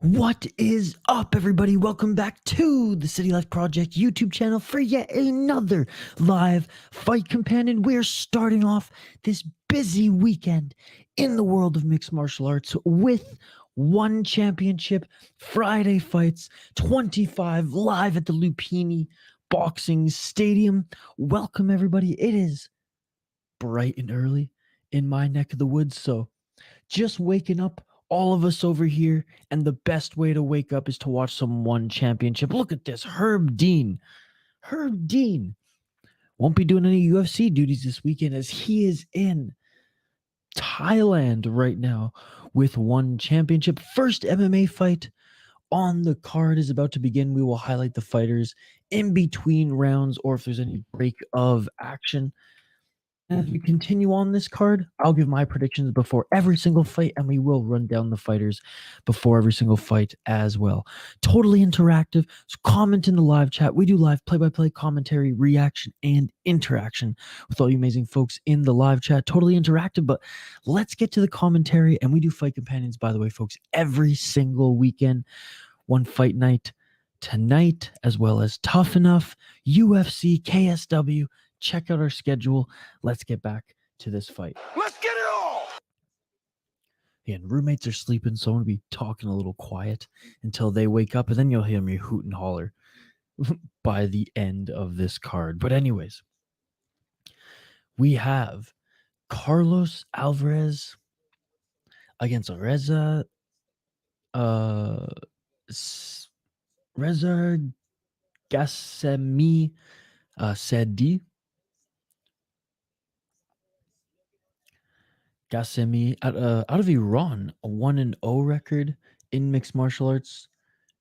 What is up, everybody? Welcome back to the City Life Project YouTube channel for yet another live fight companion. We're starting off this busy weekend in the world of mixed martial arts with one championship, Friday fights, 25 live at the Lumpinee Boxing Stadium. Welcome, everybody. It is bright and early in my neck of the woods, so just waking up, all of us over here, and the best way to wake up is to watch some one championship. Look at this, Herb Dean won't be doing any UFC duties this weekend as he is in Thailand right now with one championship. First MMA fight on the card is about to begin. We will highlight the fighters in between rounds or if there's any break of action. As we continue on this card, I'll give my predictions before every single fight, and we will run down the fighters before every single fight as well. Totally interactive. So comment in the live chat. We do live play-by-play commentary, reaction, and interaction with all you amazing folks in the live chat. Totally interactive, but let's get to the commentary. And we do fight companions, by the way, folks, every single weekend. One fight night tonight, as well as Tough Enough, UFC, KSW. Check out our schedule. Let's get back to this fight. Let's get it all! Yeah, and roommates are sleeping, so I'm going to be talking a little quiet until they wake up, and then you'll hear me hoot and holler by the end of this card. But anyways, we have Carlos Alvarez against Reza Gassemi Sedi. Gassemi out of Iran, a 1-0 record in mixed martial arts.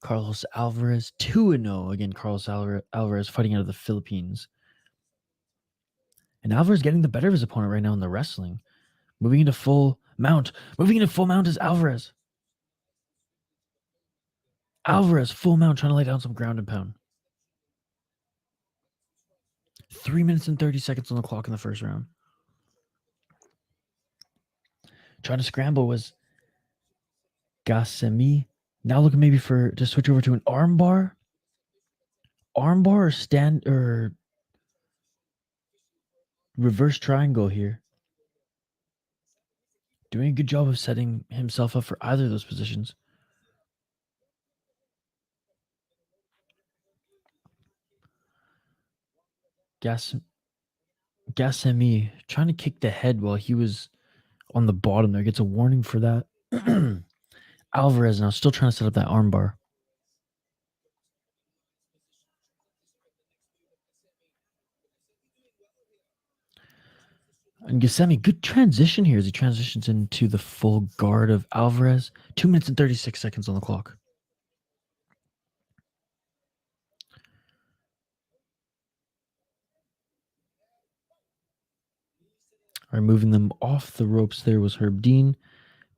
Carlos Alvarez 2-0 again. Carlos Alvarez fighting out of the Philippines, and Alvarez getting the better of his opponent right now in the wrestling. Moving into full mount is Alvarez. Alvarez full mount, trying to lay down some ground and pound. 3 minutes and 30 seconds on the clock in the first round. Trying to scramble was Gassemi. Now looking maybe to switch over to an armbar. Armbar or stand or reverse triangle here. Doing a good job of setting himself up for either of those positions. Gassemi trying to kick the head while he was on the bottom there. Gets a warning for that. Alvarez now still trying to set up that armbar. And Gassemi, good transition here as he transitions into the full guard of Alvarez. 2 minutes and 36 seconds on the clock. All right, moving them off the ropes there was Herb Dean.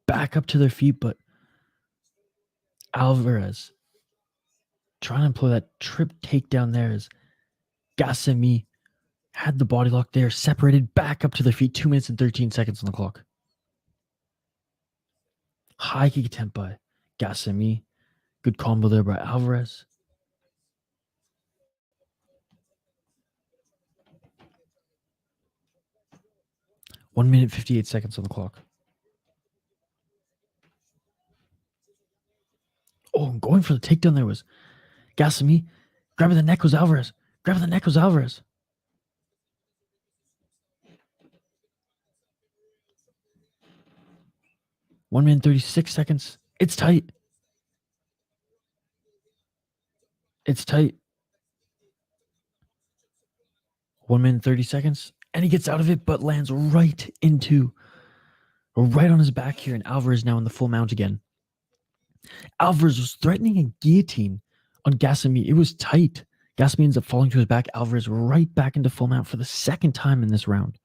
Back up to their feet, but Alvarez trying to employ that trip takedown there as Gassemi had the body lock there, separated back up to their feet. 2 minutes and 13 seconds on the clock. High kick attempt by Gassemi. Good combo there by Alvarez. One minute, 58 seconds on the clock. Oh, going for the takedown there was Gassemi. Grabbing the neck was Alvarez. 1 minute, 36 seconds. It's tight. 1 minute, 30 seconds. And he gets out of it, but lands right on his back here. And Alvarez now in the full mount again. Alvarez was threatening a guillotine on Gassemi. It was tight. Gassemi ends up falling to his back. Alvarez right back into full mount for the second time in this round.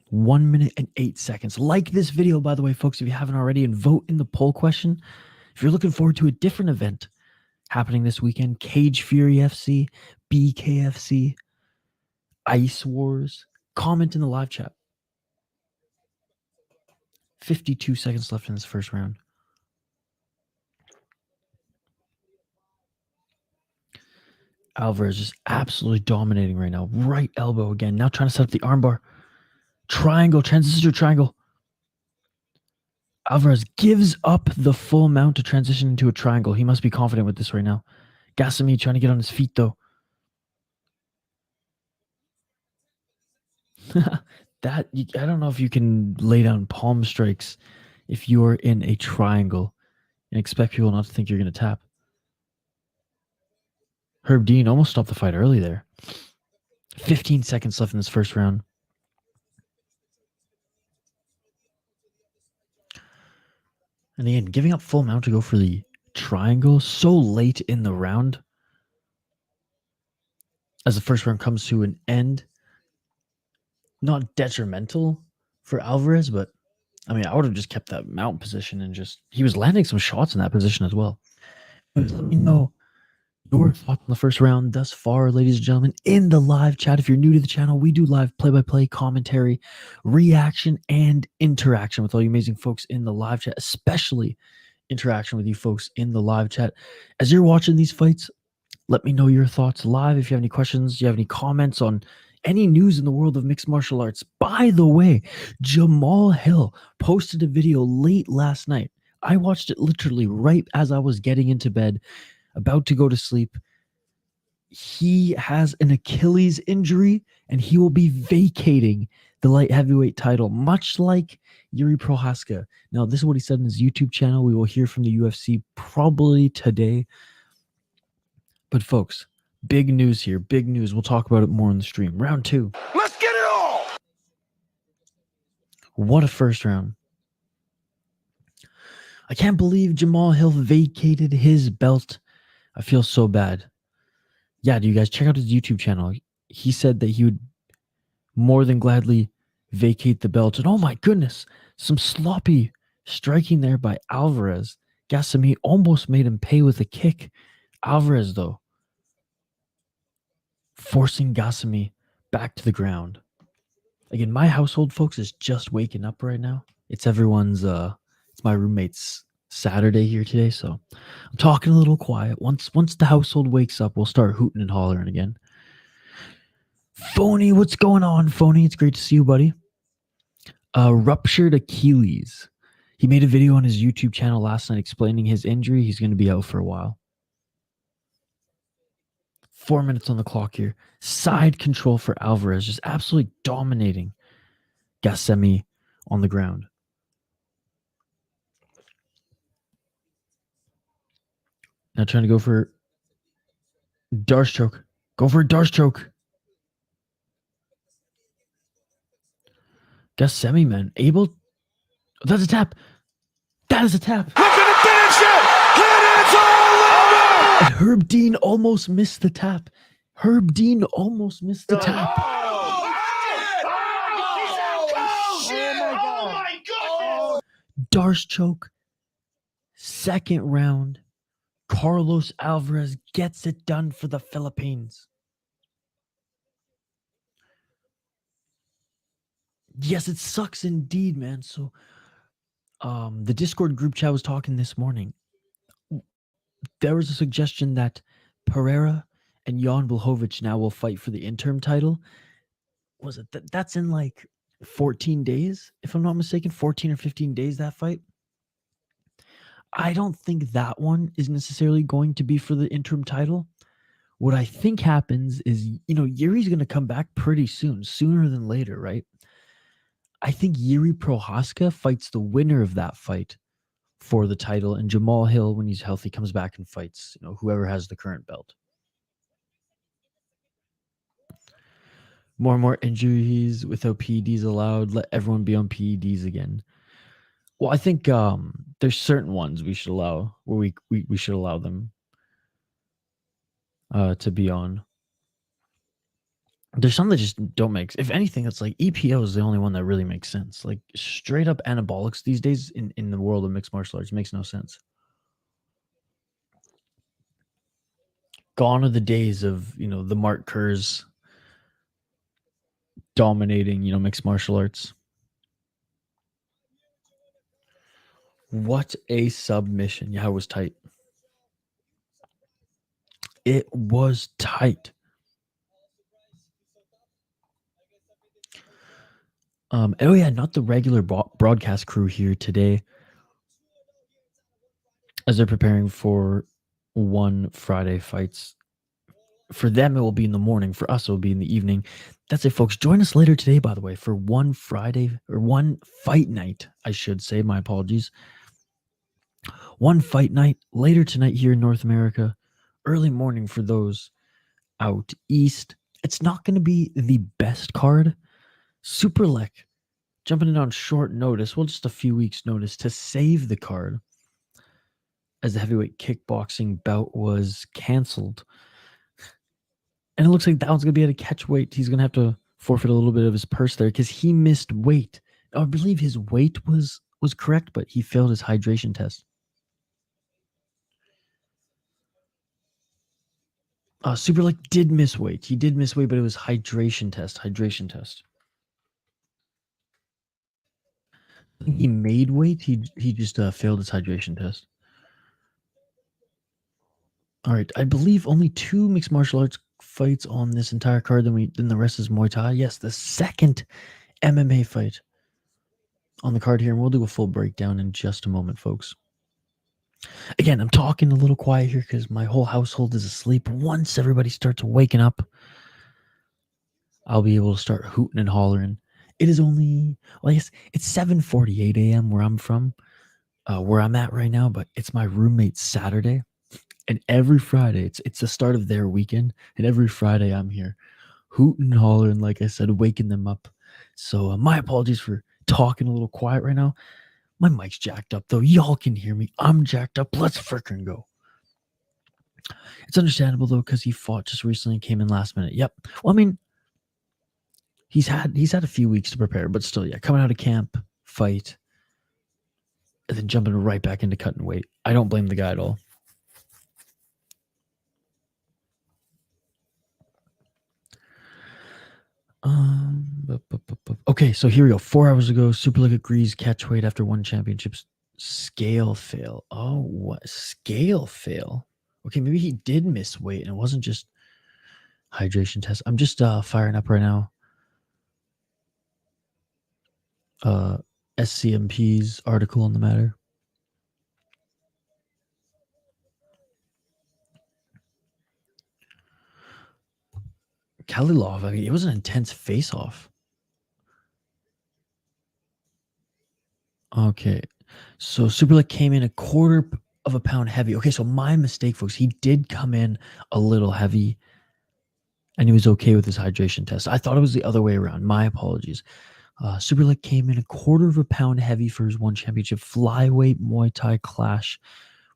1 minute and 8 seconds. Like this video, by the way, folks, if you haven't already, and vote in the poll question. If you're looking forward to a different event happening this weekend, Cage Fury FC, BKFC, Ice Wars, comment in the live chat. 52 seconds left in this first round. Alvarez is absolutely dominating right now. Right elbow again. Now trying to set up the armbar. Triangle. Transition to triangle. Alvarez gives up the full mount to transition into a triangle. He must be confident with this right now. Gassamy trying to get on his feet, though. I don't know if you can lay down palm strikes if you're in a triangle and expect people not to think you're going to tap. Herb Dean almost stopped the fight early there. 15 seconds left in this first round. And again, giving up full mount to go for the triangle so late in the round. As the first round comes to an end. Not detrimental for Alvarez, but I mean, I would have just kept that mount position and he was landing some shots in that position as well. But let me know your thoughts on the first round thus far, ladies and gentlemen, in the live chat. If you're new to the channel, we do live play-by-play commentary, reaction, and interaction with all you amazing folks in the live chat, especially interaction with you folks in the live chat. As you're watching these fights, let me know your thoughts live. If you have any questions, you have any comments on any news in the world of mixed martial arts. By the way, Jamal Hill posted a video late last night. I watched it literally right as I was getting into bed, about to go to sleep. He has an Achilles injury and he will be vacating the light heavyweight title, much like Yuri Prohaska. Now, this is what he said in his YouTube channel. We will hear from the UFC probably today. But folks, big news here. Big news. We'll talk about it more in the stream. Round 2. Let's get it all! What a first round. I can't believe Jamal Hill vacated his belt. I feel so bad. Yeah, do you guys check out his YouTube channel? He said that he would more than gladly vacate the belt. And oh my goodness, some sloppy striking there by Alvarez. Gassamy almost made him pay with a kick. Alvarez, though, forcing Gassamy back to the ground. Again, my household, folks, is just waking up right now. It's everyone's, it's my roommate's Saturday here today, so I'm talking a little quiet. Once the household wakes up, we'll start hooting and hollering again. Phony, what's going on, Phony? It's great to see you, buddy. Ruptured Achilles. He made a video on his YouTube channel last night explaining his injury. He's going to be out for a while. 4 minutes on the clock here. Side control for Alvarez, just absolutely dominating Gassamy on the ground. Now trying to go for Darce choke. Go for a Darce choke. Gassamy, man, able. That's a tap. That is a tap. Look at the finish it! And it's all over! And Herb Dean almost missed the tap. Herb Dean almost missed the tap. Oh my God! Darce choke. Second round. Carlos Alvarez gets it done for the Philippines. Yes, it sucks indeed, man. So the Discord group chat was talking this morning. There was a suggestion that Pereira and Jan Blachowicz now will fight for the interim title. Was it that's in like 14 days, if I'm not mistaken, 14 or 15 days, that fight? I don't think that one is necessarily going to be for the interim title. What I think happens is, Yuri's going to come back pretty soon, sooner than later, right? I think Yuri Prohaska fights the winner of that fight for the title, and Jamal Hill, when he's healthy, comes back and fights, whoever has the current belt. More and more injuries without PEDs allowed. Let everyone be on PEDs again. Well, I think there's certain ones we should allow, where we should allow them to be on. There's some that just don't make. If anything, it's like EPO is the only one that really makes sense. Like straight up anabolics these days in the world of mixed martial arts makes no sense. Gone are the days of the Mark Kerrs dominating mixed martial arts. What a submission. Yeah, it was tight. It was tight. Oh yeah, not the regular broadcast crew here today, as they're preparing for One Friday fights. For them, it will be in the morning. For us, it will be in the evening. That's it, folks. Join us later today, by the way, for One Friday, or One Fight Night, I should say. My apologies. One Fight Night later tonight here in North America. Early morning for those out east. It's not going to be the best card. Superlek jumping in on short notice, well, just a few weeks' notice to save the card, as the heavyweight kickboxing bout was canceled. And it looks like that one's going to be at a catchweight. He's going to have to forfeit a little bit of his purse there because he missed weight. I believe his weight was correct, but he failed his hydration test. Superlek did miss weight. He did miss weight, but it was hydration test. He made weight. He just failed his hydration test. All right, I believe only 2 mixed martial arts fights on this entire card. Then the rest is Muay Thai. Yes, the second MMA fight on the card here, and we'll do a full breakdown in just a moment, folks. Again, I'm talking a little quiet here because my whole household is asleep. Once everybody starts waking up, I'll be able to start hooting and hollering. It is only, well, I guess it's 7:48 a.m. where I'm from, where I'm at right now, but it's my roommate's Saturday. And every Friday, it's the start of their weekend. And every Friday, I'm here hooting and hollering, like I said, waking them up. So my apologies for talking a little quiet right now. My mic's jacked up, though. Y'all can hear me. I'm jacked up. Let's frickin' go. It's understandable, though, because he fought just recently and came in last minute. Yep. Well, I mean, he's had a few weeks to prepare, but still, yeah, coming out of camp, fight, and then jumping right back into cutting weight. I don't blame the guy at all. Okay, so here we go. 4 hours ago, Superlek agrees catchweight after one championships. Scale fail. Oh, what? Scale fail? Okay, maybe he did miss weight and it wasn't just hydration test. I'm just firing up right now. SCMP's article on the matter. Kalilov, I mean, it was an intense face-off. Okay, so Superlek came in a quarter of a pound heavy. Okay, so my mistake, folks. He did come in a little heavy, and he was okay with his hydration test. I thought it was the other way around. My apologies. Superlek came in a quarter of a pound heavy for his one championship flyweight Muay Thai clash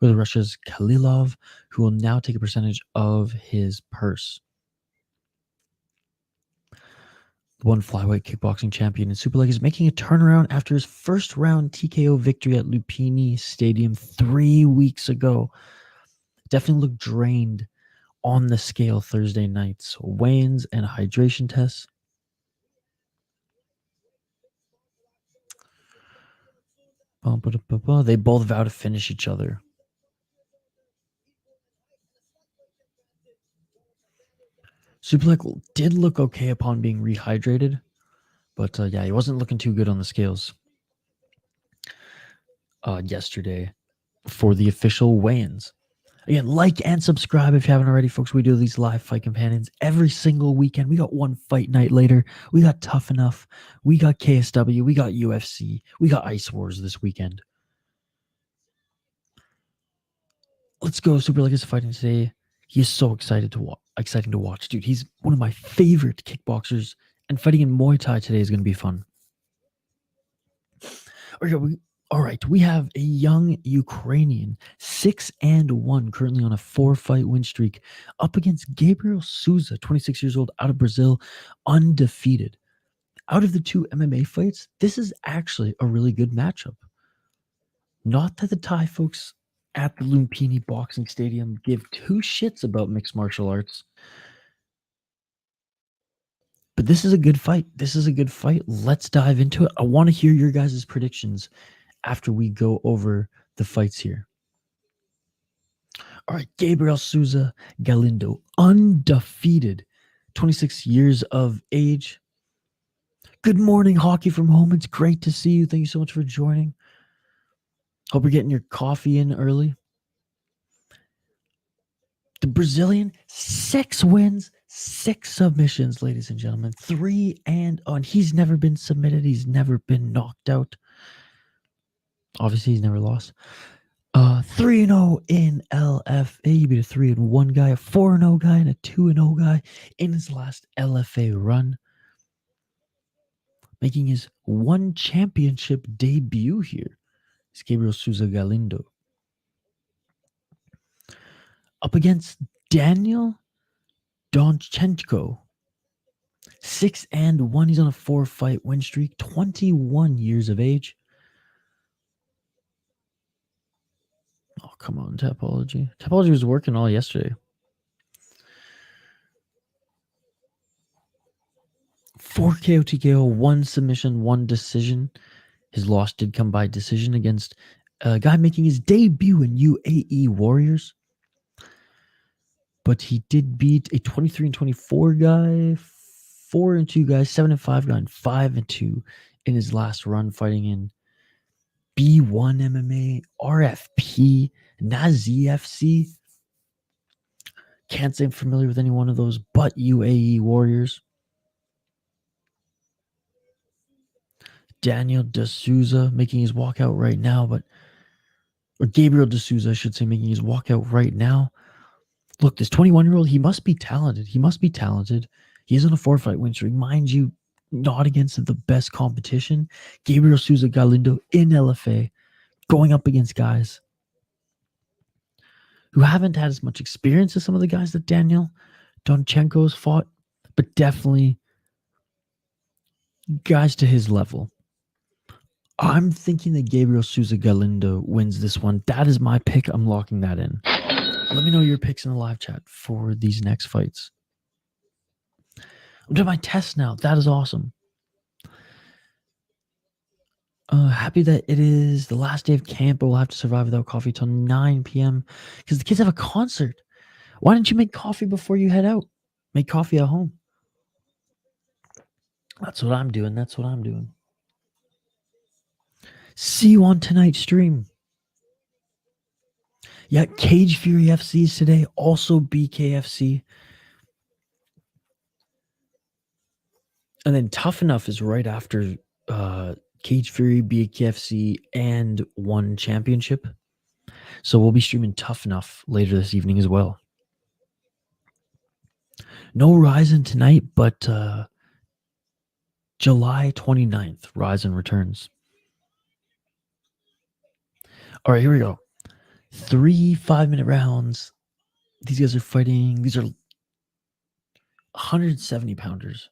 with Russia's Kalilov, who will now take a percentage of his purse. The one flyweight kickboxing champion in Superlek is making a turnaround after his first round TKO victory at Lumpinee Stadium 3 weeks ago. Definitely looked drained on the scale Thursday night. So weigh-ins and hydration tests. They both vow to finish each other. Superlek did look okay upon being rehydrated, but yeah, he wasn't looking too good on the scales yesterday for the official weigh-ins. Again, like and subscribe if you haven't already, folks. We do these live fight companions every single weekend. We got one fight night later. We got Tough Enough. We got KSW. We got UFC. We got Ice Wars this weekend. Let's go. Superlek is fighting today. He is so exciting to watch, dude. He's one of my favorite kickboxers, and fighting in Muay Thai today is going to be fun. All right, we have a young Ukrainian, 6-1, currently on a 4-fight win streak, up against Gabriel Souza, 26 years old, out of Brazil, undefeated. Out of the 2 MMA fights, this is actually a really good matchup. Not that the Thai folks at the Lumpinee Boxing Stadium give 2 shits about mixed martial arts. But this is a good fight. Let's dive into it. I want to hear your guys' predictions after we go over the fights here. All right, Gabriel Souza Galindo, undefeated, 26 years of age. Good morning, Hockey from Home. It's great to see you. Thank you so much for joining. Hope you're getting your coffee in early. The Brazilian, 6 wins, 6 submissions, ladies and gentlemen. 3 and on. He's never been submitted. He's never been knocked out. Obviously, he's never lost. 3-0 in LFA. He beat a 3-1 guy, a 4-0 guy, and a 2-0 guy in his last LFA run, making his one championship debut here. It's Gabriel Souza Galindo. Up against Daniel Donchenko. 6-1. He's on a 4-fight win streak, 21 years of age. Oh, come on, Tapology. Tapology was working all yesterday. 4 KO TKO, 1 submission, 1 decision. His loss did come by decision against a guy making his debut in UAE Warriors. But he did beat a 23-24 guy, 4-2 guy, 7-5 guy, and 5-2 in his last run fighting in B1 MMA, RFP, Nazi FC. Can't say I'm familiar with any one of those but UAE Warriors. Daniel D'Souza making his walkout right now, or Gabriel D'Souza, I should say, making his walkout right now. Look, this 21-year-old, he must be talented. He is on a 4-fight win streak. Mind you, not against the best competition. Gabriel Souza Galindo in LFA, going up against guys who haven't had as much experience as some of the guys that Daniel Donchenko's fought, but definitely guys to his level. I'm thinking that Gabriel Souza Galindo wins this one. That is my pick. I'm locking that in. Let me know your picks in the live chat for these next fights. I'm doing my test now. That is awesome. Happy that it is the last day of camp, but we'll have to survive without coffee till 9 p.m. because the kids have a concert. Why didn't you make coffee before you head out? Make coffee at home. That's what I'm doing. See you on tonight's stream. Yeah, Cage Fury FC is today. Also BKFC. And then Tough Enough is right after Cage Fury, BKFC, and One Championship. So we'll be streaming Tough Enough later this evening as well. No Ryzen tonight, but July 29th, Ryzen returns. All right, here we go. 3 5-minute rounds. These guys are fighting. These are 170 pounders.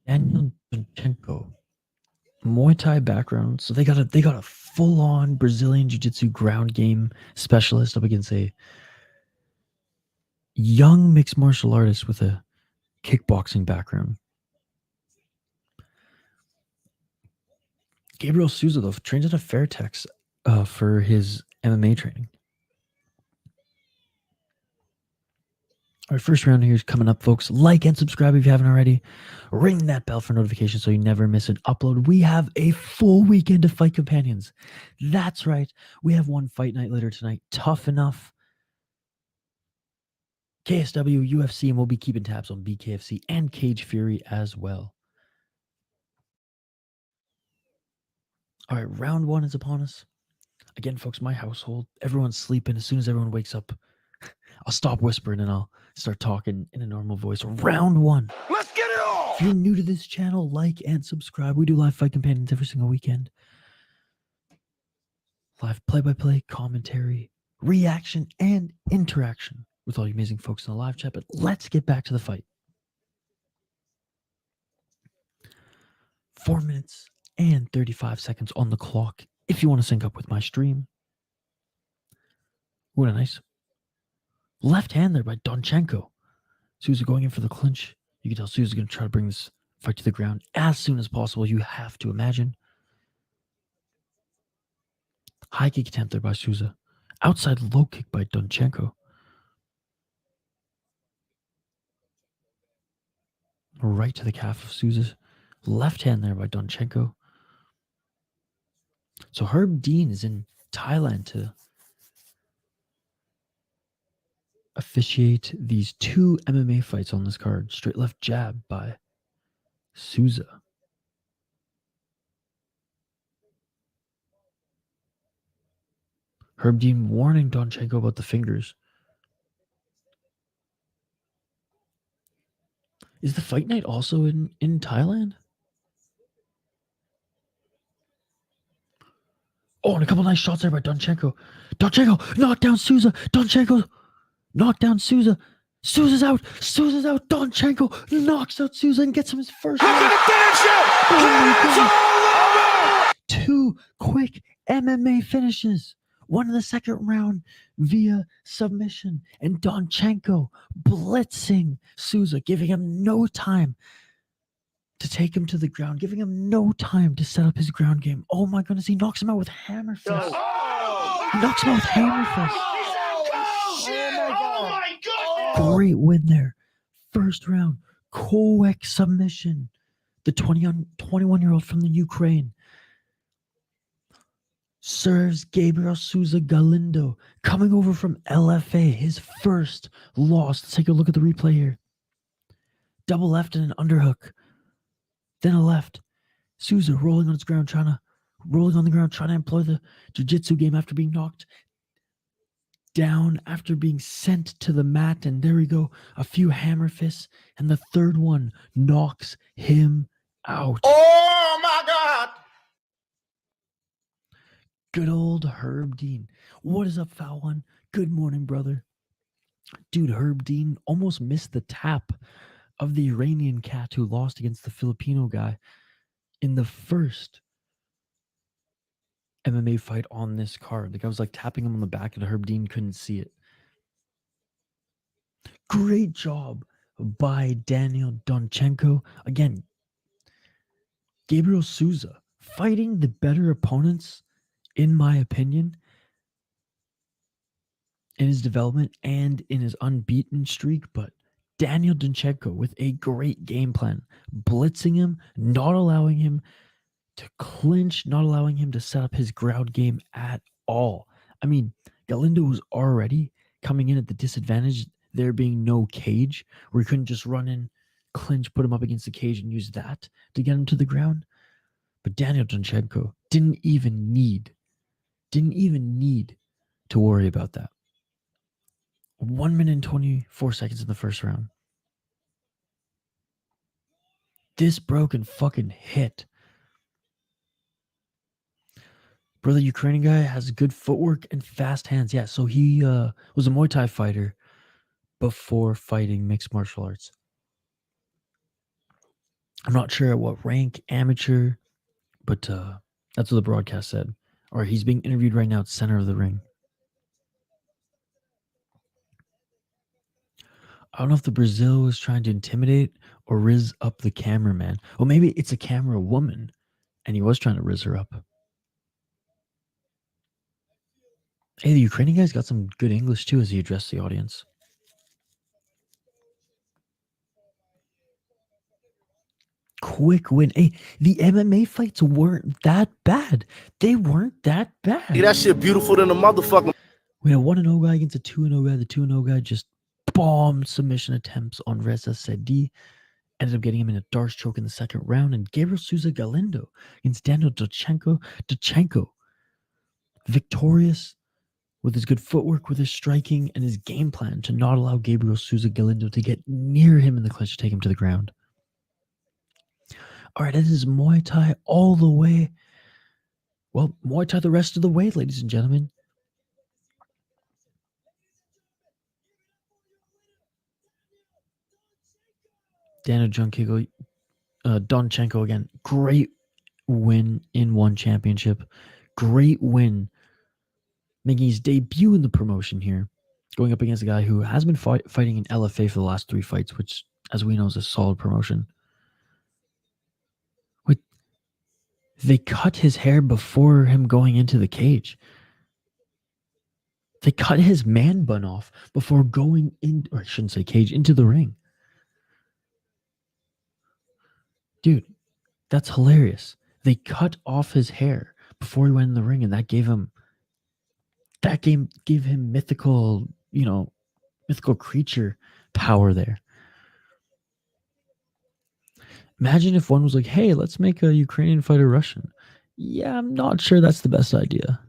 Daniel Donchenko, Muay Thai background, so they got a full-on Brazilian Jiu-Jitsu ground game specialist up against a young mixed martial artist with a kickboxing background. Gabriel Souza, though, trains at a Fairtex for his MMA training. All right, first round here is coming up, folks. Like and subscribe if you haven't already. Ring that bell for notifications so you never miss an upload. We have a full weekend of fight companions. That's right. We have one fight night later tonight. Tough Enough, KSW, UFC, and we'll be keeping tabs on BKFC and Cage Fury as well. All right, round 1 is upon us. Again, folks, my household, everyone's sleeping. As soon as everyone wakes up, I'll stop whispering and I'll start talking in a normal voice. Round 1. Let's get it on! If you're new to this channel, like and subscribe. We do live fight companions every single weekend. Live play-by-play, commentary, reaction, and interaction with all you amazing folks in the live chat. But let's get back to the fight. 4 minutes and 35 seconds on the clock if you want to sync up with my stream. What a nice left hand there by Donchenko. Souza going in for the clinch. You can tell Souza's going to try to bring this fight to the ground as soon as possible, you have to imagine. High kick attempt there by Souza. Outside low kick by Donchenko. Right to the calf of Souza. Left hand there by Donchenko. So Herb Dean is in Thailand to officiate these two MMA fights on this card. Straight left jab by Souza. Herb Dean warning Donchenko about the fingers. Is the fight night also in Thailand? Oh, and a couple nice shots there by Donchenko. Donchenko knocked down Souza. Donchenko knocked down Souza. Souza's out. Souza's out. Donchenko knocks out Souza and gets him his first He's win. gonna finish it! Oh my It's God. all over! Two quick MMA finishes. One in the second round via submission. And Donchenko blitzing Souza, giving him no time to take him to the ground, giving him no time to set up his ground game. Oh my goodness, he knocks him out with hammer fist. Oh! He knocks him out with hammer fist. Oh my God! Great win there. First round, quick submission. The 21-year-old from the Ukraine serves Gabriel Souza Galindo, coming over from LFA, his first loss. Let's take a look at the replay here. Double left and an underhook. Then a left. Souza rolling on the ground, trying to employ the jiu-jitsu game after being knocked down, after being sent to the mat. And there we go. A few hammer fists. And the third one knocks him out. Oh my God! Good old Herb Dean. What is up, Foul One? Good morning, brother. Dude, Herb Dean almost missed the tap of the Iranian cat who lost against the Filipino guy in the first MMA fight on this card. The guy was like tapping him on the back and Herb Dean couldn't see it. Great job by Daniel Donchenko. Again, Gabriel Souza fighting the better opponents, in my opinion, in his development and in his unbeaten streak. But Daniel Donchenko with a great game plan, blitzing him, not allowing him to clinch, not allowing him to set up his ground game at all. I mean, Galindo was already coming in at the disadvantage, there being no cage, where he couldn't just run in, clinch, put him up against the cage and use that to get him to the ground. But Daniel Donchenko didn't even need to worry about that. 1 minute and 24 seconds in the first round. This broken fucking hit. Brother, Ukrainian guy has good footwork and fast hands. Yeah, so he was a Muay Thai fighter before fighting mixed martial arts. I'm not sure at what rank, amateur, but that's what the broadcast said. Or he's being interviewed right now at center of the ring. I don't know if the Brazil was trying to intimidate or riz up the cameraman. Well, maybe it's a camera woman and he was trying to riz her up. Hey, the Ukrainian guy's got some good English too as he addressed the audience. Quick win. Hey, the MMA fights weren't that bad. They weren't that bad. That shit beautiful than a motherfucker. We had a 1-0 guy against a 2-0 guy. The 2-0 guy just bombed submission attempts on Reza Sedi. Ended up getting him in a Darce choke in the second round. And Gabriel Souza Galindo against Daniel Donchenko. Donchenko victorious with his good footwork, with his striking, and his game plan to not allow Gabriel Souza Galindo to get near him in the clinch to take him to the ground. All right, it is Muay Thai all the way. Well, Muay Thai the rest of the way, ladies and gentlemen. Daniel Donchenko again. Great win in one championship. Great win. Making his debut in the promotion here. Going up against a guy who has been fighting in LFA for the last 3 fights, which, as we know, is a solid promotion. They cut his hair before him going into the cage. They cut his man bun off before going in, or I shouldn't say cage, into the ring. Dude, that's hilarious. They cut off his hair before he went in the ring, and that gave him mythical, mythical creature power there. Imagine if one was like, hey, let's make a Ukrainian fighter Russian. Yeah, I'm not sure that's the best idea.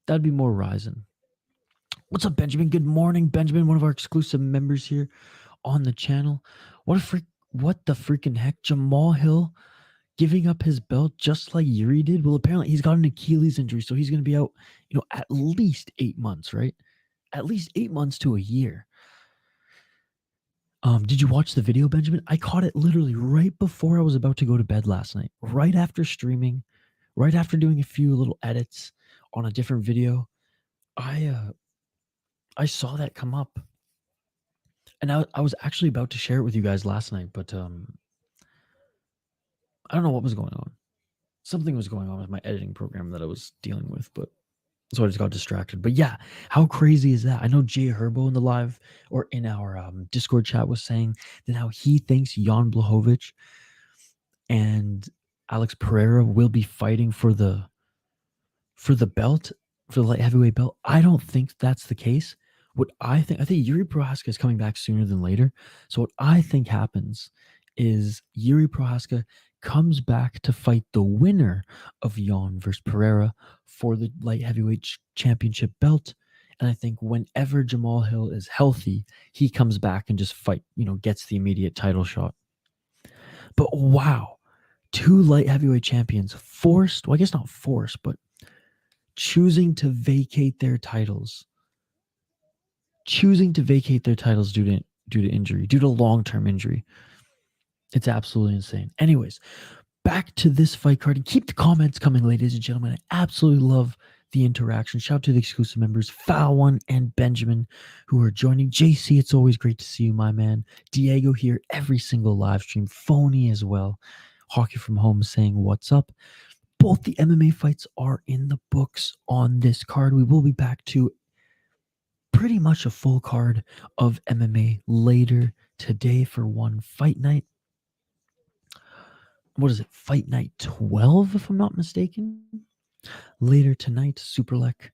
That'd be more Ryzen. What's up, Benjamin? Good morning, Benjamin, one of our exclusive members here on the channel. What the freaking heck? Jamal Hill giving up his belt just like Yuri did? Well, apparently he's got an Achilles injury, so he's going to be out, at least 8 months, right? At least 8 months to a year. Did you watch the video, Benjamin? I caught it literally right before I was about to go to bed last night, right after streaming, right after doing a few little edits on a different video. I saw that come up, and I was actually about to share it with you guys last night, but I don't know what was going on. Something was going on with my editing program that I was dealing with, but so I just got distracted. But yeah, how crazy is that? I know Jay Herbo in the live or in our Discord chat was saying that how he thinks Jan Blachowicz and Alex Pereira will be fighting for the belt, for the light heavyweight belt. I don't think that's the case. I think Yuri Prohaska is coming back sooner than later. So what I think happens is Yuri Prohaska comes back to fight the winner of Jan versus Pereira for the light heavyweight championship belt. And I think whenever Jamal Hill is healthy, he comes back and just gets the immediate title shot. But wow, 2 light heavyweight champions forced, well, I guess not forced, but choosing to vacate their titles due to injury, due to long-term injury. It's absolutely insane. Anyways, back to this fight card, and keep the comments coming, ladies and gentlemen. I absolutely love the interaction. Shout out to the exclusive members, Foul1 and Benjamin, who are joining. JC, it's always great to see you, my man. Diego here every single live stream. Phony as well. Hockey from Home saying what's up. Both the MMA fights are in the books on this card. We will be back to pretty much a full card of MMA later today for one fight night. What is it? Fight night 12, if I'm not mistaken. Later tonight, Superlek.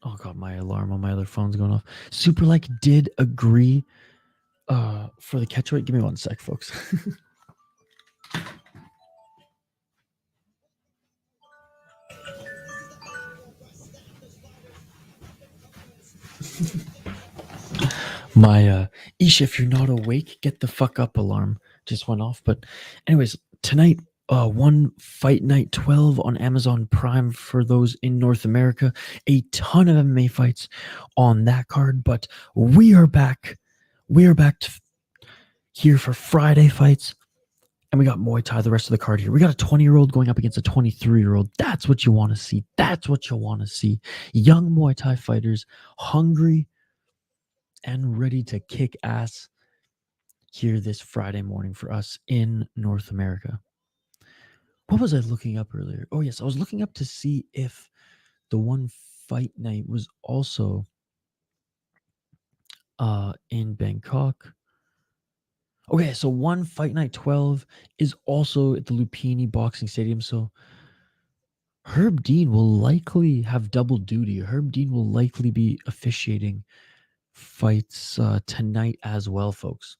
Oh god, my alarm on my other phone's going off. Superlek did agree for the catchweight. Give me 1 sec, folks. My Isha, if you're not awake, get the fuck up alarm just went off. But anyways, tonight, one Fight Night 12 on Amazon Prime for those in North America. A ton of MMA fights on that card, but we are back. We are back here for Friday fights. And we got Muay Thai, the rest of the card here. We got a 20-year-old going up against a 23-year-old. That's what you want to see. That's what you want to see. Young Muay Thai fighters, hungry and ready to kick ass here this Friday morning for us in North America. What was I looking up earlier? Oh, yes, I was looking up to see if the one fight night was also in Bangkok. Okay, so one Fight Night 12 is also at the Lumpinee Boxing Stadium. So Herb Dean will likely have double duty. Herb Dean will likely be officiating fights tonight as well, folks.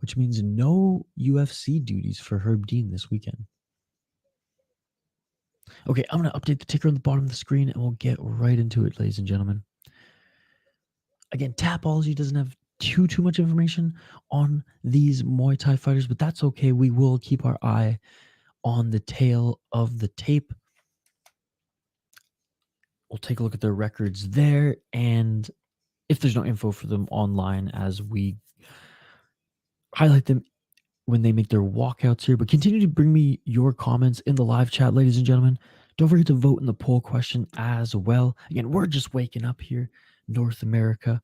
Which means no UFC duties for Herb Dean this weekend. Okay, I'm going to update the ticker on the bottom of the screen and we'll get right into it, ladies and gentlemen. Again, Tapology doesn't have too much information on these Muay Thai fighters, but that's okay. We will keep our eye on the tail of the tape. We'll take a look at their records there, and if there's no info for them online as we highlight them when they make their walkouts here. But continue to bring me your comments in the live chat, ladies and gentlemen. Don't forget to vote in the poll question as well. Again, we're just waking up here, North America.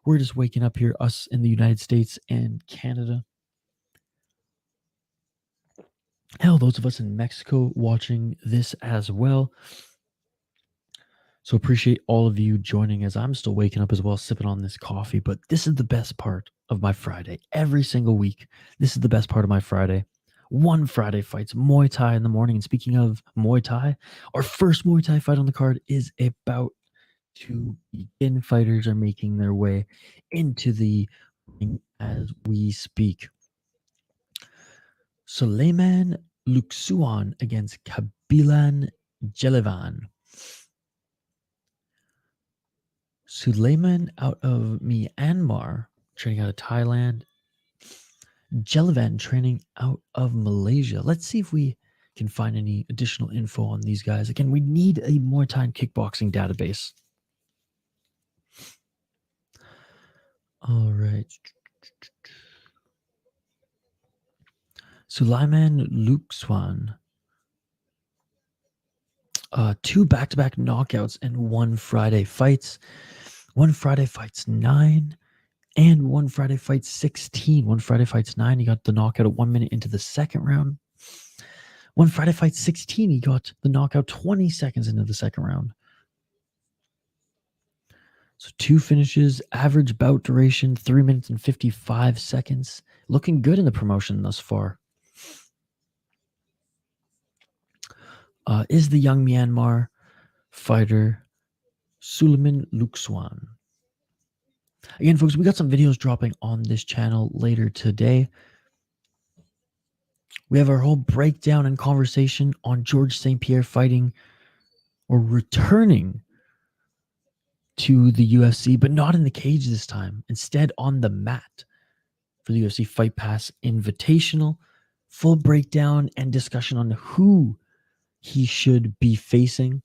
We're just waking up here, us in the United States and Canada. Hell, those of us in Mexico watching this as well. So appreciate all of you joining as I'm still waking up as well, sipping on this coffee. But this is the best part of my Friday. Every single week, this is the best part of my Friday. One Friday fights Muay Thai in the morning. And speaking of Muay Thai, our first Muay Thai fight on the card is about to begin. Fighters are making their way into the ring as we speak. Suleiman Luxuan against Kabilan Jelevan. Suleiman out of Myanmar, training out of Thailand. Jelevan training out of Malaysia. Let's see if we can find any additional info on these guys. Again, we need a Muay Thai kickboxing database. All right. Suleiman Luxuan. 2 back-to-back knockouts and 1 Friday fights. 1 Friday fights 9 and 1 Friday fights 16. 1 Friday fights 9, he got the knockout at 1 minute into the second round. 1 Friday fights 16, he got the knockout 20 seconds into the second round. So 2 finishes, average bout duration 3 minutes and 55 seconds. Looking good in the promotion thus far. Is the young Myanmar fighter Suleiman Luxuan. Again, folks, we got some videos dropping on this channel later today. We have our whole breakdown and conversation on Georges St-Pierre fighting or returning to the UFC, but not in the cage this time. Instead, on the mat for the UFC Fight Pass Invitational. Full breakdown and discussion on who he should be facing.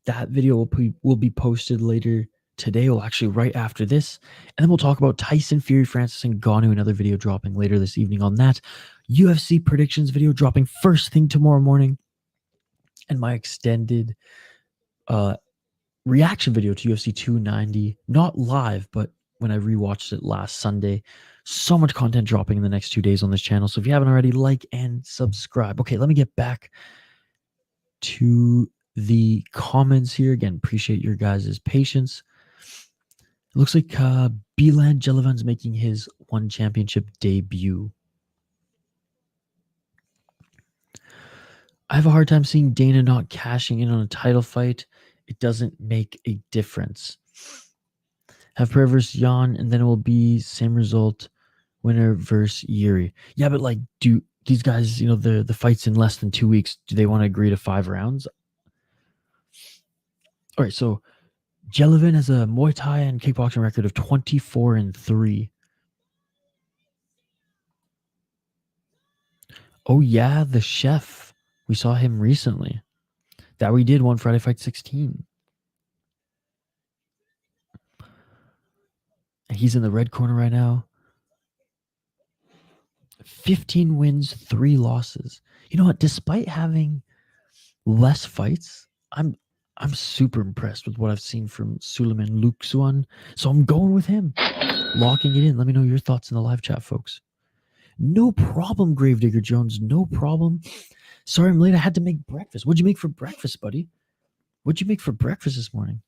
That video will be posted later today, well, actually right after this. And then we'll talk about Tyson Fury, Francis Ngannou, another video dropping later this evening on that. UFC predictions video dropping first thing tomorrow morning. And my extended reaction video to UFC 290. Not live, but when I rewatched it last Sunday. So much content dropping in the next 2 days on this channel. So if you haven't already, like and subscribe. Okay, let me get back to the comments here. Again, appreciate your guys' patience. It looks like Bilan Jelevan's making his one championship debut. I have a hard time seeing Dana not cashing in on a title fight. It doesn't make a difference. Have prayer versus Johan, and then it will be same result, winner versus Yuri. Yeah, but like, do these guys, the fight's in less than 2 weeks, do they want to agree to 5 rounds? All right, so Jelevan has a Muay Thai and kickboxing record of 24-3. Oh yeah, the chef. We saw him recently. That we did 1 Friday Fight 16. He's in the red corner right now. 15 wins, 3 losses. You know what? Despite having less fights, I'm super impressed with what I've seen from Suleiman Luxuan. So I'm going with him. Locking it in. Let me know your thoughts in the live chat, folks. No problem, Gravedigger Jones. No problem. Sorry I'm late. I had to make breakfast. What'd you make for breakfast, buddy? What'd you make for breakfast this morning?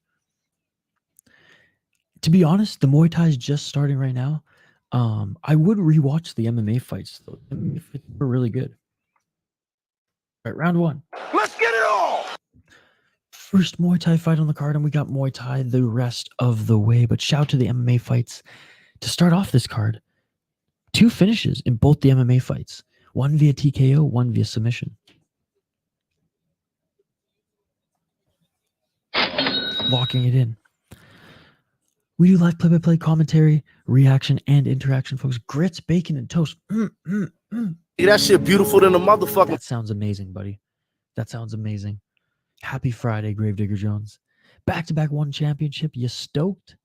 To be honest, the Muay Thai is just starting right now. I would rewatch the MMA fights, though. The MMA fights were really good. All right, round 1. Let's get it all! First Muay Thai fight on the card, and we got Muay Thai the rest of the way. But shout to the MMA fights to start off this card. 2 finishes in both the MMA fights. 1 via TKO, 1 via submission. Locking it in. We do live play-by-play commentary, reaction, and interaction, folks. Grits, bacon, and toast. That shit beautiful than a motherfucker. That sounds amazing, buddy. That sounds amazing. Happy Friday, Gravedigger Jones. Back-to-back 1 championship. You stoked?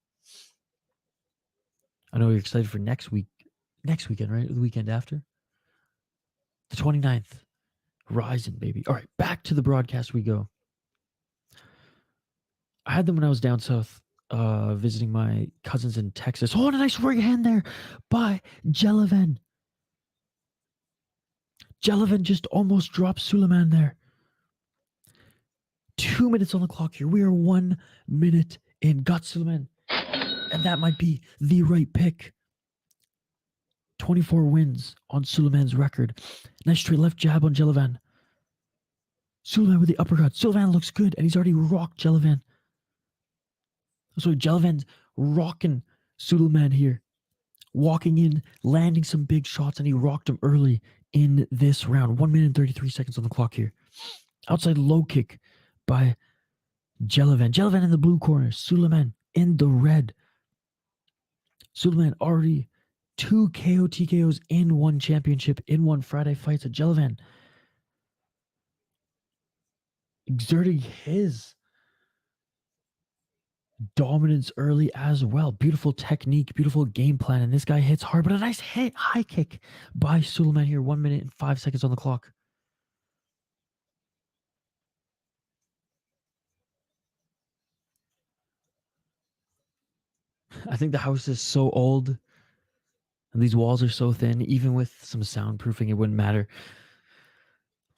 I know you're excited for next weekend, right? The weekend after? The 29th. Rising, baby. All right, back to the broadcast we go. I had them when I was down south visiting my cousins in Texas. Oh, and a nice right hand there by Jelevan. Jelivan just almost dropped Suleiman there. 2 minutes on the clock here. We are 1 minute in. Got Suleiman. And that might be the right pick. 24 wins on Suleiman's record. Nice straight left jab on Jelivan. Suleiman with the uppercut. Suleiman looks good, and he's already rocked Jelivan. So Jelivan's rocking Suleiman here. Walking in, landing some big shots, and he rocked him early in this round. 1 minute and 33 seconds on the clock here. Outside low kick by Jelivan. Jelivan in the blue corner. Suleiman in the red. Suleiman already 2 KO TKOs in one championship, in one Friday fight. So Jelivan exerting his dominance early as well. Beautiful technique, beautiful game plan. And this guy hits hard, but a nice high kick by Suleiman here. 1 minute and 5 seconds on the clock. I think the house is so old and these walls are so thin, even with some soundproofing, it wouldn't matter.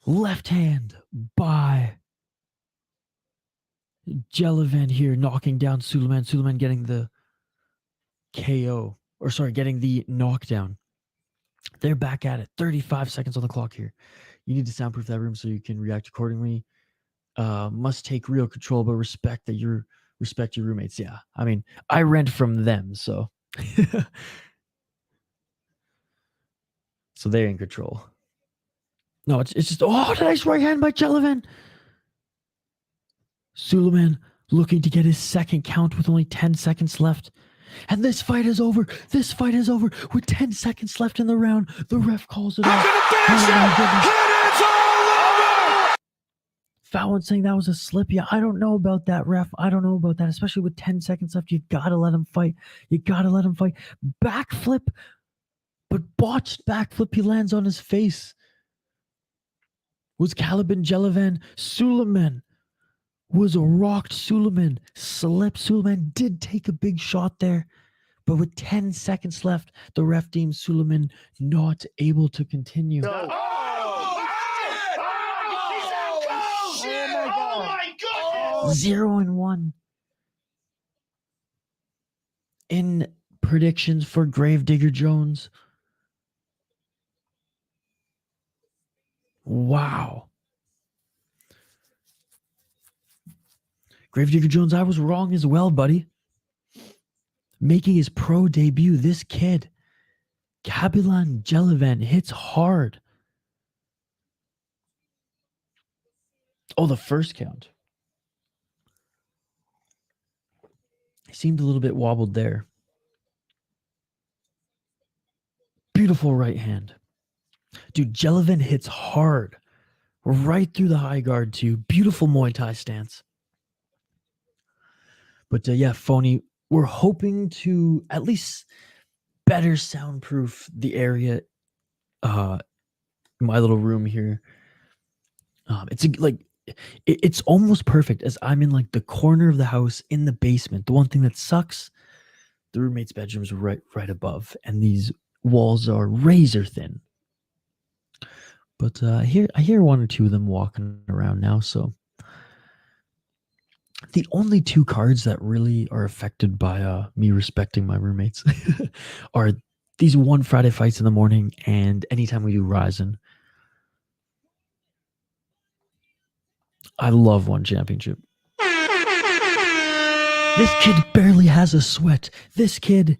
Left hand by Jelivan here, knocking down Suleiman. Suleiman getting the KO, or sorry, getting the knockdown. They're back at it. 35 seconds on the clock here. You need to soundproof that room so you can react accordingly. Must take real control, but respect your roommates. Yeah, I mean, I rent from them, so so they're in control. No, it's just nice right hand by Jelivan. Suleiman looking to get his second count with only 10 seconds left. And this fight is over. This fight is over with 10 seconds left in the round. The ref calls it off. Fallon saying that was a slip. Yeah, I don't know about that, ref. I don't know about that, especially with 10 seconds left. You got to let him fight. You got to let him fight. Backflip, but botched backflip. He lands on his face. Was Caliban Jelivan. Suleiman was rocked. Suleiman slipped. Suleiman did take a big shot there, but with 10 seconds left, the ref deemed Suleiman not able to continue. No. Oh my God! 0-1 in predictions for Gravedigger Jones. Wow. Gravedigger Jones, I was wrong as well, buddy. Making his pro debut, this kid, Caliban Jelivan, hits hard. Oh, the first count. He seemed a little bit wobbled there. Beautiful right hand. Dude, Jelivan hits hard. Right through the high guard, too. Beautiful Muay Thai stance. But yeah, Phony, we're hoping to at least better soundproof the area. My little room here. It's almost perfect, as I'm in like the corner of the house in the basement. The one thing that sucks, the roommate's bedroom is right above, and these walls are razor thin. But I hear one or two of them walking around now. So the only two cards that really are affected by me respecting my roommates are these one Friday fights in the morning and anytime we do Ryzen. I love one championship. This kid barely has a sweat. This kid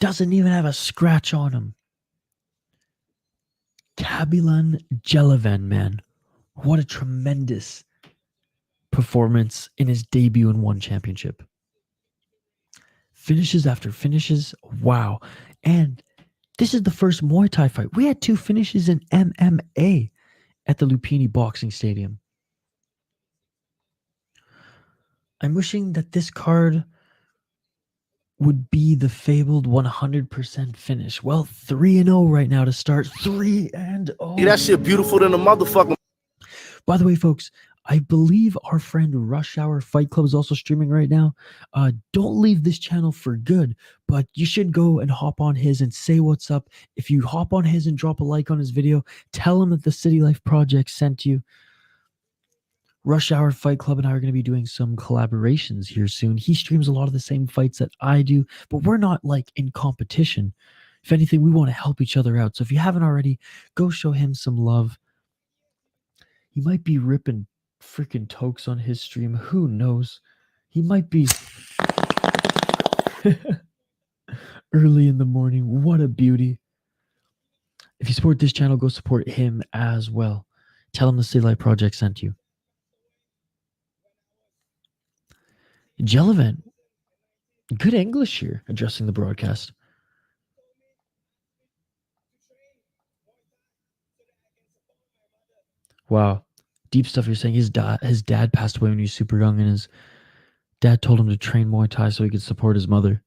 doesn't even have a scratch on him. Caliban Jelivan, man. What a tremendous performance in his debut in one championship. Finishes after finishes. Wow. And this is the first Muay Thai fight. We had 2 finishes in MMA at the Lumpinee Boxing Stadium. I'm wishing that this card would be the fabled 100% finish. Well, 3-0 right now to start. 3-0. Yeah, that shit beautiful than a motherfucker. By the way, folks, I believe our friend Rush Hour Fight Club is also streaming right now. Don't leave this channel for good, but you should go and hop on his and say what's up. If you hop on his and drop a like on his video, tell him that the City Life Project sent you. Rush Hour Fight Club and I are going to be doing some collaborations here soon. He streams a lot of the same fights that I do, but we're not like in competition. If anything, we want to help each other out. So if you haven't already, go show him some love. He might be ripping freaking tokes on his stream. Who knows? He might be early in the morning. What a beauty. If you support this channel, go support him as well. Tell him the City Light Project sent you. Jellivan, good English here, addressing the broadcast. Wow. Deep stuff you're saying. His dad passed away when he was super young, and his dad told him to train Muay Thai so he could support his mother.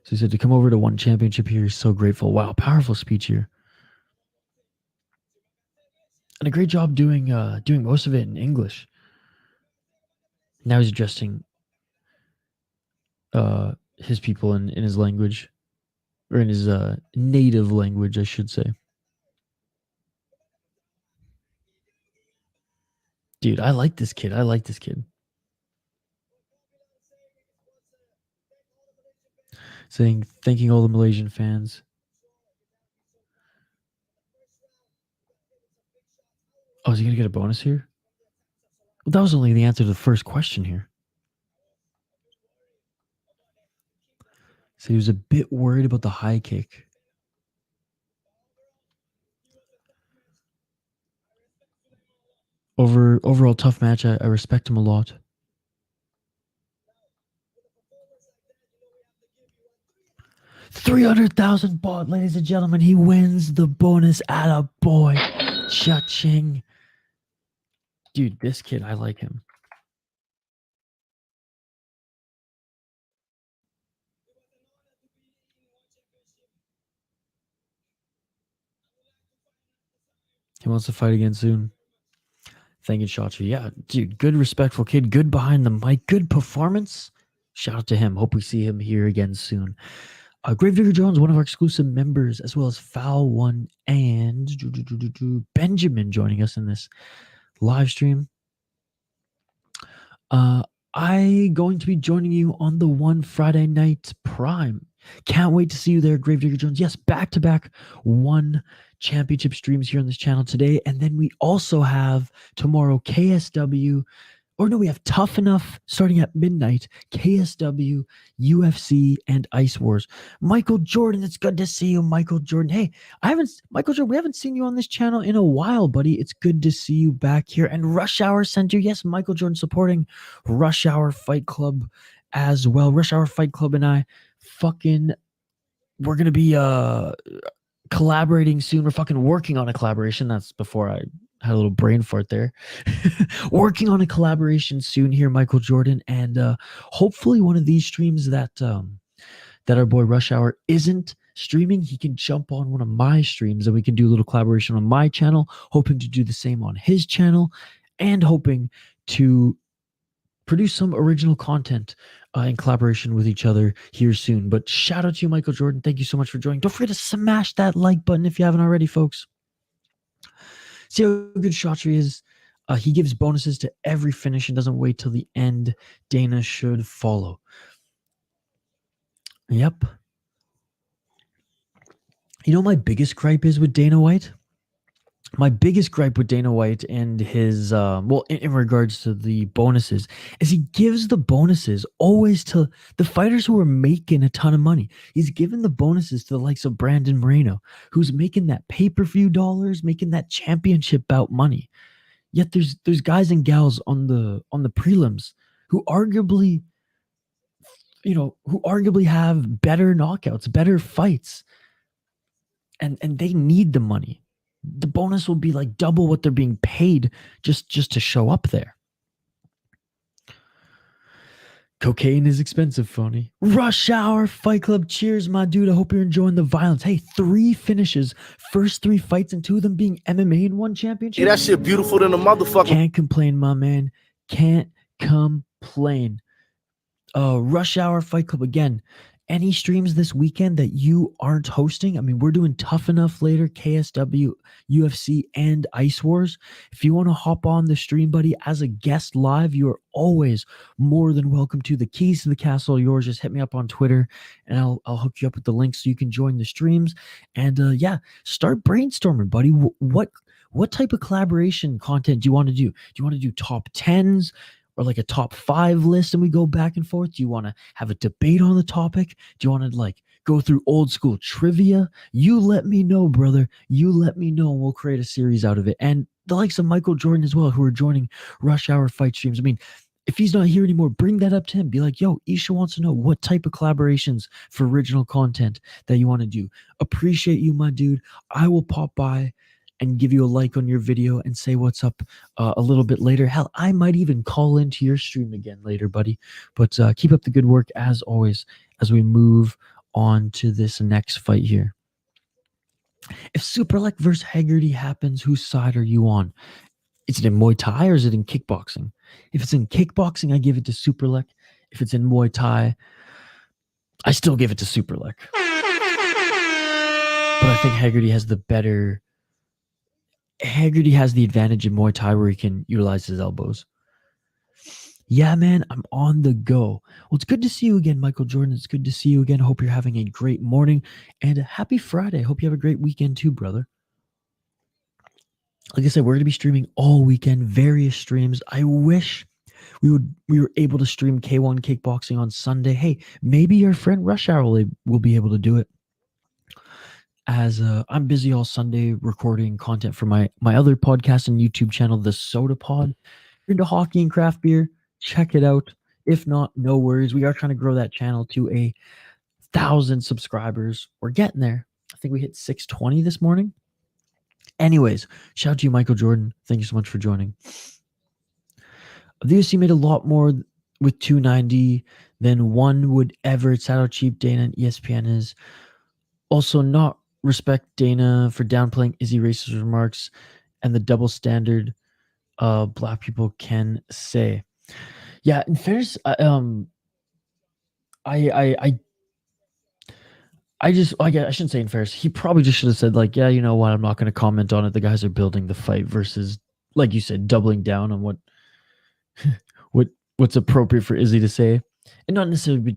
So he said to come over to one championship here. He's so grateful. Wow, powerful speech here. And a great job doing most of it in English. Now he's addressing his people in his language, or in his native language, I should say. Dude, I like this kid. Saying, thanking all the Malaysian fans. Oh, is he going to get a bonus here? Well, that was only the answer to the first question here. So he was a bit worried about the high kick. Overall tough match. I respect him a lot. $300,000 baht, ladies and gentlemen. He wins the bonus at a boy. Cha-ching. Dude, this kid, I like him. He wants to fight again soon. Thank you, Shachi. Yeah, dude, good, respectful kid. Good behind the mic. Good performance. Shout out to him. Hope we see him here again soon. Gravedigger Jones, one of our exclusive members, as well as Foul One and Benjamin joining us in this live stream. I going to be joining you on the one Friday night Prime. Can't wait to see you there, Gravedigger Jones. Yes, back-to-back one championship streams here on this channel today. And then we also have tomorrow KSW, or no, we have Tough Enough starting at midnight, KSW, UFC, and Ice Wars. Michael Jordan, it's good to see you, Michael Jordan. Hey, Michael Jordan, we haven't seen you on this channel in a while, buddy. It's good to see you back here. And Rush Hour sent you. Yes, Michael Jordan supporting Rush Hour Fight Club as well. Rush Hour Fight Club and I we're going to be collaborating soon. We're fucking working on a collaboration. That's before I had a little brain fart there. Working on a collaboration soon here, Michael Jordan, and hopefully one of these streams that our boy Rush Hour isn't streaming, he can jump on one of my streams and we can do a little collaboration on my channel, hoping to do the same on his channel, and hoping to produce some original content in collaboration with each other here soon. But shout out to you, Michael Jordan. Thank you so much for joining. Don't forget to smash that like button if you haven't already, folks. See how good Shotri is. He gives bonuses to every finish and doesn't wait till the end. Dana should follow. Yep. You know my biggest gripe is with Dana White? My biggest gripe with Dana White and his, in regards to the bonuses, is he gives the bonuses always to the fighters who are making a ton of money. He's given the bonuses to the likes of Brandon Moreno, who's making that pay-per-view dollars, making that championship bout money. Yet there's guys and gals on the prelims who arguably have better knockouts, better fights, and they need the money. The bonus will be like double what they're being paid just to show up there. Cocaine is expensive, phony. Rush Hour Fight Club. Cheers, my dude. I hope you're enjoying the violence. Hey, 3 finishes. First 3 fights, and 2 of them being MMA and 1 championship. Yeah, that shit beautiful than a motherfucker. Can't complain, my man. Can't complain. Rush Hour Fight Club again. Any streams this weekend that you aren't hosting? I mean, we're doing Tough Enough later, KSW, UFC, and Ice Wars. If you want to hop on the stream, buddy, as a guest live, you are always more than welcome to. The keys to the castle are yours. Just hit me up on Twitter, and I'll hook you up with the links so you can join the streams. And yeah, start brainstorming, buddy. What type of collaboration content do you want to do? Do you want to do top 10s? Or like a top 5 list and we go back and forth? Do you want to have a debate on the topic? Do you want to like go through old school trivia? You let me know, brother. You let me know and we'll create a series out of it. And the likes of Michael Jordan as well, who are joining Rush Hour Fight streams. I mean, if he's not here anymore, bring that up to him. Be like, yo, Isha wants to know what type of collaborations for original content that you want to do. Appreciate you, my dude. I will pop by and give you a like on your video and say what's up a little bit later. Hell, I might even call into your stream again later, buddy. But keep up the good work as always as we move on to this next fight here. If Superlek versus Haggerty happens, whose side are you on? Is it in Muay Thai or is it in kickboxing? If it's in kickboxing, I give it to Superlek. If it's in Muay Thai, I still give it to Superlek. But I think Haggerty has the better... Haggerty has the advantage in Muay Thai where he can utilize his elbows. Yeah, man, I'm on the go. Well, it's good to see you again, Michael Jordan. It's good to see you again. Hope you're having a great morning and a happy Friday. Hope you have a great weekend too, brother. Like I said, we're going to be streaming all weekend, various streams. I wish we were able to stream K1 kickboxing on Sunday. Hey, maybe your friend Rush Hour will be able to do it. As I'm busy all Sunday recording content for my other podcast and YouTube channel, The Soda Pod. If you're into hockey and craft beer, check it out. If not, no worries. We are trying to grow that channel to 1,000 subscribers. We're getting there. I think we hit 620 this morning. Anyways, shout out to you, Michael Jordan. Thank you so much for joining. The UFC made a lot more with 290 than one would ever. It's how cheap Dana and ESPN is. Also, not respect Dana for downplaying Izzy racist remarks and the double standard black people can say. Yeah, in fairness, I shouldn't say in fairness. He probably just should have said like, yeah, you know what, I'm not going to comment on it. The guys are building the fight versus, like you said, doubling down on what's appropriate for Izzy to say, and not necessarily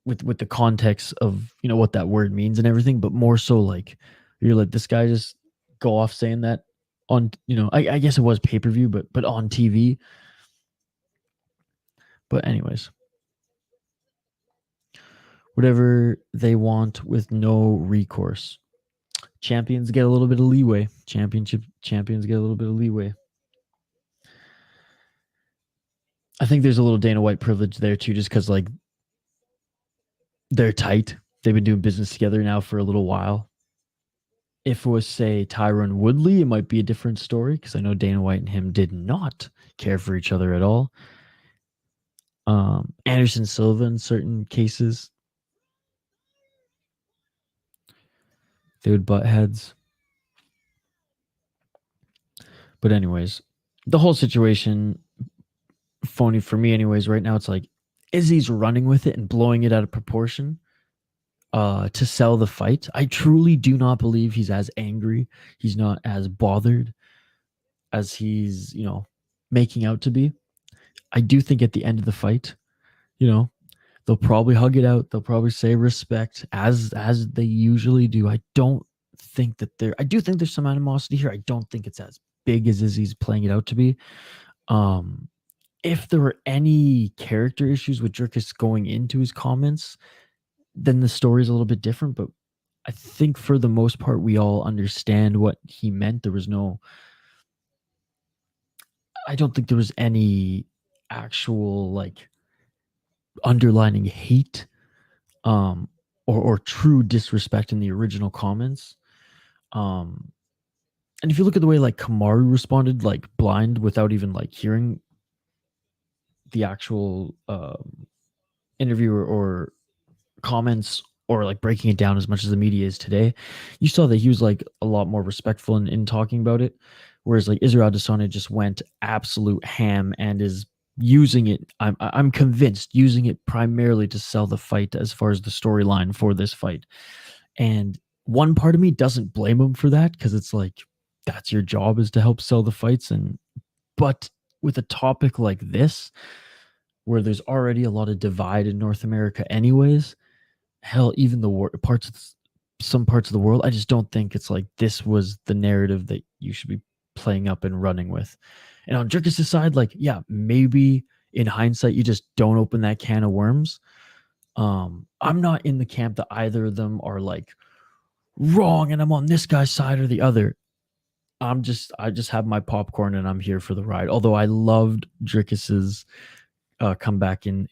with the context of, you know, what that word means and everything, but more so like you're like, this guy just go off saying that on, you know, I guess it was pay-per-view, but on TV. But anyways, whatever they want with no recourse. Champions get a little bit of leeway. Champions get a little bit of leeway. I think there's a little Dana White privilege there too, just because like they're tight. They've been doing business together now for a little while. If it was, say, Tyron Woodley, it might be a different story because I know Dana White and him did not care for each other at all. Anderson Silva in certain cases, they would butt heads. But anyways, the whole situation, phony for me anyways, right now it's like Izzy's running with it and blowing it out of proportion to sell the fight. I truly do not believe he's as angry. He's not as bothered as he's, you know, making out to be. I do think at the end of the fight, you know, they'll probably hug it out. They'll probably say respect as they usually do. I do think there's some animosity here. I don't think it's as big as Izzy's playing it out to be. If there were any character issues with Jerkis going into his comments, then the story is a little bit different. But I think for the most part, we all understand what he meant. I don't think there was any actual like underlining hate or true disrespect in the original comments. And if you look at the way like Kamaru responded, like blind without even like hearing the actual interview or comments or like breaking it down as much as the media is today, you saw that he was like a lot more respectful in talking about it. Whereas like Israel Adesanya just went absolute ham and is using it. I'm convinced using it primarily to sell the fight as far as the storyline for this fight. And one part of me doesn't blame him for that because it's like that's your job is to help sell the fights. But with a topic like this, where there's already a lot of divide in North America, anyways, hell, even the some parts of the world, I just don't think it's like this was the narrative that you should be playing up and running with. And on Dricus' side, like, yeah, maybe in hindsight, you just don't open that can of worms. I'm not in the camp that either of them are like wrong and I'm on this guy's side or the other. I just have my popcorn and I'm here for the ride. Although I loved Dricus's comeback in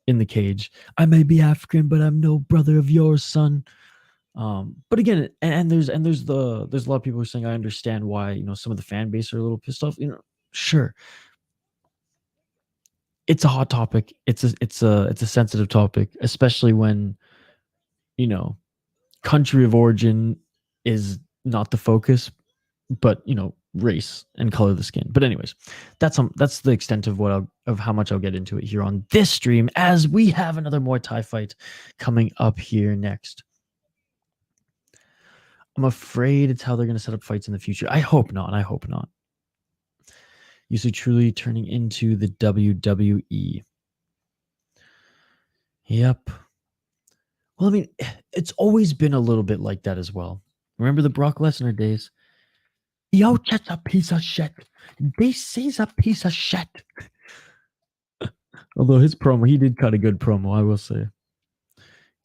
the cage. I may be African, but I'm no brother of yours, son. But again, and there's a lot of people who are saying I understand why some of the fan base are a little pissed off. Sure, it's a hot topic. It's a sensitive topic, especially when country of origin is not the focus, but race and color of the skin. But anyways, that's the extent of how much I'll get into it here on this stream, as we have another Muay Thai fight coming up here next. I'm afraid it's how they're going to set up fights in the future. I hope not. You see, truly turning into the WWE. Yep. Well, I mean, it's always been a little bit like that as well. Remember the Brock Lesnar days? Yo, that's a piece of shit. This is a piece of shit. Although his promo, he did cut a good promo, I will say.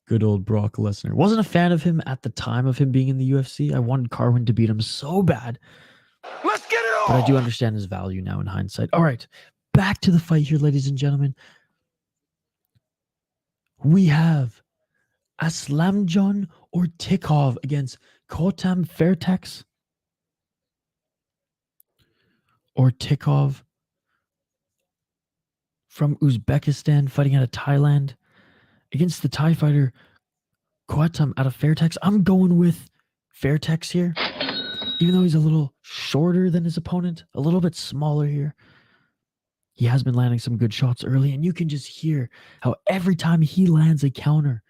Good old Brock Lesnar. Wasn't a fan of him at the time of him being in the UFC. I wanted Carwin to beat him so bad. Let's get it on! But I do understand his value now in hindsight. All right, back to the fight here, ladies and gentlemen. We have Aslamjon Ortikov against Kotam Fairtex. Ortikov from Uzbekistan fighting out of Thailand against the Thai fighter Kotam out of Fairtex. I'm going with Fairtex here, even though he's a little shorter than his opponent, a little bit smaller here. He has been landing some good shots early, and you can just hear how every time he lands a counter,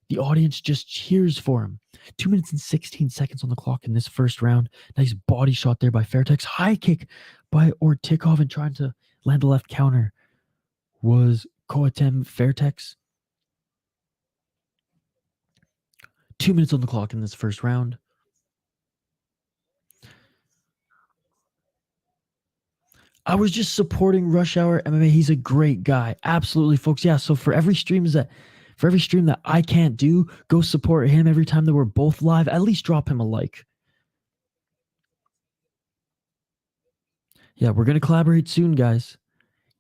the audience just cheers for him. 2 minutes and 16 seconds on the clock in this first round. Nice body shot there by Fairtex. High kick by Ortikov, and trying to land a left counter was Kotem Fairtex. 2 minutes on the clock in this first round. I was just supporting Rush Hour MMA. He's a great guy. Absolutely, folks. Yeah, so for every stream that I can't do, go support him every time that we're both live. At least drop him a like. Yeah, we're going to collaborate soon, guys.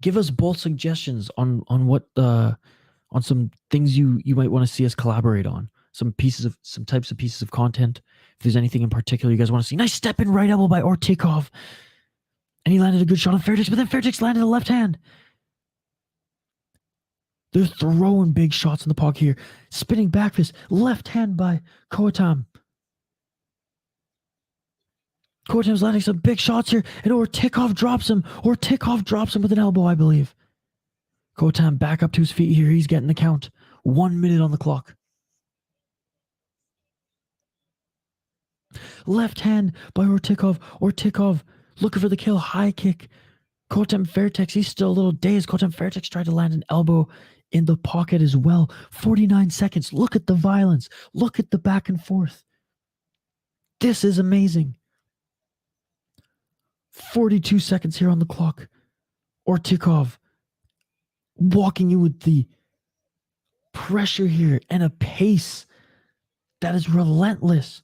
Give us both suggestions on what on some things you might want to see us collaborate on. Some types of pieces of content. If there's anything in particular you guys want to see. Nice step in right elbow by Ortikov. And he landed a good shot on Fairtex, but then Fairtex landed a left hand. They're throwing big shots in the pocket here. Spinning back fist, left hand by Kotam. Kotam's landing some big shots here, and Ortikov drops him. Ortikov drops him with an elbow, I believe. Kotam back up to his feet here. He's getting the count. 1 minute on the clock. Left hand by Ortikov. Ortikov looking for the kill. High kick. Kotam Fairtex, he's still a little dazed. Kotam Fairtex tried to land an elbow in the pocket as well. 49 seconds. Look at the violence. Look at the back and forth. This is amazing. 42 seconds here on the clock. Ortikov walking in with the pressure here and a pace that is relentless.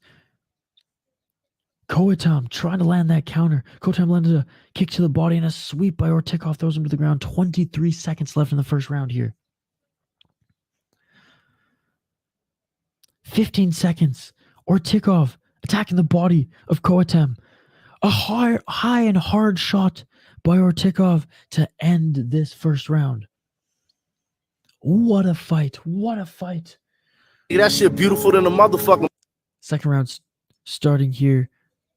Kotam trying to land that counter. Kotam landed a kick to the body and a sweep by Ortikov throws him to the ground. 23 seconds left in the first round here. 15 seconds. Ortikov attacking the body of Kotam. A high and hard shot by Ortikov to end this first round. What a fight. What a fight. That shit beautiful than a motherfucker. Second round starting here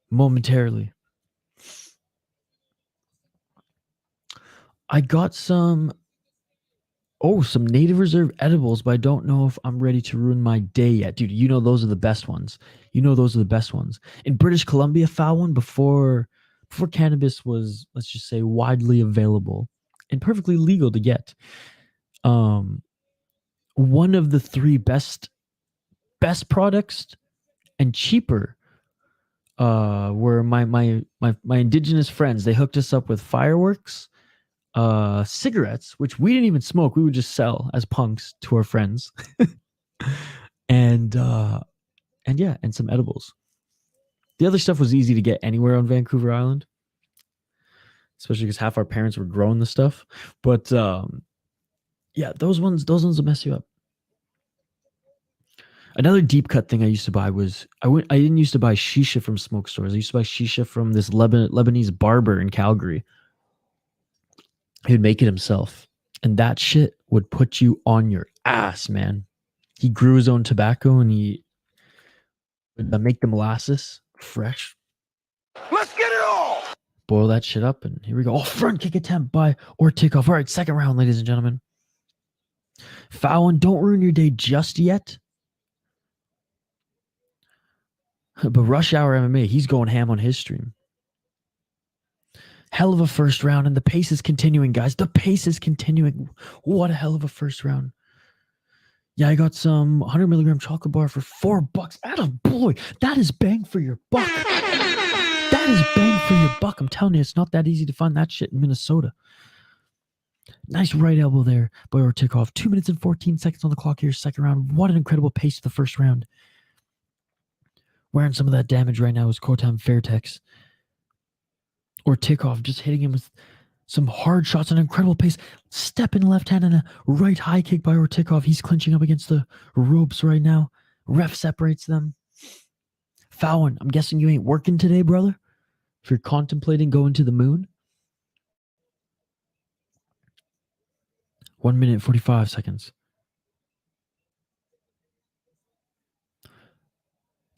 momentarily. I got some native reserve edibles, but I don't know if I'm ready to ruin my day yet. Dude, you know those are the best ones. You know those are the best ones. In British Columbia, found one before cannabis was, let's just say, widely available and perfectly legal to get. One of the three best products and cheaper were my indigenous friends. They hooked us up with fireworks, cigarettes, which we didn't even smoke. We would just sell as punks to our friends. and some edibles. The other stuff was easy to get anywhere on Vancouver Island, especially because half our parents were growing the stuff. But those ones will mess you up. Another deep cut thing I used to buy was I didn't used to buy shisha from smoke stores. I used to buy shisha from this Lebanese barber in Calgary. He would make it himself, and that shit would put you on your ass, man. He grew his own tobacco, and he would make the molasses fresh. Let's get it all. Boil that shit up, and here we go. Oh, front kick attempt by Ortikov. All right, second round, ladies and gentlemen. Fallon, don't ruin your day just yet. But Rush Hour MMA, he's going ham on his stream. Hell of a first round, and the pace is continuing, guys. The pace is continuing. What a hell of a first round. Yeah, I got some 100 milligram chocolate bar for $4. Attaboy. That is bang for your buck. That is bang for your buck. I'm telling you, it's not that easy to find that shit in Minnesota. Nice right elbow there by Ortikov. 2 minutes and 14 seconds on the clock here, second round. What an incredible pace to the first round. Wearing some of that damage right now is Kotam Fairtex. Ortikov just hitting him with some hard shots, an incredible pace. Step in left hand and a right high kick by Ortikov. He's clinching up against the ropes right now. Ref separates them. Fallon, I'm guessing you ain't working today, brother? If you're contemplating going to the moon. 1 minute, 45 seconds.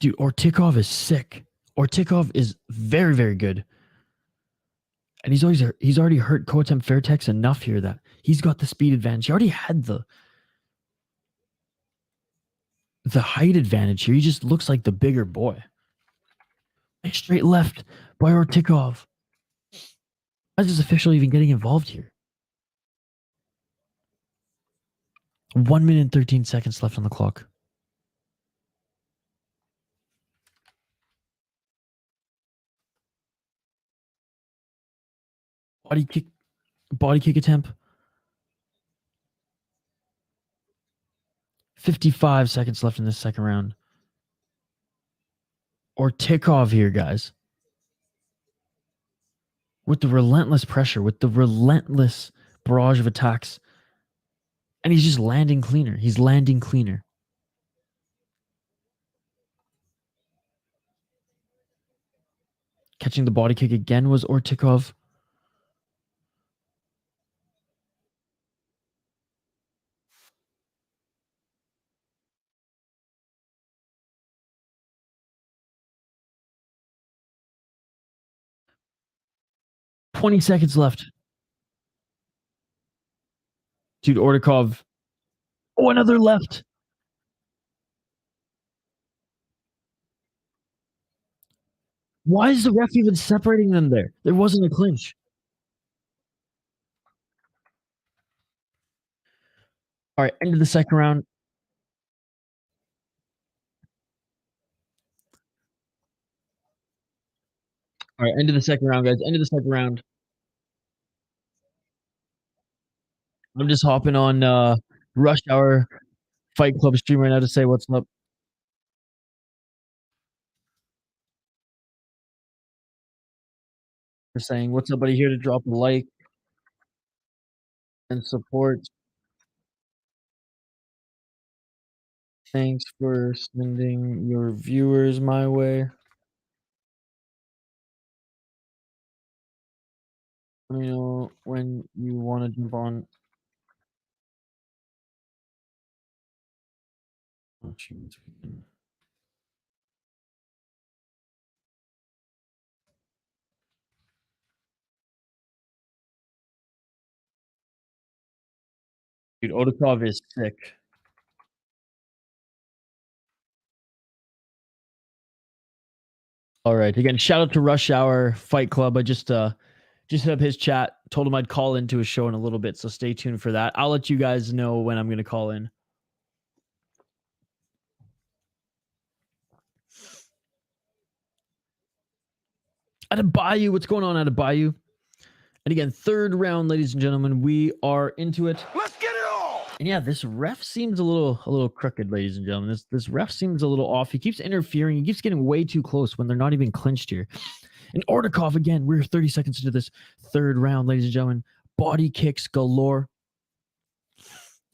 Dude, Ortikov is sick. Ortikov is very, very good. And he's already hurt Kotem Fairtex enough here that he's got the speed advantage. He already had the height advantage here. He just looks like the bigger boy. Straight left by Ortikov. Why is this official even getting involved here? 1 minute and 13 seconds left on the clock. Body kick attempt. 55 seconds left in this second round. Ortikov here, guys. With the relentless pressure, with the relentless barrage of attacks. And he's just landing cleaner. He's landing cleaner. Catching the body kick again was Ortikov. "20 seconds left. Dude, Ortikov. Oh, another left. Why is the ref even separating them there? There wasn't a clinch. All right, end of the second round. All right, end of the second round, guys. End of the second round. I'm just hopping on Rush Hour Fight Club stream right now to say what's up. For saying what's up, buddy. Here to drop a like and support. Thanks for sending your viewers my way. Let me know when you want to jump on. Oh, jeez. Dude, Odakov is sick. All right. Again, shout out to Rush Hour Fight Club. I just hit up his chat, told him I'd call into his show in a little bit, so stay tuned for that. I'll let you guys know when I'm going to call in. Adebayo, what's going on, Adebayo? And again, third round, ladies and gentlemen, we are into it. Let's get it all. And yeah, this ref seems a little crooked, ladies and gentlemen. This ref seems a little off. He keeps interfering. He keeps getting way too close when they're not even clinched here. And Ordakov again. We're 30 seconds into this third round, ladies and gentlemen. Body kicks galore.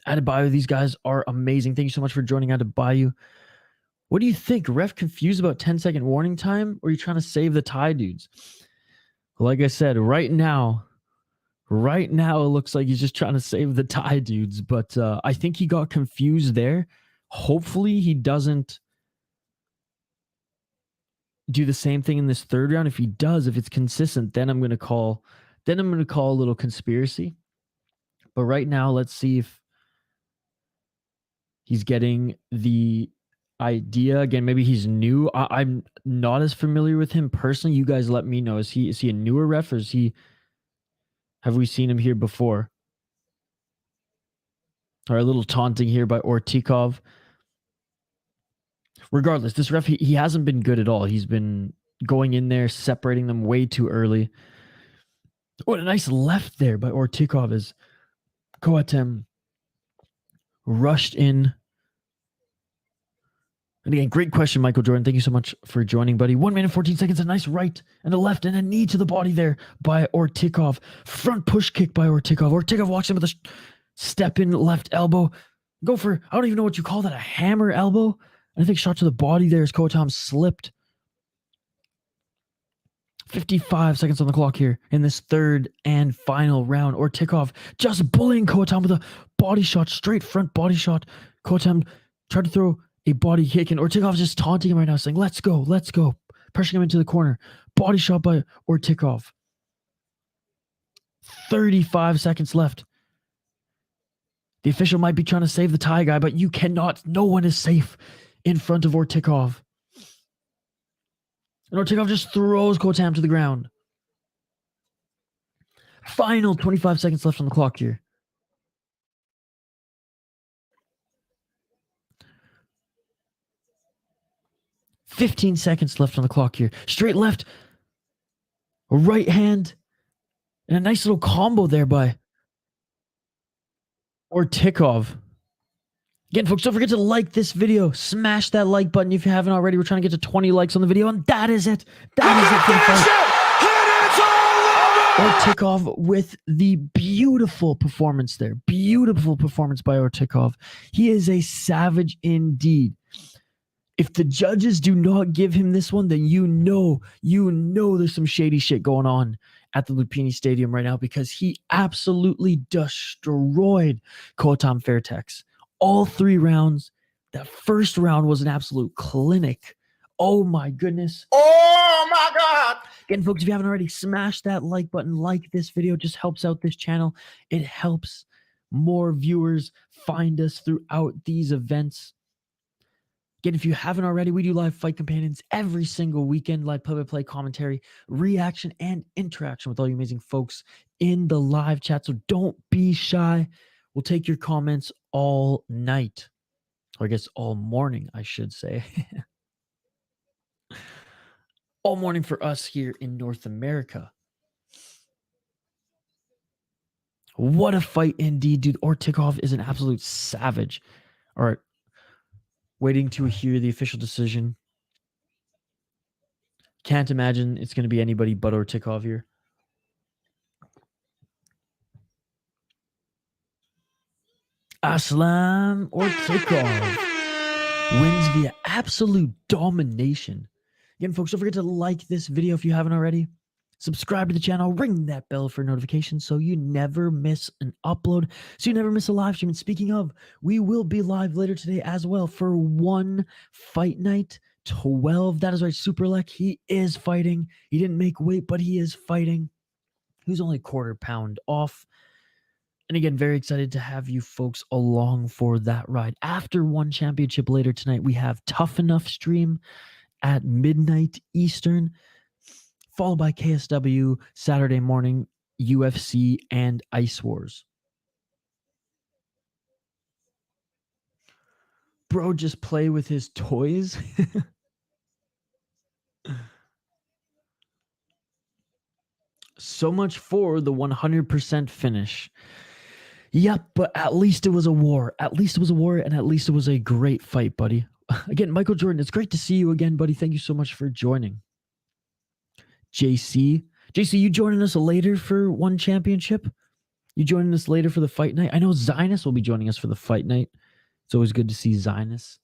Adebayo, these guys are amazing. Thank you so much for joining Adebayo. What do you think? Ref confused about 10-second warning time, or are you trying to save the Thai dudes? Like I said, right now, it looks like he's just trying to save the Thai dudes, but I think he got confused there. Hopefully he doesn't do the same thing in this third round. If he does, if it's consistent, then I'm going to call a little conspiracy. But right now, let's see if he's getting the idea. Again, maybe he's new. I'm not as familiar with him personally. You guys let me know. Is he a newer ref, or have we seen him here before? Or a little taunting here by Ortikov. Regardless, this ref, he hasn't been good at all. He's been going in there, separating them way too early. What a nice left there by Ortikov as Koatem rushed in. And again, great question, Michael Jordan. Thank you so much for joining, buddy. 1 minute, 14 seconds, a nice right and a left and a knee to the body there by Ortikov. Front push kick by Ortikov. Ortikov walks in with a step in left elbow. Go for, I don't even know what you call that, a hammer elbow? I think shot to the body there as Koatem slipped. 55 seconds on the clock here in this third and final round. Ortikov just bullying Koatem with a body shot, straight front body shot. Koatem tried to throw a body kick, and Ortikov is just taunting him right now, saying, let's go, pushing him into the corner. Body shot by Ortikov. 35 seconds left. The official might be trying to save the Thai guy, but you cannot. No one is safe in front of Ortikov. And Ortikov just throws Koatem to the ground. Final 25 seconds left on the clock here. $15 seconds left on the clock here. Straight left. A right hand. And a nice little combo there by Ortikov. Again, folks, don't forget to like this video. Smash that like button if you haven't already. We're trying to get to 20 likes on the video, and that is it. Ortikov with the beautiful performance there. Beautiful performance by Ortikov. He is a savage indeed. If the judges do not give him this one, then you know there's some shady shit going on at the Lumpinee Stadium right now, because he absolutely destroyed Koatem Fairtex. All 3 rounds. That first round was an absolute clinic. Oh my goodness. Oh my God. Again, folks, if you haven't already, smash that like button. Like this video. It just helps out this channel. It helps more viewers find us throughout these events. Again, if you haven't already, we do live fight companions every single weekend, live play-by-play commentary, reaction, and interaction with all you amazing folks in the live chat. So don't be shy. We'll take your comments all night, or I guess all morning, I should say. All morning for us here in North America. What a fight indeed, dude. Ortikov is an absolute savage. All right. Waiting to hear the official decision. Can't imagine it's going to be anybody but Ortikov here. Aslam Ortikov wins via absolute domination. Again, folks, don't forget to like this video if you haven't already. Subscribe to the channel, ring that bell for notifications so you never miss an upload, so you never miss a live stream. And speaking of, we will be live later today as well for one fight night 12. That is right, Superlek. He is fighting. He didn't make weight, but he is fighting. He was only a quarter pound off. And again, very excited to have you folks along for that ride. After one championship later tonight, we have Tough Enough stream at midnight Eastern, followed by KSW Saturday morning, UFC, and Ice Wars. Bro, just play with his toys. So much for the 100% finish. Yep, but at least it was a war. At least it was a war, and at least it was a great fight, buddy. Again, Michael Jordan, it's great to see you again, buddy. Thank you so much for joining. JC, you joining us later for one championship? You joining us later for the fight night? I know Zynus will be joining us for the fight night. It's always good to see Zynus.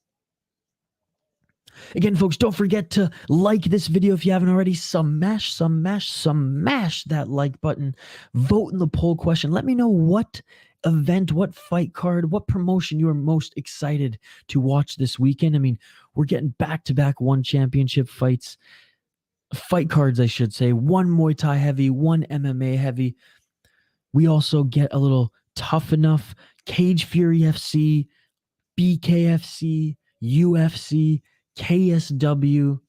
Again, folks, don't forget to like this video if you haven't already. Smash that like button. Vote in the poll question. Let me know what event, what fight card, what promotion you are most excited to watch this weekend. I mean, we're getting back-to-back one championship fights. Fight cards, I should say. One Muay Thai heavy, one MMA heavy. We also get a little Tough Enough, Cage Fury FC, BKFC, UFC, KSW,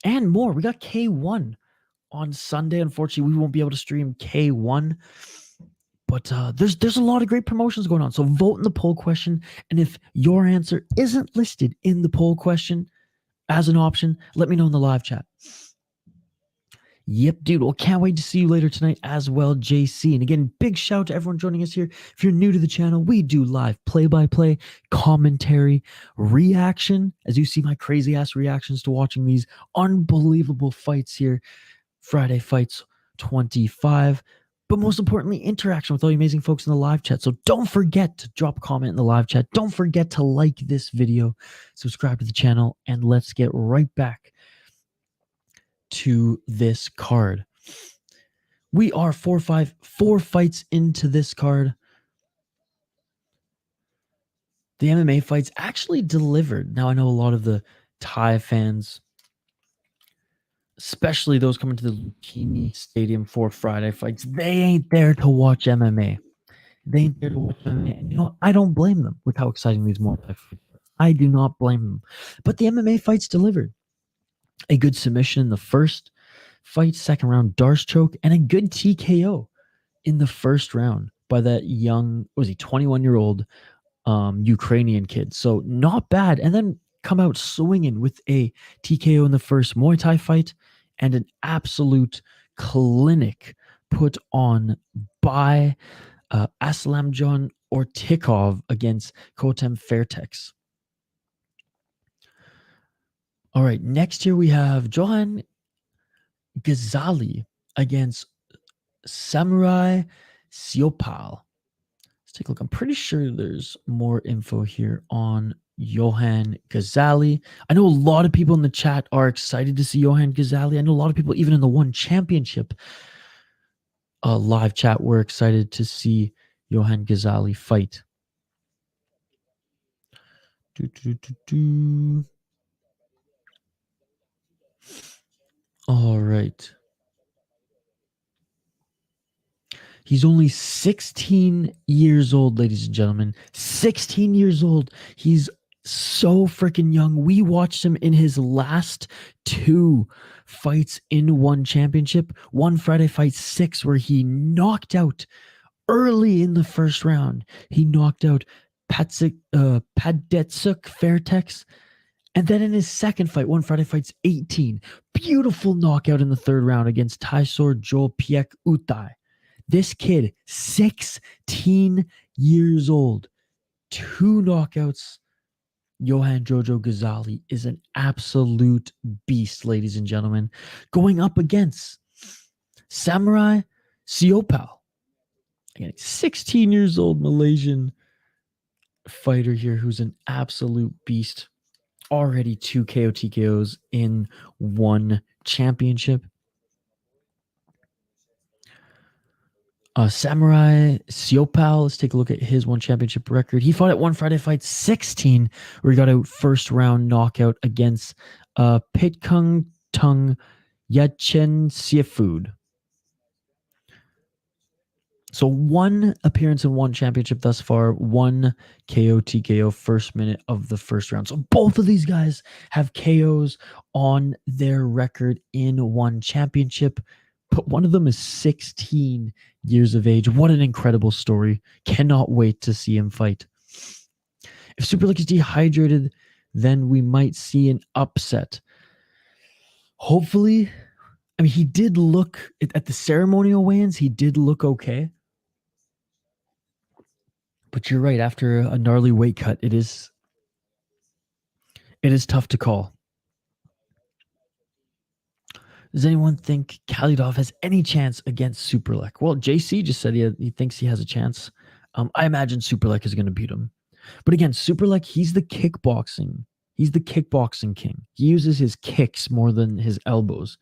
and more. We got K1 on Sunday. Unfortunately, we won't be able to stream K1, but there's a lot of great promotions going on. So vote in the poll question, and if your answer isn't listed in the poll question as an option, let me know in the live chat. Yep, dude. Well, can't wait to see you later tonight as well, JC. And again, big shout out to everyone joining us here. If you're new to the channel, we do live play-by-play, commentary, reaction. As you see my crazy-ass reactions to watching these unbelievable fights here. Friday Fights 25. But most importantly, interaction with all you amazing folks in the live chat. So don't forget to drop a comment in the live chat. Don't forget to like this video, subscribe to the channel, and let's get right back to this card. We are four fights into this card. The MMA fights actually delivered. Now, I know a lot of the Thai fans, especially those coming to the Lumpinee Stadium for Friday fights, they ain't there to watch MMA. They ain't there to watch MMA. And you know, I don't blame them with how exciting these Muay Thai fights are. I do not blame them. But the MMA fights delivered. A good submission in the first fight, second round Darce choke, and a good TKO in the first round by that young, 21-year-old Ukrainian kid. So not bad. And then come out swinging with a TKO in the first Muay Thai fight and an absolute clinic put on by Aslamjon Ortikov against Kotem Fairtex. All right, next here we have Johan Ghazali against Samurai Siopal. Let's take a look. I'm pretty sure there's more info here on Johan Ghazali. I know a lot of people in the chat are excited to see Johan Ghazali. I know a lot of people, even in the one championship live chat, were excited to see Johan Ghazali fight. All right. He's only 16 years old, ladies and gentlemen. 16 years old. He's so freaking young. We watched him in his last two fights in one championship. One Friday Fight 6 where he knocked out early in the first round. He knocked out Padetsuk Fairtex. And then in his second fight, one Friday Fights 18, beautiful knockout in the third round against Taisor Joel Piek Utai. This kid, 16 years old, 2 knockouts. Johan Jojo Ghazali is an absolute beast, ladies and gentlemen. Going up against Samurai Siopal. Again, 16 years old Malaysian fighter here who's an absolute beast. Already 2 KO TKOs in one championship. Samurai Siopal, let's take a look at his one championship record. He fought at One Friday Fight 16, where he got a first round knockout against Pitkung Tung Yachen Siafood. So one appearance and one championship thus far, one KO TKO first minute of the first round. So both of these guys have KOs on their record in one championship, but one of them is 16 years of age. What an incredible story. Cannot wait to see him fight. If Superlek is dehydrated, then we might see an upset. Hopefully, I mean, he did look at the ceremonial weigh-ins, he did look okay. But you're right, after a gnarly weight cut, it is tough to call. Does anyone think Khalidov has any chance against Superlek? Well, JC just said he thinks he has a chance. I imagine Superlek is going to beat him. But again, Superlek, he's the kickboxing king. He uses his kicks more than his elbows.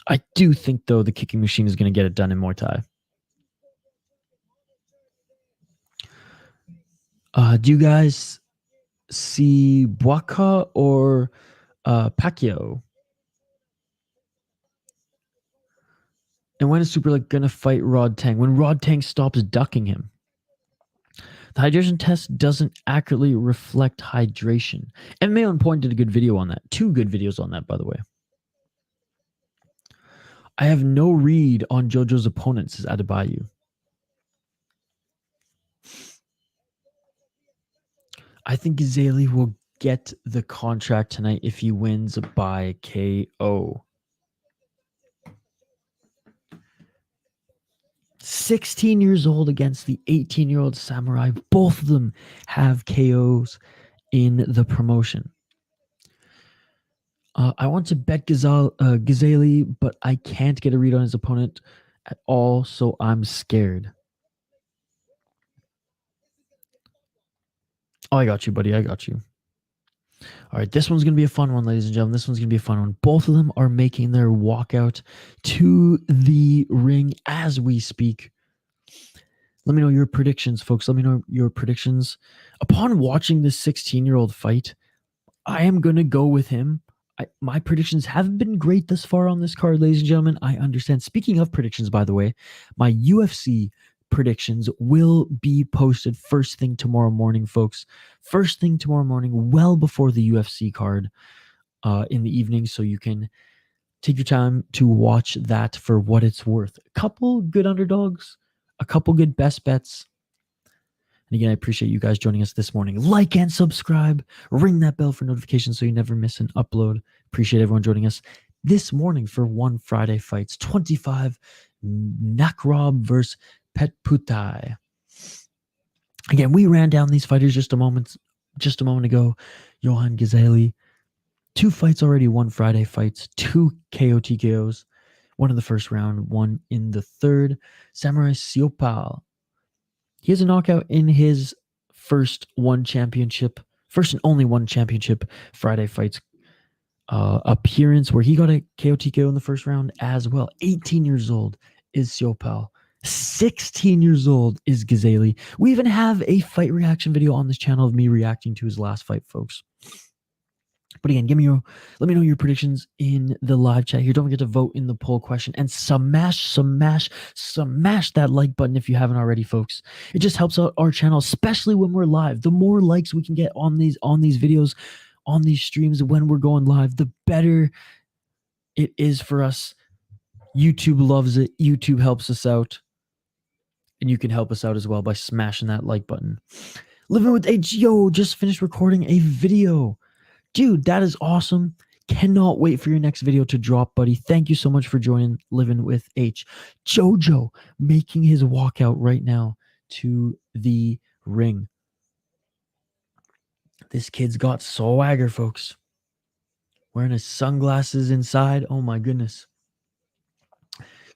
I do think, though, the kicking machine is going to get it done in Muay Thai. Do you guys see Buaka or Pacquiao? And when is Superlek going to fight Rod Tang? When Rod Tang stops ducking him. The hydration test doesn't accurately reflect hydration. MMA On Point did a good video on that. 2 good videos on that, by the way. I have no read on JoJo's opponent, says Adebayo. I think Ghazali will get the contract tonight if he wins by KO. 16 years old against the 18-year-old Samurai. Both of them have KOs in the promotion. I want to bet Ghazali, but I can't get a read on his opponent at all, so I'm scared. Oh, I got you, buddy. I got you. All right, this one's going to be a fun one, ladies and gentlemen. This one's going to be a fun one. Both of them are making their walkout to the ring as we speak. Let me know your predictions, folks. Let me know your predictions. Upon watching this 16-year-old fight, I am going to go with him. My predictions haven't been great thus far on this card, ladies and gentlemen. I understand. Speaking of predictions, by the way, my UFC predictions will be posted first thing tomorrow morning, folks. First thing tomorrow morning, well before the UFC card in the evening, so you can take your time to watch that for what it's worth. A couple good underdogs, a couple good best bets. And again, I appreciate you guys joining us this morning. Like and subscribe. Ring that bell for notifications so you never miss an upload. Appreciate everyone joining us this morning for One Friday Fights 25 Nakrob versus Petputhai. Again, we ran down these fighters just a moment ago. Johan Ghazali, 2 fights already, One Friday Fights, 2 KO TKOs, 1 in the first round, 1 in the third. Samurai Siopal, he has a knockout in his first and only one championship Friday Fights appearance, where he got a KO TKO in the first round as well. 18 years old is Siopal. 16 years old is Ghazali. We even have a fight reaction video on this channel of me reacting to his last fight, folks. But again, let me know your predictions in the live chat here. Don't forget to vote in the poll question and smash that like button if you haven't already, folks. It just helps out our channel, especially when we're live. The more likes we can get on these videos, on these streams when we're going live, the better it is for us. YouTube loves it. YouTube helps us out. And you can help us out as well by smashing that like button. Living with H, yo, just finished recording a video. Dude, that is awesome. Cannot wait for your next video to drop, buddy. Thank you so much for joining Living with H. Jojo making his walkout right now to the ring. This kid's got swagger, folks. Wearing his sunglasses inside. Oh my goodness.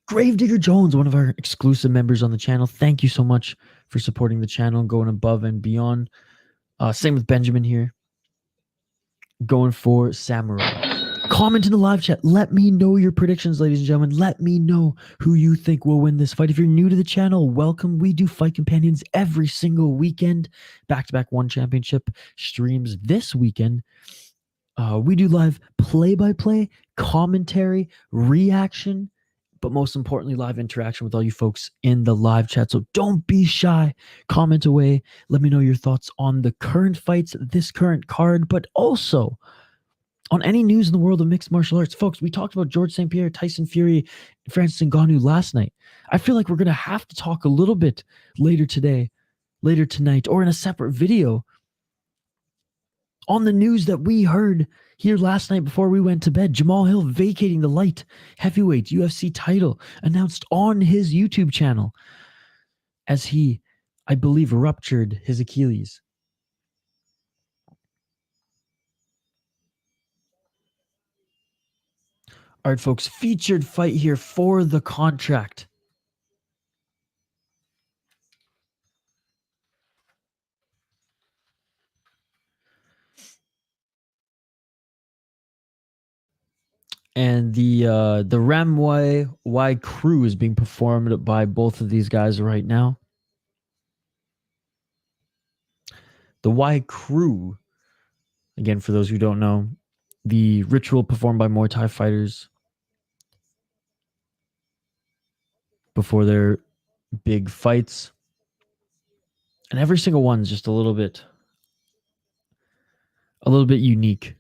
Gravedigger Jones, one of our exclusive members on the channel. Thank you so much for supporting the channel, going above and beyond. Same with Benjamin here. Going for Samurai. Comment in the live chat. Let me know your predictions, ladies and gentlemen. Let me know who you think will win this fight. If you're new to the channel, welcome. We do Fight Companions every single weekend. Back-to-back one championship streams this weekend. We do live play-by-play, commentary, reaction, but most importantly, live interaction with all you folks in the live chat. So don't be shy. Comment away. Let me know your thoughts on the current fights, this current card, but also on any news in the world of mixed martial arts. Folks, we talked about George St. Pierre, Tyson Fury, Francis Ngannou last night. I feel like we're going to have to talk a little bit later today, later tonight, or in a separate video on the news that we heard here last night before we went to bed. Jamal Hill vacating the light heavyweight UFC title announced on his YouTube channel as he, I believe, ruptured his Achilles. All right, folks, featured fight here for the contract. And the Muay crew is being performed by both of these guys right now. The Muay crew, again, for those who don't know, the ritual performed by Muay Thai fighters before their big fights. And every single one's just a little bit unique.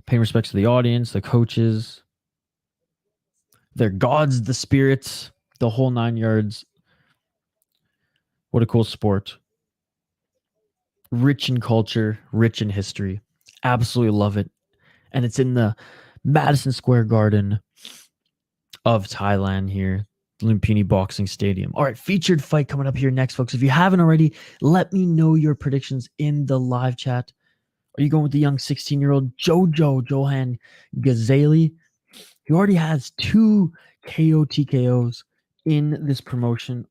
Paying respects to the audience, the coaches, their gods, the spirits, the whole 9 yards. What a cool sport. Rich in culture, rich in history. Absolutely love it. And it's in the Madison Square Garden of Thailand here, Lumpinee Boxing Stadium. All right, featured fight coming up here next, folks. If you haven't already, let me know your predictions in the live chat. Are you going with the young 16-year-old Johan Ghazali? He already has 2 KO TKOs in this promotion,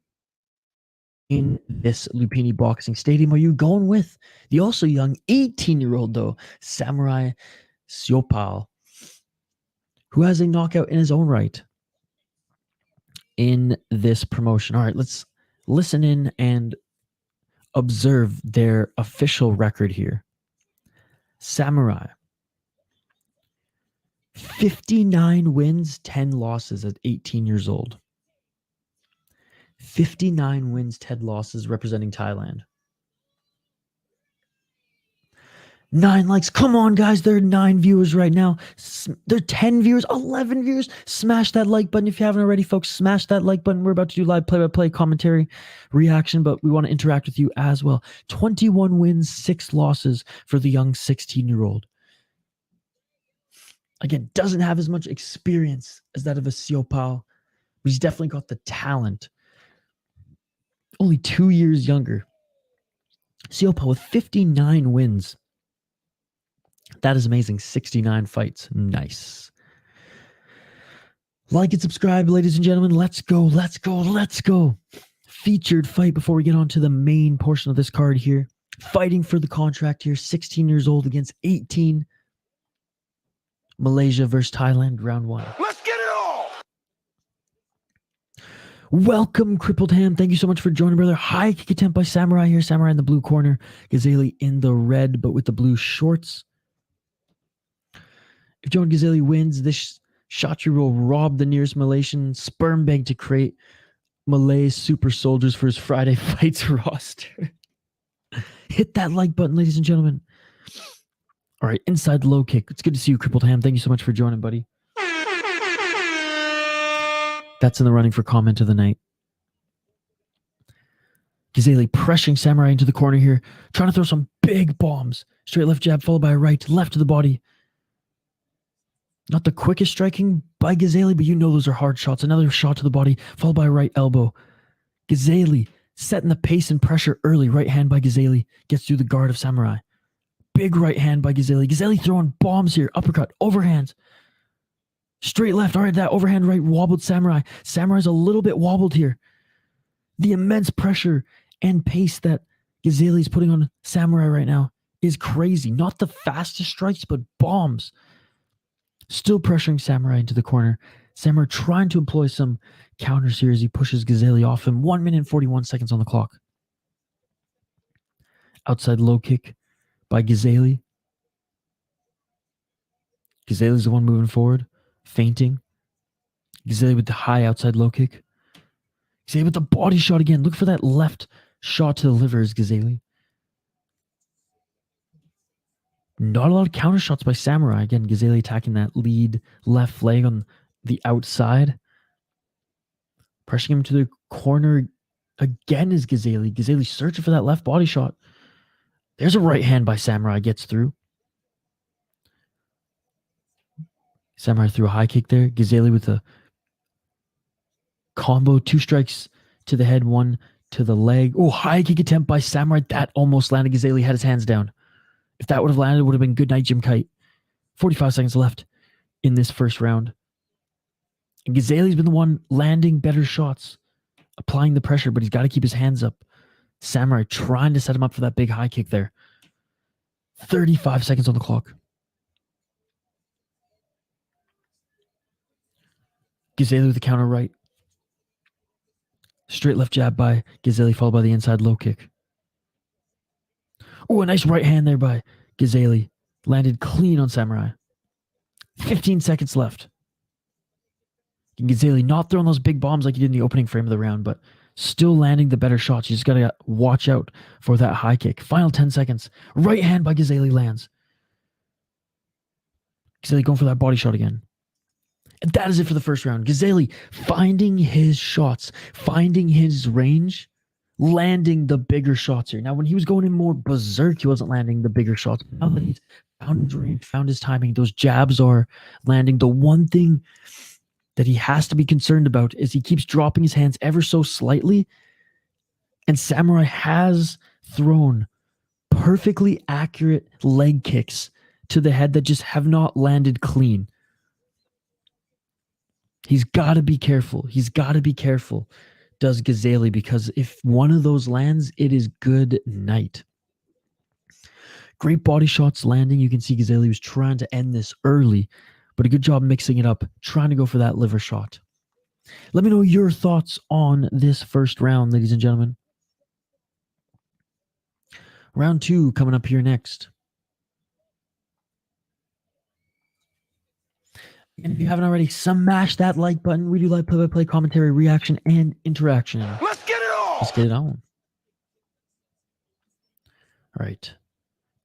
in this Lumpinee Boxing Stadium. Are you going with the also young 18-year-old, though, Samurai Siopal, who has a knockout in his own right in this promotion? All right, let's listen in and observe their official record here. Samurai, 59 wins, 10 losses at 18 years old. 59 wins, 10 losses representing Thailand. 9 likes. Come on, guys. There are 9 viewers right now. There are 10 viewers, 11 viewers. Smash that like button if you haven't already, folks. Smash that like button. We're about to do live play-by-play commentary reaction, but we want to interact with you as well. 21 wins, 6 losses for the young 16-year-old. Again, doesn't have as much experience as that of a Siopal, but he's definitely got the talent. Only 2 years younger. Siopal with 59 wins. That is amazing. 69 fights. Nice. Like and subscribe, ladies and gentlemen. Let's go. Let's go. Let's go. Featured fight before we get on to the main portion of this card here. Fighting for the contract here. 16 years old against 18. Malaysia versus Thailand, round 1. Let's get it all! Welcome, Crippled Ham. Thank you so much for joining, brother. High kick attempt by Samurai here. Samurai in the blue corner. Ghazali in the red, but with the blue shorts. If Johan Ghazali wins, this Shatri will rob the nearest Malaysian sperm bank to create Malay super soldiers for his Friday fights roster. Hit that like button, ladies and gentlemen. All right, inside the low kick. It's good to see you, Crippled Ham. Thank you so much for joining, buddy. That's in the running for comment of the night. Ghazali pressuring Samurai into the corner here, trying to throw some big bombs. Straight left jab followed by a right, left to the body. Not the quickest striking by Ghazali, but you know those are hard shots. Another shot to the body, followed by a right elbow. Ghazali setting the pace and pressure early. Right hand by Ghazali gets through the guard of Samurai. Big right hand by Ghazali. Ghazali throwing bombs here. Uppercut, overhands. Straight left. All right, that overhand right wobbled Samurai. Samurai's a little bit wobbled here. The immense pressure and pace that Ghazali's putting on Samurai right now is crazy. Not the fastest strikes, but bombs. Still pressuring Samurai into the corner. Samurai trying to employ some counters here as he pushes Ghazali off him. 1 minute and 41 seconds on the clock. Outside low kick by Ghazali. Ghazali's the one moving forward, feinting. Ghazali with the high outside low kick. Ghazali with the body shot again. Look for that left shot to the liver as Ghazali. Not a lot of counter shots by Samurai. Again, Ghazali attacking that lead left leg on the outside. Pressing him to the corner again is Ghazali. Ghazali searching for that left body shot. There's a right hand by Samurai. Gets through. Samurai threw a high kick there. Ghazali with a combo. 2 strikes to the head, 1 to the leg. Oh, high kick attempt by Samurai. That almost landed. Ghazali had his hands down. If that would have landed, it would have been good night, Jim Kite. 45 seconds left in this first round. And Ghazali's been the one landing better shots, applying the pressure, but he's got to keep his hands up. Samurai trying to set him up for that big high kick there. 35 seconds on the clock. Ghazali with the counter right. Straight left jab by Ghazali, followed by the inside low kick. Oh, a nice right hand there by Ghazali. Landed clean on Samurai. 15 seconds left. Ghazali not throwing those big bombs like he did in the opening frame of the round, but still landing the better shots. You just got to watch out for that high kick. Final 10 seconds. Right hand by Ghazali lands. Ghazali going for that body shot again. And that is it for the first round. Ghazali finding his shots, finding his range, landing the bigger shots here. Now, when he was going in more berserk, he wasn't landing the bigger shots. Now that he's found his range, found his timing, those jabs are landing. The one thing that he has to be concerned about is he keeps dropping his hands ever so slightly. And Samurai has thrown perfectly accurate leg kicks to the head that just have not landed clean. He's got to be careful. He's got to be careful, does Ghazali, because if one of those lands, it is good night. Great body shots landing. You can see Ghazali was trying to end this early, but a good job mixing it up, trying to go for that liver shot. Let me know your thoughts on this first round, ladies and gentlemen. Round 2 coming up here next. And if you haven't already, smash that like button. We do live play-by-play commentary, reaction, and interaction. Let's get it on! Let's get it on. All right.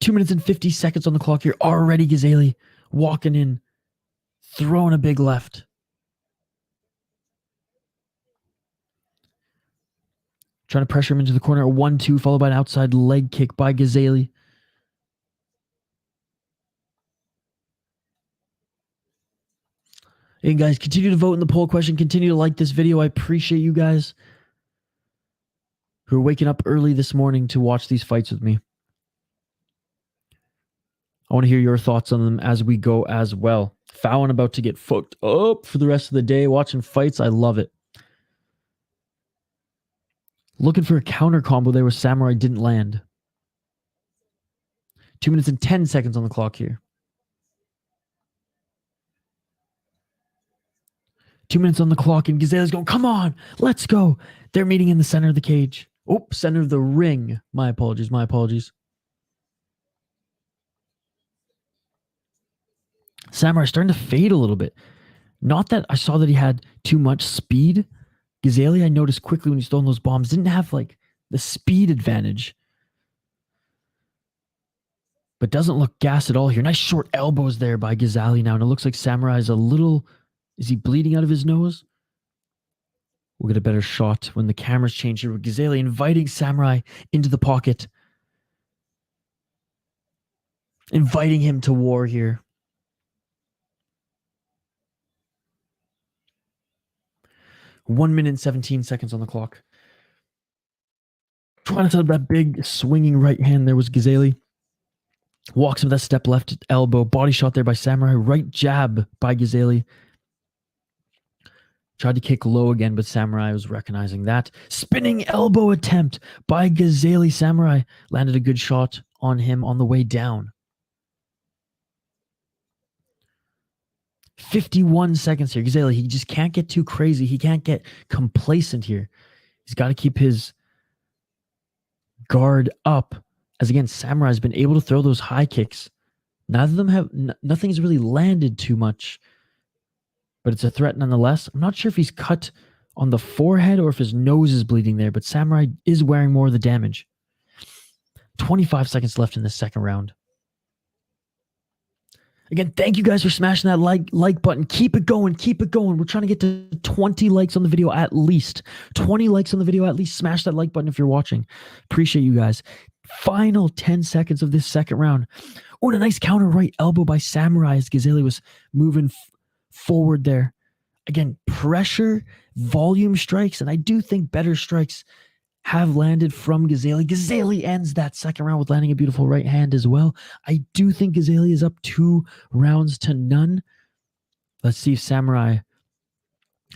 2 minutes and 50 seconds on the clock here. Already Ghazali walking in, throwing a big left. Trying to pressure him into the corner. A 1-2 followed by an outside leg kick by Ghazali. And guys, continue to vote in the poll question. Continue to like this video. I appreciate you guys who are waking up early this morning to watch these fights with me. I want to hear your thoughts on them as we go as well. Fallon about to get fucked up for the rest of the day watching fights. I love it. Looking for a counter combo there where Samurai didn't land. 2 minutes and 10 seconds on the clock here. 2 minutes on the clock, and Ghazali's going, come on, let's go. They're meeting in the center of the cage. Oh, center of the ring. My apologies, my apologies. Samurai starting to fade a little bit. Not that I saw that he had too much speed. Ghazali, I noticed quickly when he's throwing those bombs, didn't have like the speed advantage. But doesn't look gassed at all here. Nice short elbows there by Ghazali now. And it looks like Samurai is a little... Is he bleeding out of his nose? We'll get a better shot when the cameras change here with Ghazali inviting Samurai into the pocket. Inviting him to war here. One minute and 17 seconds on the clock. Trying to set up that big swinging right hand there was Ghazali. Walks with that step left elbow. Body shot there by Samurai. Right jab by Ghazali. Tried to kick low again, but Samurai was recognizing that. Spinning elbow attempt by Ghazali. Samurai landed a good shot on him on the way down. 51 seconds here. Gazelle, he just can't get too crazy. He can't get complacent here. He's got to keep his guard up. As again, Samurai's been able to throw those high kicks. Neither of them have, nothing's really landed too much, but it's a threat nonetheless. I'm not sure if he's cut on the forehead or if his nose is bleeding there, but Samurai is wearing more of the damage. 25 seconds left in this second round. Again, thank you guys for smashing that like button. Keep it going. Keep it going. We're trying to get to 20 likes on the video at least. 20 likes on the video at least. Smash that like button if you're watching. Appreciate you guys. Final 10 seconds of this second round. Oh, and a nice counter right elbow by Samurai as Gazelle was moving forward there. Again, pressure, volume strikes, and I do think better strikes have landed from Gazelle. Gazelle ends that second round with landing a beautiful right hand as well. I do think Gazelle is up 2-0. Let's see if Samurai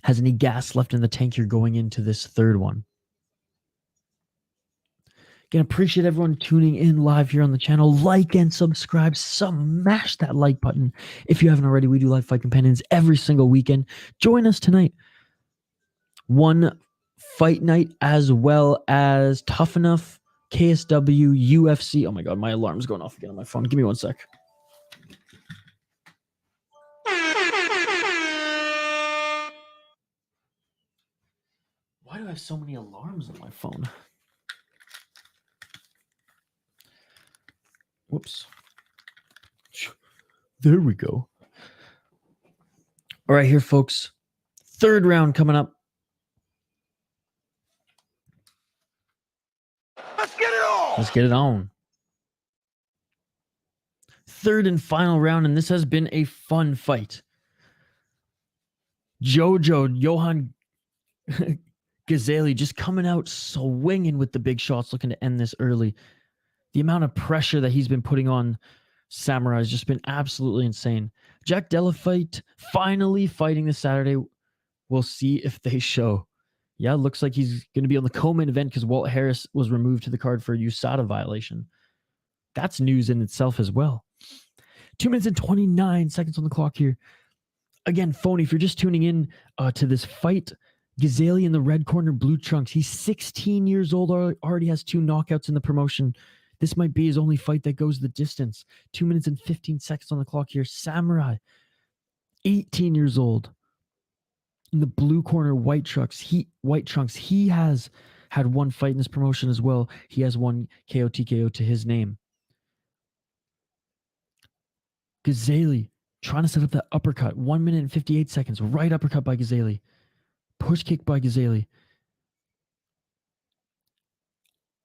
has any gas left in the tank here going into this third one. Again, appreciate everyone tuning in live here on the channel. Like and subscribe. Smash that like button if you haven't already. We do live fight companions every single weekend. Join us tonight. One fight night as well as Tough Enough, KSW, UFC. Oh my God, my alarm's going off again on my phone. Give me 1 sec. Why do I have so many alarms on my phone? Whoops. There we go. All right, here, folks. Third round coming up. Let's get it on. Let's get it on. Third and final round, and this has been a fun fight. Johan Gazelle just coming out swinging with the big shots, looking to end this early. The amount of pressure that he's been putting on Samurai has just been absolutely insane. Jack Della fight, finally fighting this Saturday. We'll see if they show. Yeah, it looks like he's going to be on the co-main event because Walt Harris was removed to the card for a USADA violation. That's news in itself as well. 2 minutes and 29 seconds on the clock here. Again, phony, if you're just tuning in to this fight, Gazelle in the red corner, blue trunks. He's 16 years old, already has 2 knockouts in the promotion. This might be his only fight that goes the distance. 2 minutes and 15 seconds on the clock here. Samurai, 18 years old. In the blue corner, white trunks. He has had 1 fight in this promotion as well. He has 1 KO TKO to his name. Gazelle trying to set up that uppercut. 1 minute and 58 seconds. Right uppercut by Gazelle. Push kick by Gazelle.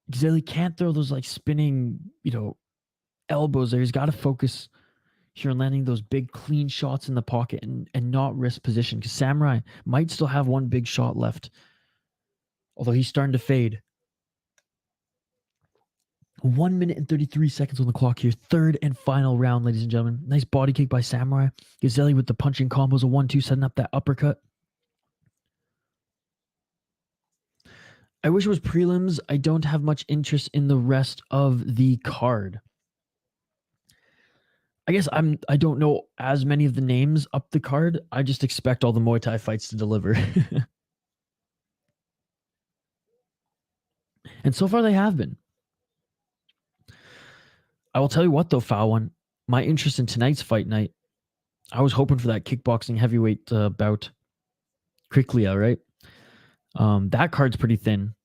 Gazelle can't throw those like spinning, elbows there. He's got to focus here on landing those big clean shots in the pocket and not risk position because Samurai might still have 1 big shot left. Although he's starting to fade. 1 minute and 33 seconds on the clock here. Third and final round, ladies and gentlemen. Nice body kick by Samurai. Gazelle with the punching combos, a 1-2 setting up that uppercut. I wish it was prelims. I don't have much interest in the rest of the card. I guess I don't know as many of the names up the card. I just expect all the Muay Thai fights to deliver. And so far they have been. I will tell you what though, foul one. My interest in tonight's fight night, I was hoping for that kickboxing heavyweight bout. Kriklia, right? That card's pretty thin.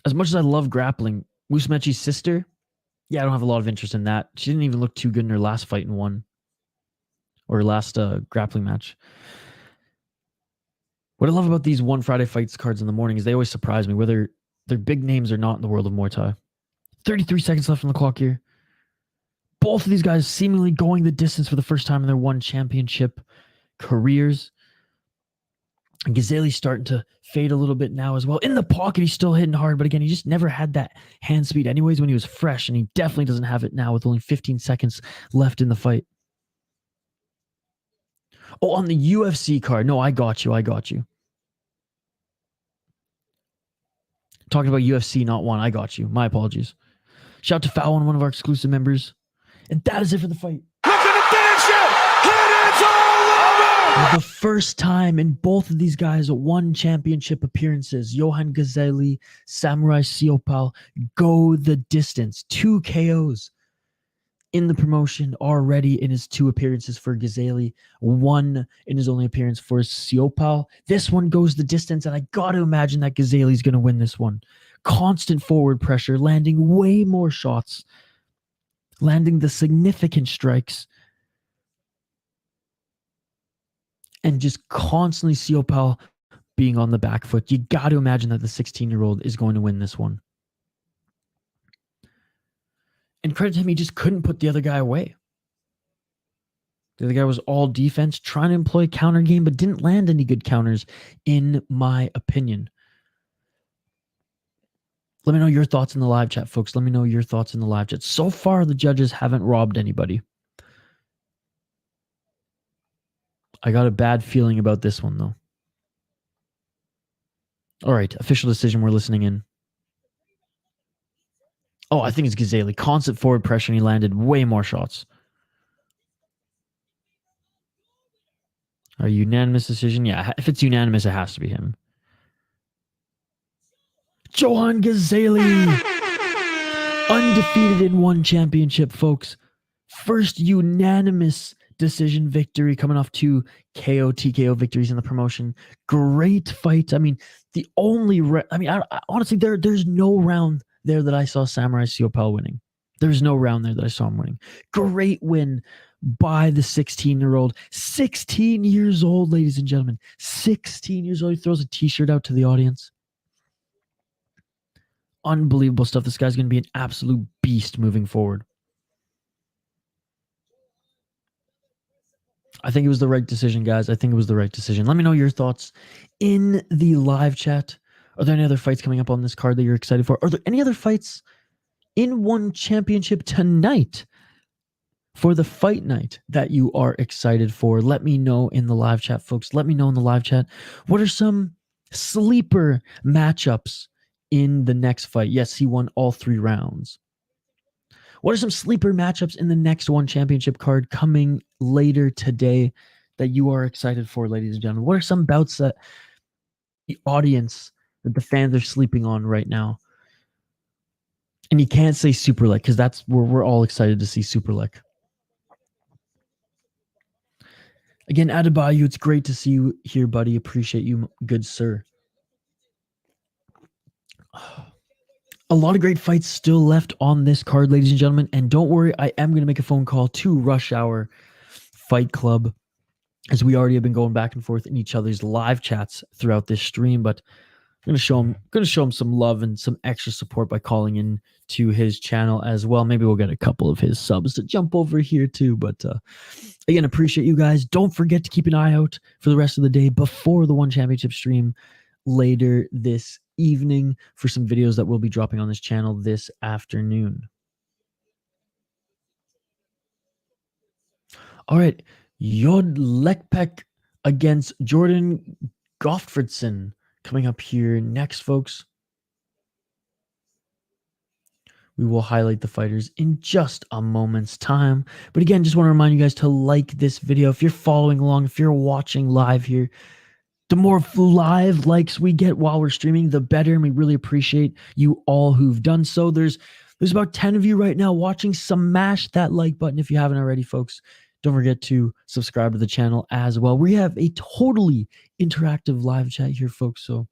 As much as I love grappling, Musmechi's sister, yeah, I don't have a lot of interest in that. She didn't even look too good in her last fight in one. Or last grappling match. What I love about these One Friday Fights cards in the morning is they always surprise me, whether they're big names or not in the world of Muay Thai. 33 seconds left on the clock here. Both of these guys seemingly going the distance for the first time in their one championship careers. And Gazelle's starting to fade a little bit now as well. In the pocket, he's still hitting hard, but again, he just never had that hand speed anyways when he was fresh, and he definitely doesn't have it now with only 15 seconds left in the fight. Oh, on the UFC card. No, I got you. Talking about UFC, not one. I got you. My apologies. Shout out to Foul on one of our exclusive members. And that is it for the fight. Looking to finish it. And it's all over. The first time in both of these guys won championship appearances. Johan Gazeli, Samurai Siopal go the distance. 2 KOs in the promotion already in his 2 appearances for Gazeli. 1 in his only appearance for Siopal. This one goes the distance, and I got to imagine that Gazeli's going to win this one. Constant forward pressure, landing way more shots, landing the significant strikes, and just constantly Siopal being on the back foot. You got to imagine that the 16-year-old is going to win this one. And credit to him, he just couldn't put the other guy away. The other guy was all defense, trying to employ counter game, but didn't land any good counters, in my opinion. Let me know your thoughts in the live chat, folks. Let me know your thoughts in the live chat. So far, the judges haven't robbed anybody. I got a bad feeling about this one, though. All right, official decision. We're listening in. Oh, I think it's Gazeli. Constant forward pressure, and he landed way more shots. A unanimous decision? Yeah, if it's unanimous, it has to be him. Johan Gazeli, undefeated in 1 championship, folks. First unanimous decision victory, coming off 2 KO, TKO victories in the promotion. Great fight. I mean, the only... honestly, there's no round there that I saw Samurai Siopal winning. There's no round there that I saw him winning. Great win by the 16-year-old. 16 years old, ladies and gentlemen. 16 years old. He throws a t-shirt out to the audience. Unbelievable stuff. This guy's going to be an absolute beast moving forward. I think it was the right decision, guys. I think it was the right decision. Let me know your thoughts in the live chat. Are there any other fights coming up on this card that you're excited for? Are there any other fights in 1 championship tonight for the fight night that you are excited for? Let me know in the live chat, folks. Let me know in the live chat. What are some sleeper matchups in the next fight? Yes, he won all 3 rounds. What are some sleeper matchups in the next 1 championship card coming later today that you are excited for, ladies and gentlemen? What are some bouts that the audience, that the fans are sleeping on right now? And you can't say Superlek because that's where we're all excited to see Superlek. Again, Adebayo, it's great to see you here, buddy. Appreciate you, good sir. A lot of great fights still left on this card, ladies and gentlemen. And don't worry, I am going to make a phone call to Rush Hour Fight Club, as we already have been going back and forth in each other's live chats throughout this stream. But I'm going to show him some love and some extra support by calling in to his channel as well. Maybe we'll get a couple of his subs to jump over here too. But again, appreciate you guys. Don't forget to keep an eye out for the rest of the day before the 1 championship stream later this evening for some videos that will be dropping on this channel this afternoon. All right, Yodlekpet against Jordan Godtfredsen coming up here next, folks. We will highlight the fighters in just a moment's time. But again, just want to remind you guys to like this video. If you're following along, if you're watching live here, the more live likes we get while we're streaming, the better. And we really appreciate you all who've done so. There's about 10 of you right now watching. Smash that like button if you haven't already, folks. Don't forget to subscribe to the channel as well. We have a totally interactive live chat here, folks. So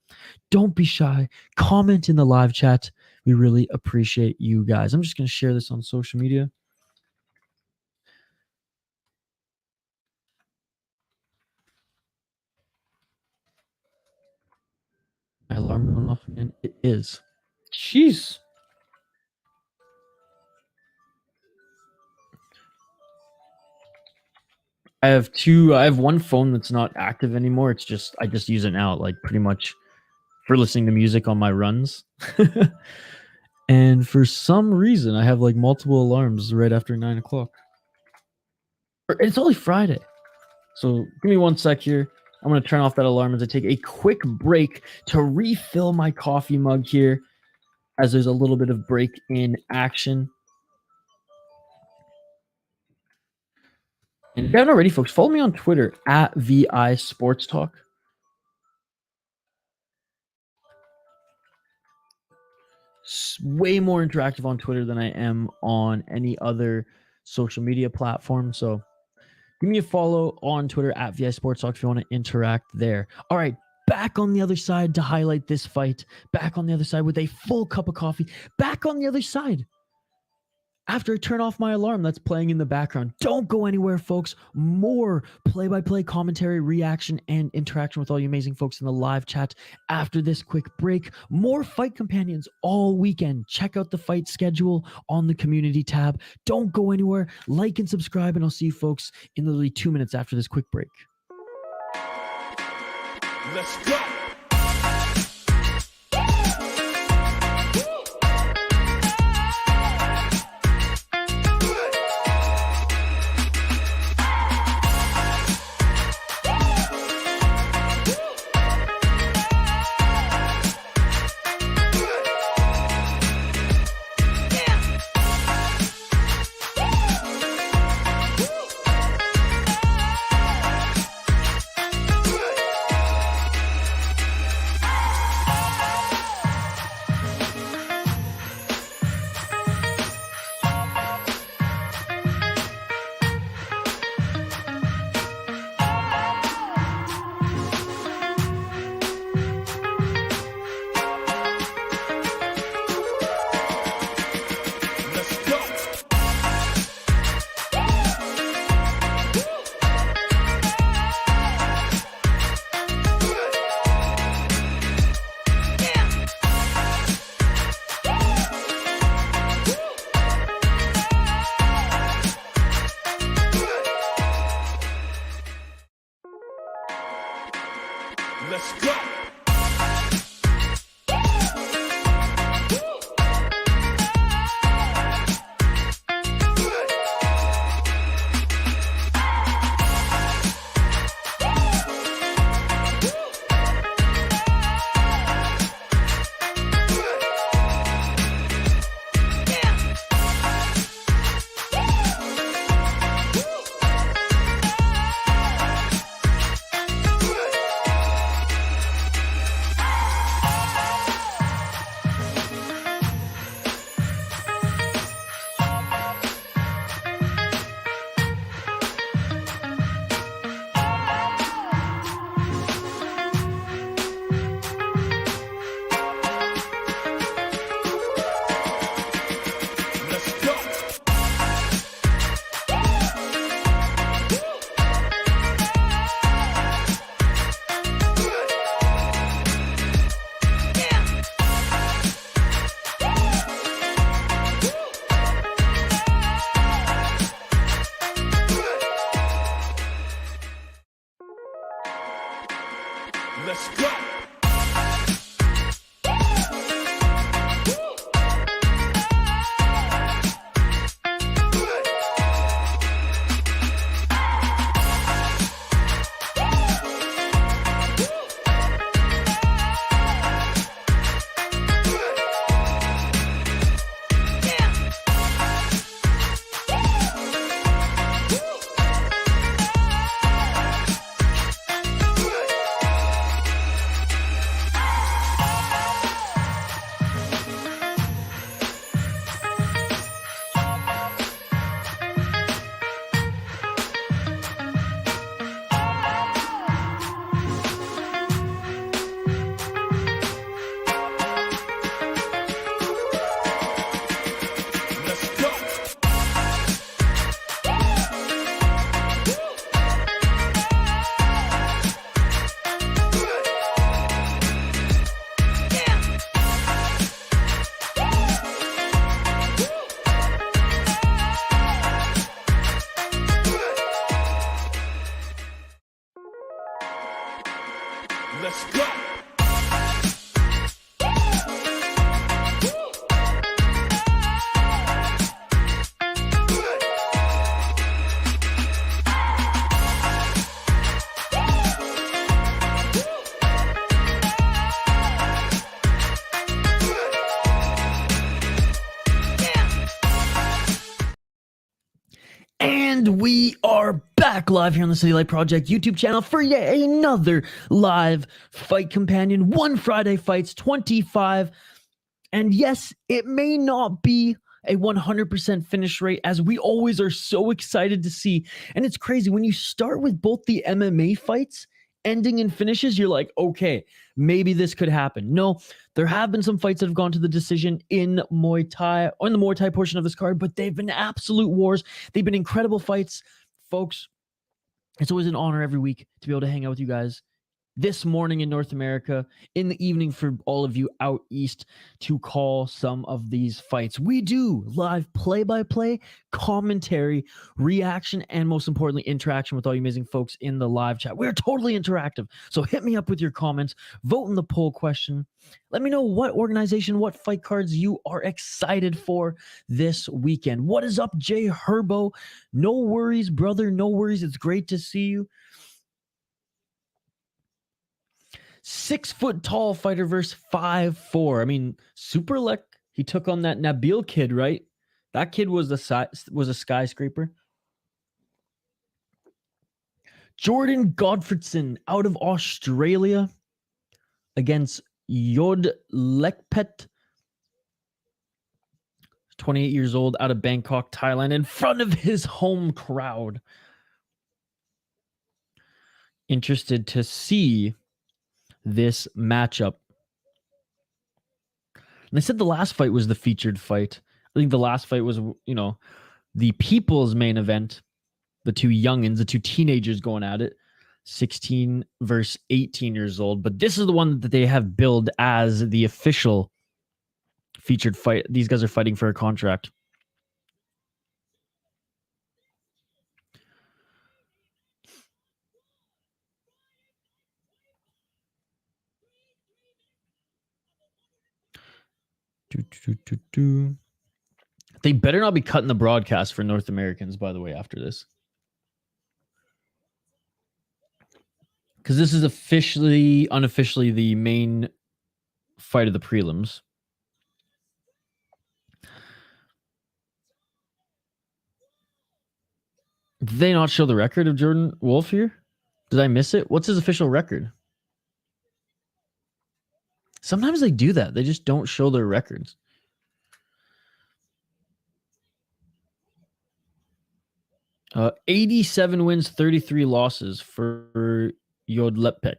don't be shy. Comment in the live chat. We really appreciate you guys. I'm just going to share this on social media. My alarm going off again? It is. Jeez. I have one phone that's not active anymore. It's just, I just use it now, like pretty much for listening to music on my runs. And for some reason, I have like multiple alarms right after 9 o'clock. It's only Friday. So give me 1 sec here. I'm going to turn off that alarm as I take a quick break to refill my coffee mug here. as there's a little bit of break in action. And if you haven't already, folks, follow me on Twitter at VI Sports Talk. Way more interactive on Twitter than I am on any other social media platform. So give me a follow on Twitter at VI Sports Talk if you want to interact there. All right, back on the other side to highlight this fight. Back on the other side with a full cup of coffee. Back on the other side after I turn off my alarm that's playing in the background. Don't go anywhere, folks. More play-by-play commentary, reaction, and interaction with all you amazing folks in the live chat after this quick break. More fight companions all weekend. Check out the fight schedule on the community tab. Don't go anywhere. Like and subscribe, and I'll see you folks in literally 2 minutes after this quick break. Let's go. And we are back live here on the City Light Project YouTube channel for yet another live fight companion. One Friday Fights 25. And yes, it may not be a 100% finish rate, as we always are so excited to see. And it's crazy when you start with both the MMA fights ending in finishes, you're like, okay, maybe this could happen. No, there have been some fights that have gone to the decision in Muay Thai, or in the Muay Thai portion of this card, but they've been absolute wars. They've been incredible fights. Folks, it's always an honor every week to be able to hang out with you guys this morning in North America, in the evening for all of you out east to call some of these fights. We do live play-by-play, commentary, reaction, and most importantly, interaction with all you amazing folks in the live chat. We're totally interactive, so hit me up with your comments, vote in the poll question. Let me know what organization, what fight cards you are excited for this weekend. What is up, Jay Herbo? No worries, brother, no worries. It's great to see you. 6 foot tall fighter versus 5'4". I mean, Superlek, he took on that Nabil kid, right? That kid was a skyscraper. Jordan Godtfredsen out of Australia against Yodlekpet, 28 years old, out of Bangkok, Thailand, in front of his home crowd. Interested to see this matchup. And I said the last fight was the featured fight. I think the last fight was, the people's main event. The two youngins, the two teenagers going at it. 16 versus 18 years old. But this is the one that they have billed as the official featured fight. These guys are fighting for a contract. They better not be cutting the broadcast for North Americans, by the way, after this. Because this is unofficially the main fight of the prelims. Did they not show the record of Jordan Wolf here? Did I miss it? What's his official record? Sometimes they do that. They just don't show their records. Uh, 87 wins, 33 losses for Yodlekpet.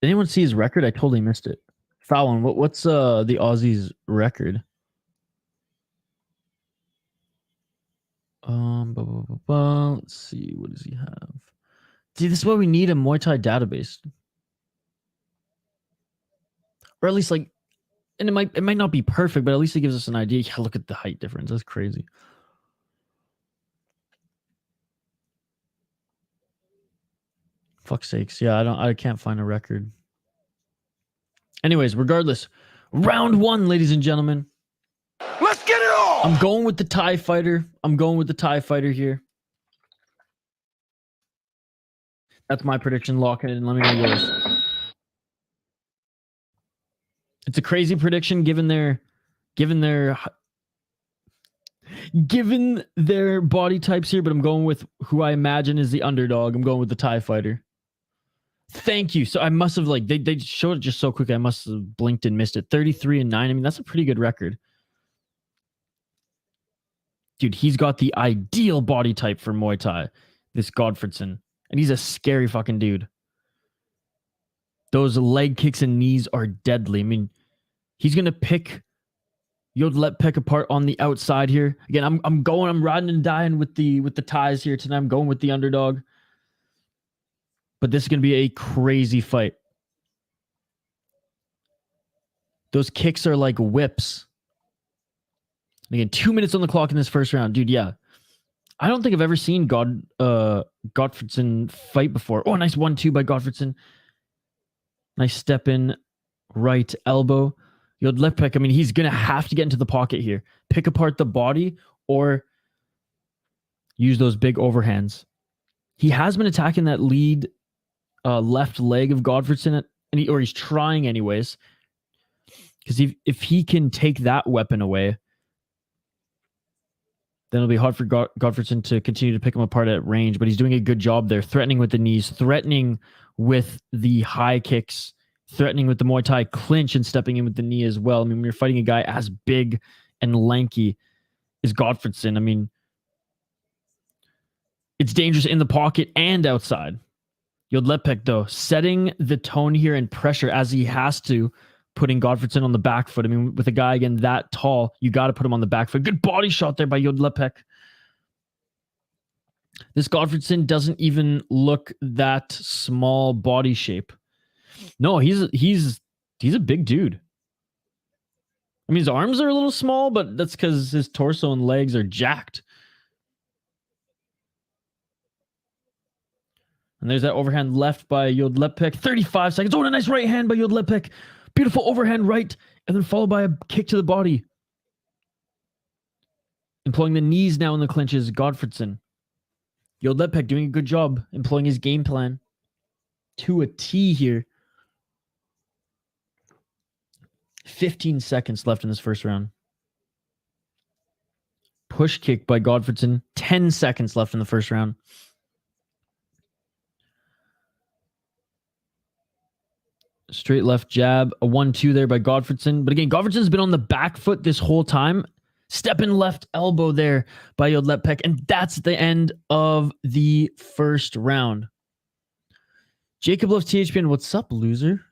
Did anyone see his record? I totally missed it. Fallon, what's the Aussies' record? Let's see. What does he have? See, this is why we need a Muay Thai database. Or at least and it might not be perfect, but at least it gives us an idea. Yeah, look at the height difference. That's crazy. Fuck's sakes. Yeah, I can't find a record. Anyways, regardless, round one, ladies and gentlemen. Let's get it on! I'm going with the Thai fighter. Here. That's my prediction. Lock it in. Let me know yours. It's a crazy prediction given their body types here, but I'm going with who I imagine is the underdog. I'm going with the Thai fighter. Thank you. So I must have they showed it just so quick. I must have blinked and missed it. 33-9. I mean, that's a pretty good record. Dude, he's got the ideal body type for Muay Thai. This Godtfredsen. And he's a scary fucking dude. Those leg kicks and knees are deadly. I mean, he's going to pick Yodlekpet apart on the outside here. Again, I'm riding and dying with the Thais here tonight. I'm going with the underdog. But this is going to be a crazy fight. Those kicks are like whips. And again, 2 minutes on the clock in this first round. Dude, yeah. I don't think I've ever seen Godtfredsen fight before. Oh, nice 1-2 by Godtfredsen. Nice step in right elbow. Yodlekpet, I mean, he's going to have to get into the pocket here. Pick apart the body or use those big overhands. He has been attacking that lead left leg of Godtfredsen, or he's trying anyways. Because if he can take that weapon away, then it'll be hard for Godtfredsen to continue to pick him apart at range, but he's doing a good job there, threatening with the knees, threatening with the high kicks, threatening with the Muay Thai clinch and stepping in with the knee as well. I mean, when you're fighting a guy as big and lanky as Godtfredsen, I mean, it's dangerous in the pocket and outside. Yodlekpet, though, setting the tone here and pressure as he has to, putting Godtfredsen on the back foot. I mean, with a guy, again, that tall, you got to put him on the back foot. Good body shot there by Yodlekpet. This Godtfredsen doesn't even look that small body shape. No, he's a big dude. I mean, his arms are a little small, but that's because his torso and legs are jacked. And there's that overhand left by Yodlekpet. 35 seconds. Oh, a nice right hand by Yodlekpet. Beautiful overhand right, and then followed by a kick to the body. Employing the knees now in the clinches, Godtfredsen. Yodlekpet doing a good job employing his game plan to a T here. 15 seconds left in this first round. Push kick by Godtfredsen. 10 seconds left in the first round. Straight left jab. A 1-2 there by Godtfredsen. But again, Godtfredsen's been on the back foot this whole time. Step in left elbow there by Yodlekpet. And that's the end of the first round. Jacob loves THPN. What's up, loser?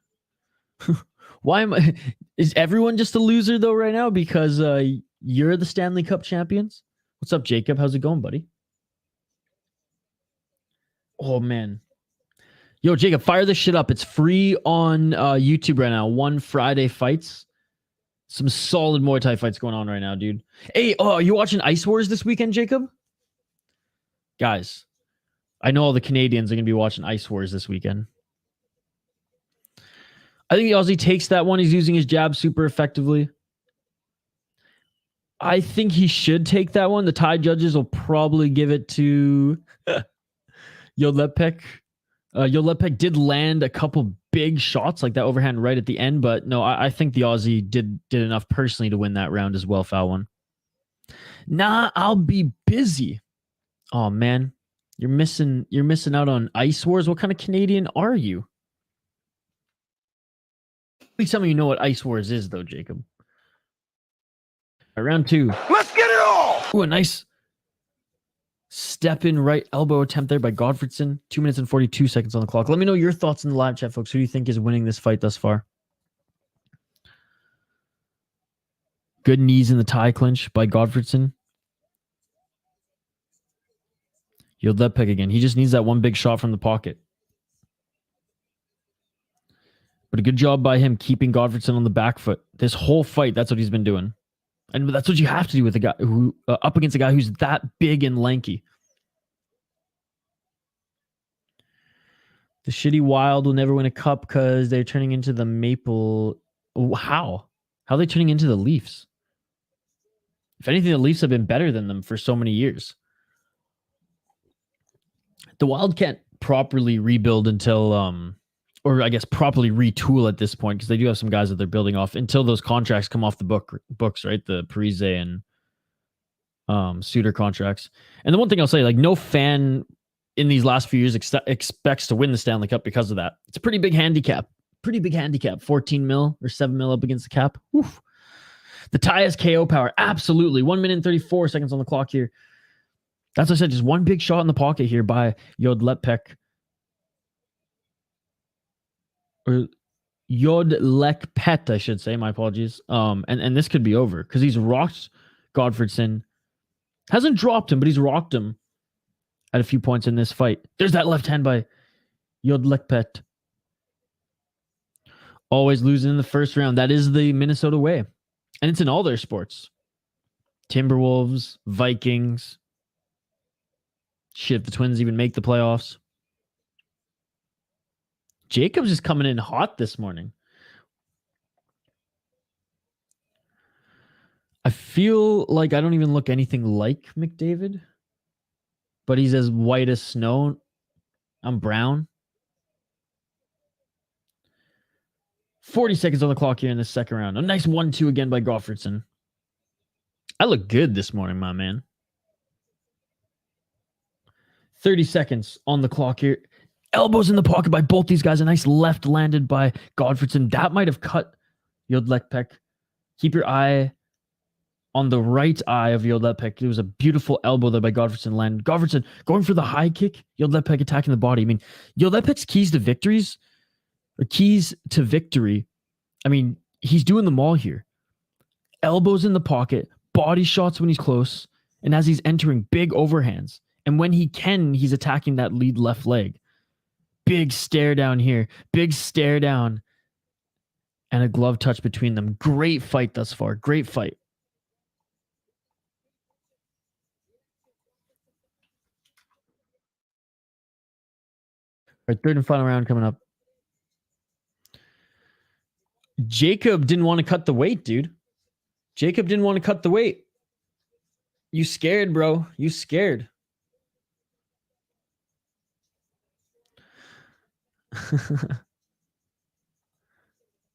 Why am I? Is everyone just a loser though right now because you're the Stanley Cup champions? What's up, Jacob? How's it going, buddy? Oh man, yo, Jacob, fire this shit up. It's free on YouTube right now. One Friday fights. Some solid Muay Thai fights going on right now, dude. Hey, are you watching Ice Wars this weekend, Jacob? Guys, I know all the Canadians are gonna be watching Ice Wars this weekend. I think the Aussie takes that one. He's using his jab super effectively. I think he should take that one. The Thai judges will probably give it to Yodlekpet. Yodlekpet did land a couple big shots like that overhand right at the end, but no, I think the Aussie did enough personally to win that round as well, foul one. Nah, I'll be busy. Oh man, you're missing out on Ice Wars. What kind of Canadian are you? Please tell me you know what Ice Wars is, though, Jacob. Right, round 2. Let's get it all! Ooh, a nice step in right elbow attempt there by Godtfredsen. 2 minutes and 42 seconds on the clock. Let me know your thoughts in the live chat, folks. Who do you think is winning this fight thus far? Good knees in the Thai clinch by Godtfredsen. Yodlekpet again. He just needs that one big shot from the pocket. But a good job by him keeping Godtfredsen on the back foot. This whole fight, that's what he's been doing. And that's what you have to do with a guy who up against a guy who's that big and lanky. The shitty Wild will never win a cup because they're turning into the Maple. How? How are they turning into the Leafs? If anything, the Leafs have been better than them for so many years. The Wild can't properly rebuild until or I guess properly retool at this point because they do have some guys that they're building off until those contracts come off the books, right? The Parise and Suter contracts. And the one thing I'll say, like, no fan in these last few years expects to win the Stanley Cup because of that. It's a pretty big handicap. 14 mil or 7 mil up against the cap. Oof. The Thai has KO power. Absolutely. 1 minute and 34 seconds on the clock here. That's what I said. Just one big shot in the pocket here by Yodlekpet. Or Yodlekpet, I should say. My apologies. And this could be over because he's rocked Godtfredsen. Hasn't dropped him, but he's rocked him at a few points in this fight. There's that left hand by Yodlekpet. Always losing in the first round. That is the Minnesota way. And it's in all their sports. Timberwolves, Vikings. Shit, if the Twins even make the playoffs. Jacobs is coming in hot this morning. I feel like I don't even look anything like McDavid. But he's as white as snow. I'm brown. 40 seconds on the clock here in the second round. A nice 1-2 again by Godtfredsen. I look good this morning, my man. 30 seconds on the clock here. Elbows in the pocket by both these guys. A nice left landed by Godtfredsen. That might have cut Yodlekpet. Keep your eye on the right eye of Yodlekpet. It was a beautiful elbow there by Godtfredsen landed. Godtfredsen going for the high kick. Yodlekpet attacking the body. I mean, Yodlekpet's keys to victory. I mean, he's doing them all here. Elbows in the pocket, body shots when he's close, and as he's entering, big overhands. And when he can, he's attacking that lead left leg. Big stare down here. Big stare down. And a glove touch between them. Great fight thus far. Great fight. Our third and final round coming up. Jacob didn't want to cut the weight, dude. Jacob didn't want to cut the weight. You scared, bro. You scared.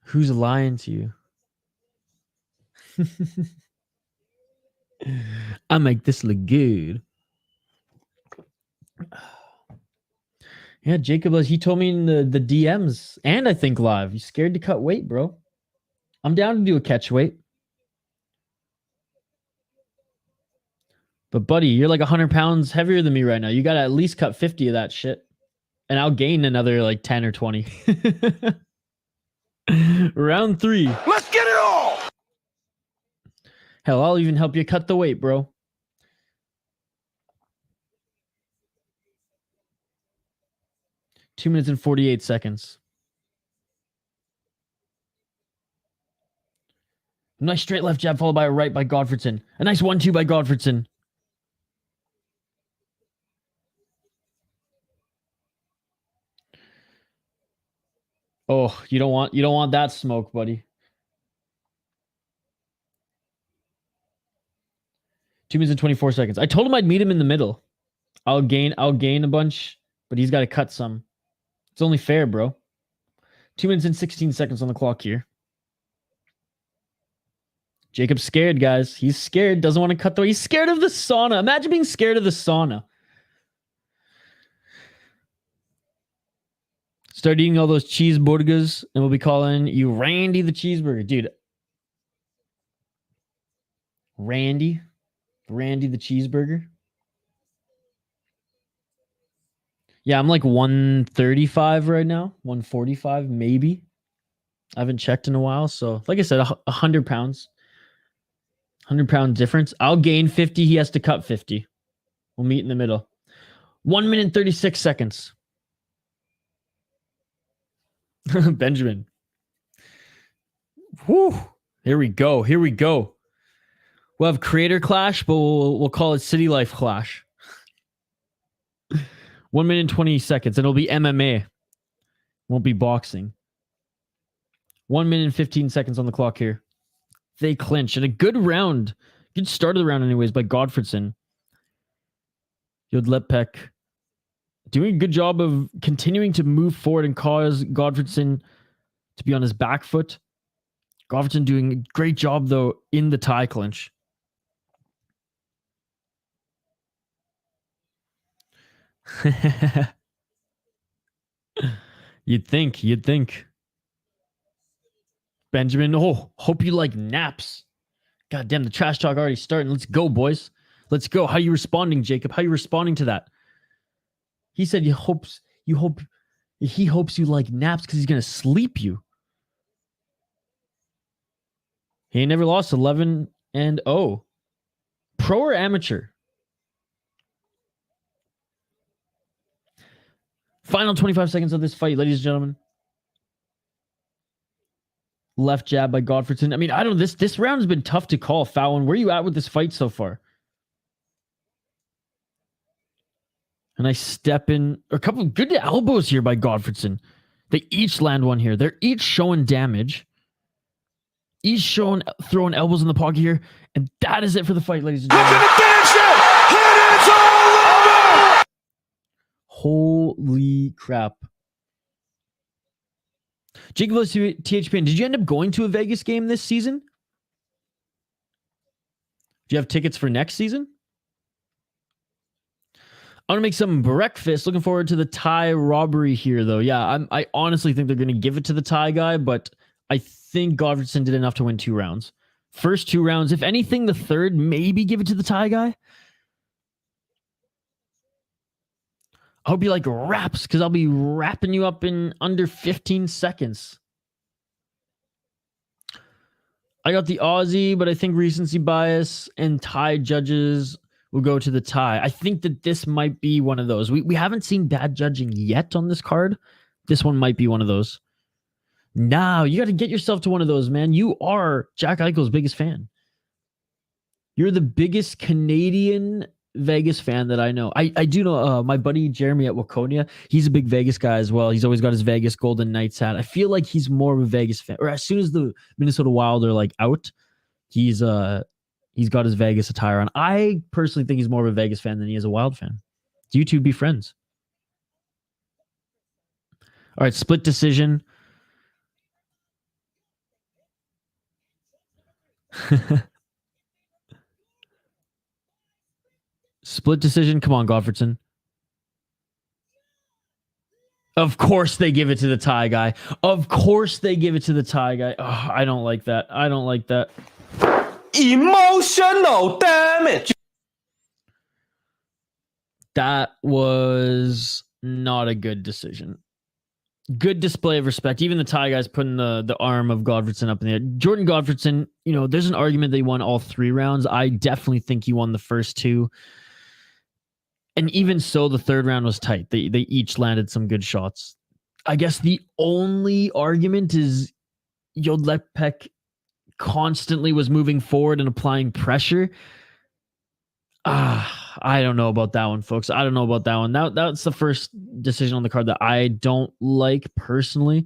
Who's lying to you? I make this look good. Yeah, Jacob, he told me in the DMs and I think live, he's scared to cut weight, bro. I'm down to do a catch weight. But buddy, you're like 100 pounds heavier than me right now. You got to at least cut 50 of that shit. And I'll gain another like 10 or 20. Round 3. Let's get it all. Hell, I'll even help you cut the weight, bro. Two minutes and 48 seconds. Nice straight left jab followed by a right by Godtfredsen. A nice 1-2 by Godtfredsen. Oh, you don't want that smoke, buddy. 2 minutes and 24 seconds. I told him I'd meet him in the middle. I'll gain a bunch, but he's got to cut some. It's only fair, bro. 2 minutes and 16 seconds on the clock here. Jacob's scared, guys. He's scared. Doesn't want to cut the weight. He's scared of the sauna. Imagine being scared of the sauna. Start eating all those cheeseburgers, and we'll be calling you Randy the Cheeseburger. Dude. Randy the Cheeseburger. Yeah, I'm like 135 right now. 145, maybe. I haven't checked in a while. So, like I said, 100 pounds. 100-pound difference. I'll gain 50. He has to cut 50. We'll meet in the middle. 1 minute 36 seconds. Benjamin. Whew. Here we go. We'll have creator clash, but we'll call it city life clash. 1 minute and 20 seconds. And it'll be MMA. Won't be boxing. 1 minute and 15 seconds on the clock here. They clinch. And a good round. Good start of the round anyways by Godtfredsen. Yodlekpet doing a good job of continuing to move forward and cause Godtfredsen to be on his back foot. Godtfredsen doing a great job, though, in the tie clinch. You'd think. Benjamin, hope you like naps. God damn, the trash talk already starting. Let's go, boys. Let's go. How you responding, Jacob? How you responding to that? He said he hopes you like naps because he's gonna sleep you. He ain't never lost 11-0. Pro or amateur? Final 25 seconds of this fight, ladies and gentlemen. Left jab by Godtfredsen. I mean, I don't know. This round has been tough to call. Fallon, where are you at with this fight so far? And I step in. A couple of good elbows here by Godtfredsen. They each land one here. They're each showing damage. Each showing throwing elbows in the pocket here. And that is it for the fight, ladies and gentlemen. Holy crap. Jacob THPN, did you end up going to a Vegas game this season? Do you have tickets for next season? I want to make some breakfast. Looking forward to the Thai robbery here, though. Yeah, I honestly think they're going to give it to the Thai guy, but I think Godtfredsen did enough to win 2 rounds. First 2 rounds, if anything, the third, maybe give it to the Thai guy. I hope you like raps, because I'll be wrapping you up in under 15 seconds. I got the Aussie, but I think recency bias and Thai judges will go to the Thai. I think that this might be one of those. We haven't seen bad judging yet on this card. This one might be one of those. Now, you got to get yourself to one of those, man. You are Jack Eichel's biggest fan. You're the biggest Canadian Vegas fan that I know. I do know my buddy Jeremy at Waconia. He's a big Vegas guy as well. He's always got his Vegas Golden Knights hat. I feel like he's more of a Vegas fan. Or as soon as the Minnesota Wild are like out, he's got his Vegas attire on. I personally think he's more of a Vegas fan than he is a Wild fan. Do you two be friends? All right, split decision. Split decision. Come on, Godtfredsen. Of course they give it to the Thai guy. Of course they give it to the Thai guy. Oh, I don't like that. I don't like that. Emotional damage. That was not a good decision. Good display of respect. Even the Thai guys putting the arm of Godtfredsen up in the air. Jordan Godtfredsen, there's an argument that he won all 3 rounds. I definitely think he won the first 2. And even so, the 3rd round was tight. They each landed some good shots. I guess the only argument is Yodlekpet constantly was moving forward and applying pressure. I don't know about that one, folks. I don't know about that one. That's the first decision on the card that I don't like personally.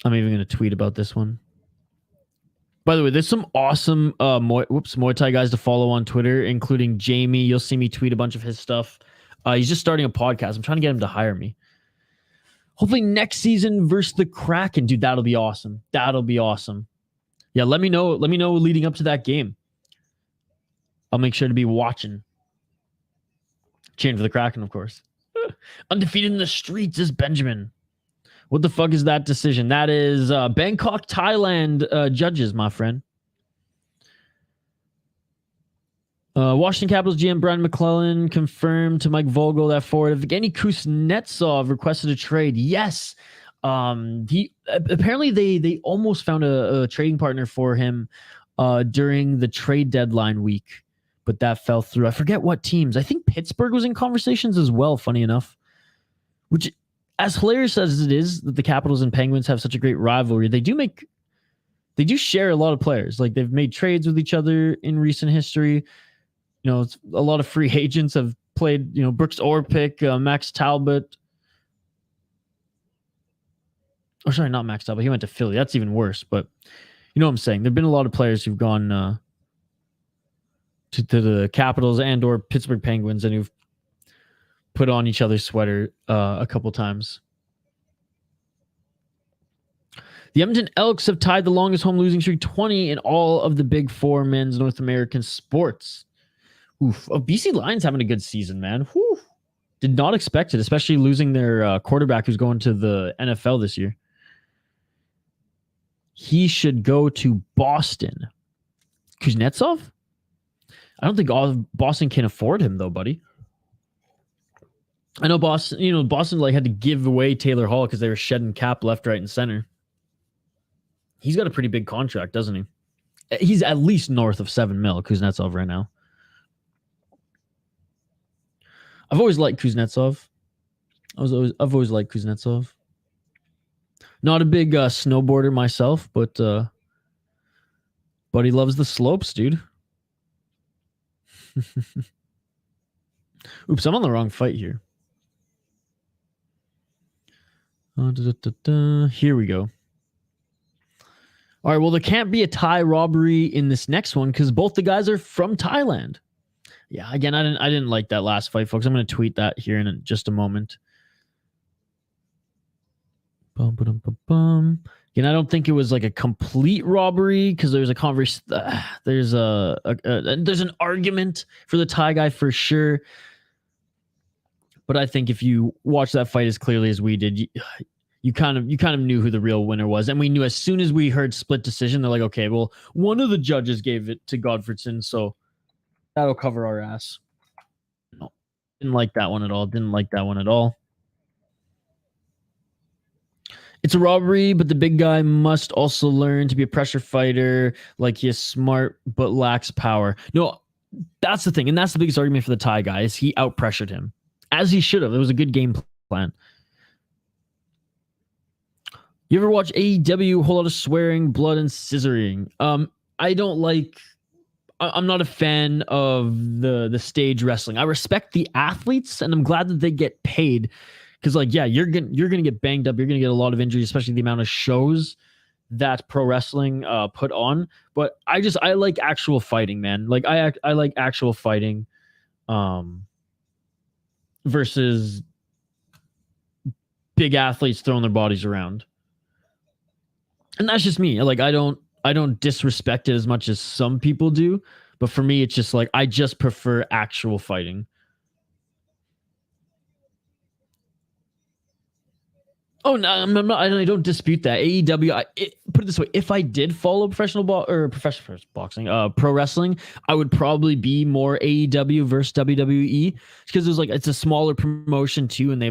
I'm even going to tweet about this one. By the way, there's some awesome Muay Thai guys to follow on Twitter, including Jamie. You'll see me tweet a bunch of his stuff. He's just starting a podcast. I'm trying to get him to hire me. Hopefully next season versus the Kraken. Dude, that'll be awesome. That'll be awesome. Yeah, let me know. Let me know leading up to that game. I'll make sure to be watching. Cheering for the Kraken, of course. Undefeated in the streets is Benjamin. What the fuck is that decision? That is Bangkok, Thailand judges, my friend. Washington Capitals GM Brian McClellan confirmed to Mike Vogel that forward Evgeny Kuznetsov requested a trade. Yes. He apparently they almost found a trading partner for him during the trade deadline week, but that fell through. I forget what teams. I think Pittsburgh was in conversations as well, funny enough. Which, as hilarious as it is that the Capitals and Penguins have such a great rivalry, they do share a lot of players. Like, they've made trades with each other in recent history. A lot of free agents have played, Brooks Orpik, Max Talbot. Oh, sorry, not Max Talbot. He went to Philly. That's even worse. But you know what I'm saying? There have been a lot of players who've gone to the Capitals and or Pittsburgh Penguins and who've put on each other's sweater a couple times. The Edmonton Elks have tied the longest home losing streak, 20 in all of the Big Four men's North American sports. Oof. Oh, BC Lions having a good season, man. Whew. Did not expect it, especially losing their quarterback who's going to the NFL this year. He should go to Boston. Kuznetsov? I don't think Boston can afford him, though, buddy. I know Boston had to give away Taylor Hall because they were shedding cap left, right, and center. He's got a pretty big contract, doesn't he? He's at least north of $7 million, Kuznetsov, right now. I've always liked Kuznetsov. I've always liked Kuznetsov. Not a big snowboarder myself, but he loves the slopes, dude. Oops, I'm on the wrong fight here. Here we go. All right, well, there can't be a Thai robbery in this next one because both the guys are from Thailand. Yeah, again, I didn't like that last fight, folks. I'm going to tweet that here in just a moment. Again, I don't think it was like a complete robbery because there's a there's an argument for the Thai guy for sure. But I think if you watch that fight as clearly as we did, you kind of knew who the real winner was, and we knew as soon as we heard split decision, they're like, okay, well, one of the judges gave it to Godtfredsen, so that'll cover our ass. No, didn't like that one at all. Didn't like that one at all. It's a robbery, but the big guy must also learn to be a pressure fighter. Like, he is smart but lacks power. No, that's the thing, and that's the biggest argument for the Thai guy is he out pressured him, as he should have. It was a good game plan. You ever watch AEW? A whole lot of swearing, blood, and scissoring. I don't like. I'm not a fan of the stage wrestling. I respect the athletes, and I'm glad that they get paid. Because, like, yeah, you're gonna get banged up. You're gonna get a lot of injuries, especially the amount of shows that pro wrestling put on. But I like actual fighting, man. Like, I like actual fighting, versus big athletes throwing their bodies around. And that's just me. Like, I don't disrespect it as much as some people do. But for me, it's just like I just prefer actual fighting. Oh no, I'm not. I don't dispute that. AEW. Put it this way: if I did follow professional boxing, pro wrestling, I would probably be more AEW versus WWE because it's a smaller promotion too, and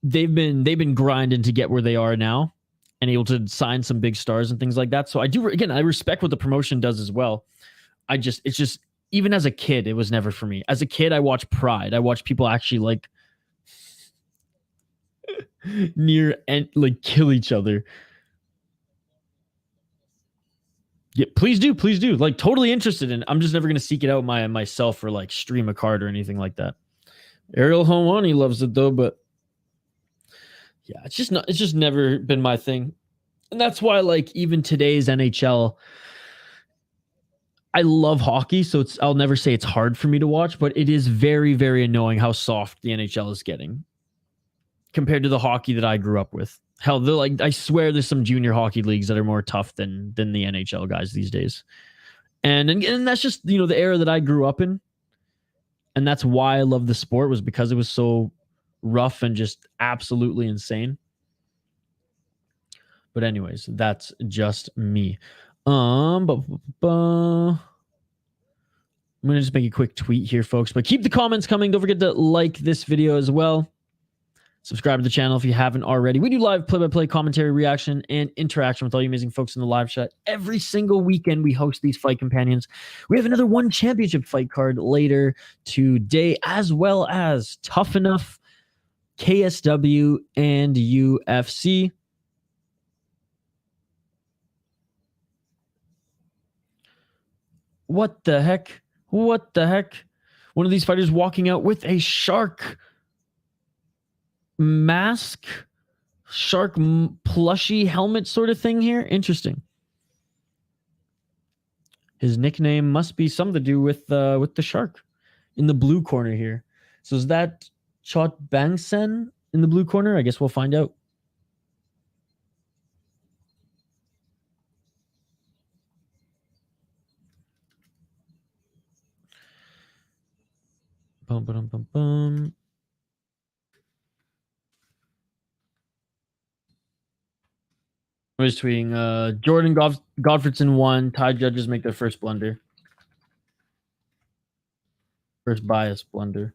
they've been grinding to get where they are now, and able to sign some big stars and things like that. So I respect what the promotion does as well. It's just even as a kid, it was never for me. As a kid, I watched Pride. I watched people actually like near and like kill each other. Yeah, please do. Like, totally interested in it. I'm just never gonna seek it out myself or like stream a card or anything like that. Ariel Hawani loves it though, but yeah, it's just never been my thing. And that's why, like, even today's NHL, I love hockey, so I'll never say it's hard for me to watch, but it is very, very annoying how soft the NHL is getting compared to the hockey that I grew up with. Hell, I swear there's some junior hockey leagues that are more tough than the NHL guys these days. And that's just, the era that I grew up in. And that's why I love the sport, was because it was so rough and just absolutely insane. But anyways, that's just me. I'm going to just make a quick tweet here, folks. But keep the comments coming. Don't forget to like this video as well. Subscribe to the channel if you haven't already. We do live play-by-play commentary, reaction, and interaction with all you amazing folks in the live chat. Every single weekend, we host these fight companions. We have another one championship fight card later today, as well as Tough Enough, KSW, and UFC. What the heck? What the heck? One of these fighters walking out with a shark mask, shark plushie helmet sort of thing here. Interesting. His nickname must be something to do with the shark in the blue corner here. So is that Chatpichit in the blue corner? I guess we'll find out. Bum, bum, bum, bum. I was tweeting, Jordan Godtfredsen won. Thai judges make their first blunder. First bias blunder.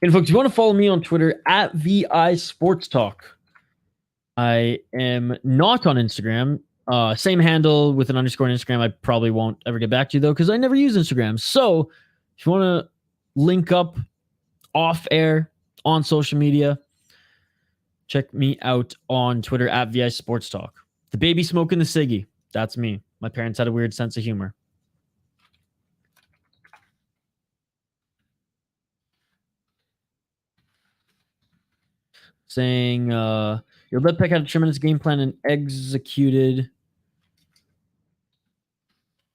And folks, if you want to follow me on Twitter at VI Sports Talk. I am not on Instagram. Same handle with an underscore on Instagram. I probably won't ever get back to you though, because I never use Instagram. So if you want to link up off air on social media, check me out on Twitter at VI Sports Talk. The baby smoking the ciggy. That's me. My parents had a weird sense of humor. Saying Yodlekpet had a tremendous game plan and executed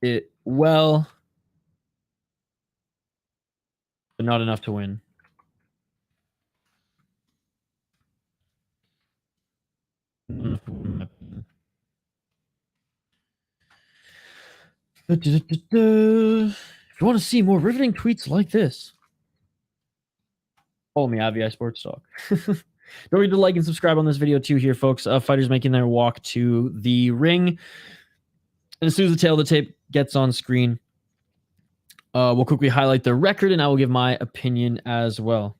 it well, but not enough to win. If you want to see more riveting tweets like this, follow me, Avi Sports Talk. Don't forget to like and subscribe on this video too here, folks. Fighters making their walk to the ring. And as soon as the tail of the tape gets on screen, we'll quickly highlight the record and I will give my opinion as well.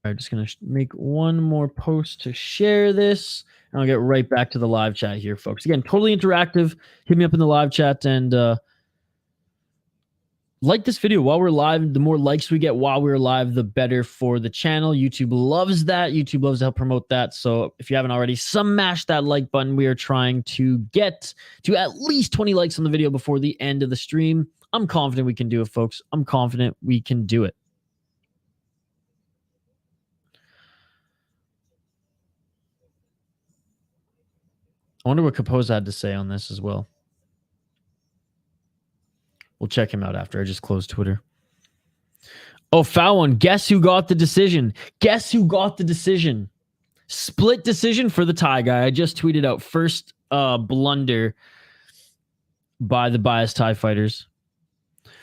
All right, just going to make one more post to share this. And I'll get right back to the live chat here, folks. Again, totally interactive. Hit me up in the live chat and like this video while we're live. The more likes we get while we're live, the better for the channel. YouTube loves that. YouTube loves to help promote that. So if you haven't already, smash that like button. We are trying to get to at least 20 likes on the video before the end of the stream. I'm confident we can do it, folks. I'm confident we can do it. I wonder what Kapoza had to say on this as well. We'll check him out after I just closed Twitter. Oh, foul one. Guess who got the decision? Guess who got the decision? Split decision for the Thai guy. I just tweeted out first blunder by the biased Thai fighters.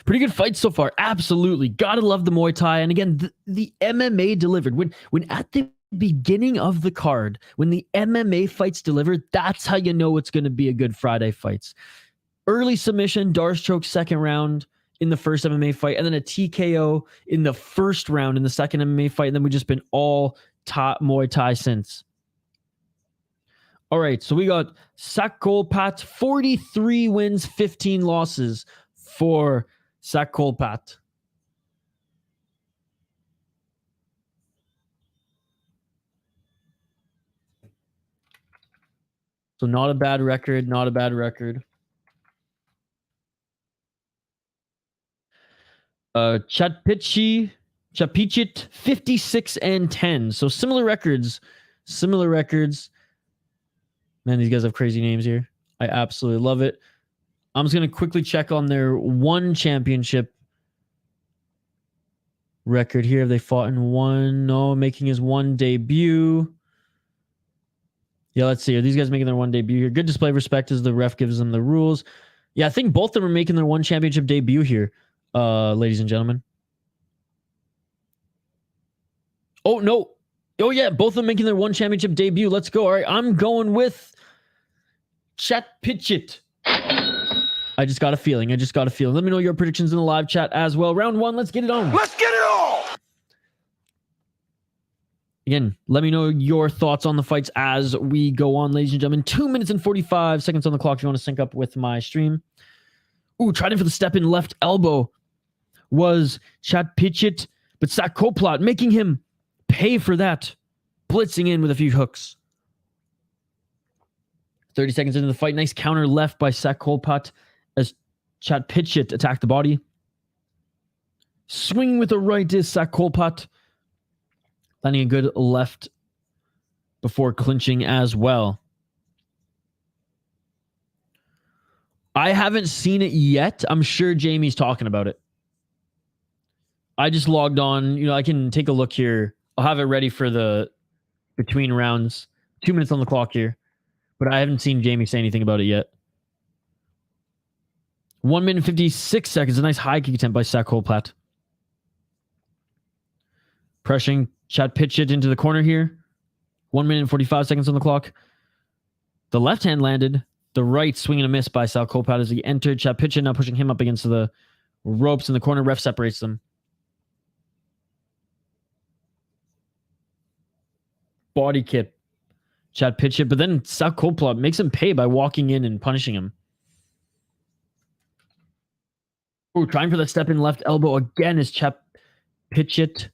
Pretty good fight so far. Absolutely. Gotta love the Muay Thai. And again, the MMA delivered. When at the beginning of the card, when the MMA fights delivered, that's how you know it's going to be a good Friday fights. Early submission, Darce choke second round in the first MMA fight, and then a TKO in the first round in the second MMA fight, and then we've just been all Muay Thai since. All right, so we got Sakolpat, 43 wins, 15 losses for Sakolpat. So not a bad record, not a bad record. Chatpichit, 56 and 10. So similar records. Similar records. Man, these guys have crazy names here. I absolutely love it. I'm just going to quickly check on their one championship record here. Have they fought in one? No, making his one debut. Yeah, let's see. Are these guys making their one debut here? Good display of respect as the ref gives them the rules. Yeah, I think both of them are making their one championship debut here, ladies and gentlemen. Oh, no. Oh, yeah, both of them making their one championship debut. Let's go. All right, I'm going with Chatpichit. I just got a feeling. Let me know your predictions in the live chat as well. Round one, let's get it on. Let's get it on! Again, let me know your thoughts on the fights as we go on, ladies and gentlemen. 2 minutes and 45 seconds on the clock if you want to sync up with my stream. Ooh, tried in for the step in left elbow was Chatpichit, but Sakolpat making him pay for that. Blitzing in with a few hooks. 30 seconds into the fight. Nice counter left by Sakolpat as Chatpichit attacked the body. Swinging with the right is Sakolpat. Landing a good left before clinching as well. I haven't seen it yet. I'm sure Jamie's talking about it. I just logged on. You know, I can take a look here. I'll have it ready for the between rounds. 2 minutes on the clock here. But I haven't seen Jamie say anything about it yet. 1 minute and 56 seconds. A nice high kick attempt by Sakolpat. Pressing Chatpichit into the corner here. 1 minute and 45 seconds on the clock. The left hand landed. The right swing and a miss by Sakolpat as he entered. Chatpichit now pushing him up against the ropes in the corner. Ref separates them. Body kick. Chatpichit, but then Sakolpat makes him pay by walking in and punishing him. Oh, trying for the step in left elbow again is Chatpichit.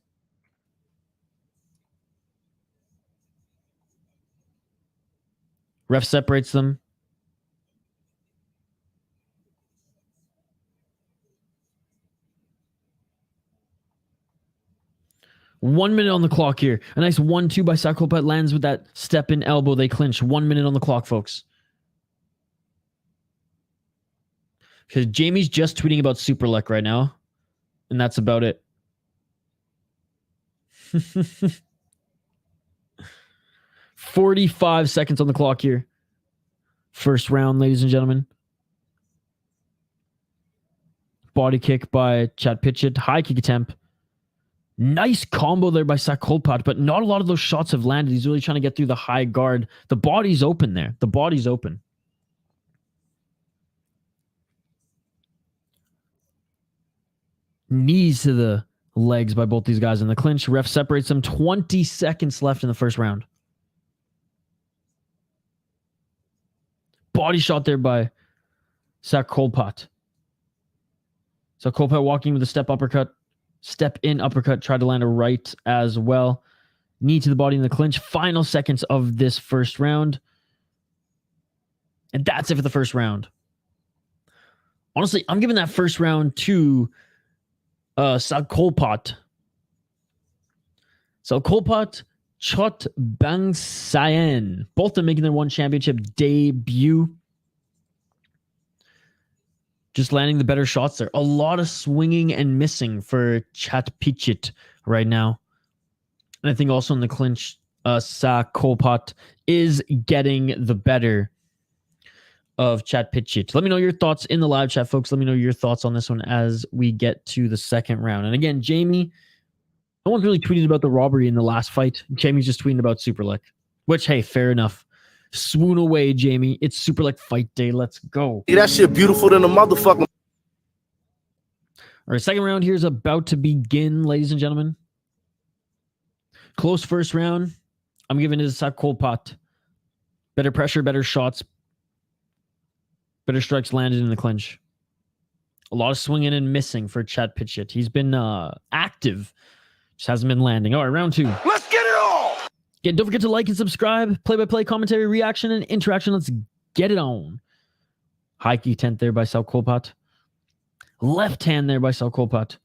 Ref separates them. 1 minute on the clock here. A nice 1-2 by Sakolpat lands with that step-in elbow. They clinch. 1 minute on the clock, folks. Because Jamie's just tweeting about Superlek right now. And that's about it. 45 seconds on the clock here. First round, ladies and gentlemen. Body kick by Chatpichit. High kick attempt. Nice combo there by Sakolpat, but not a lot of those shots have landed. He's really trying to get through the high guard. The body's open there. The body's open. Knees to the legs by both these guys in the clinch. Ref separates them. 20 seconds left in the first round. Body shot there by Sakolpat. Sakolpat walking with a step uppercut. Step in uppercut. Tried to land a right as well. Knee to the body in the clinch. Final seconds of this first round. And that's it for the first round. Honestly, I'm giving that first round to Sakolpat. Sakolpat, Chatpichit. Both of them making their one championship debut. Just landing the better shots there. A lot of swinging and missing for Chatpichit right now. And I think also in the clinch, Sakolpat is getting the better of Chatpichit. Let me know your thoughts in the live chat, folks. Let me know your thoughts on this one as we get to the second round. And again, Jamie, no one's really tweeted about the robbery in the last fight. Jamie's just tweeting about Superlek, which, hey, fair enough. Swoon away, Jamie. It's Superlek fight day. Let's go. That shit beautiful than a motherfucker. All right, second round here is about to begin, ladies and gentlemen. Close first round. I'm giving it to Sakolpat. Better pressure, better shots. Better strikes landed in the clinch. A lot of swinging and missing for Chatpichit. He's been active. Just hasn't been landing. All right, round two. Let's get it all. Again, don't forget to like and subscribe. Play-by-play commentary, reaction, and interaction. Let's get it on. High kick attempt there by Sakolpat. Left hand there by Sakolpat.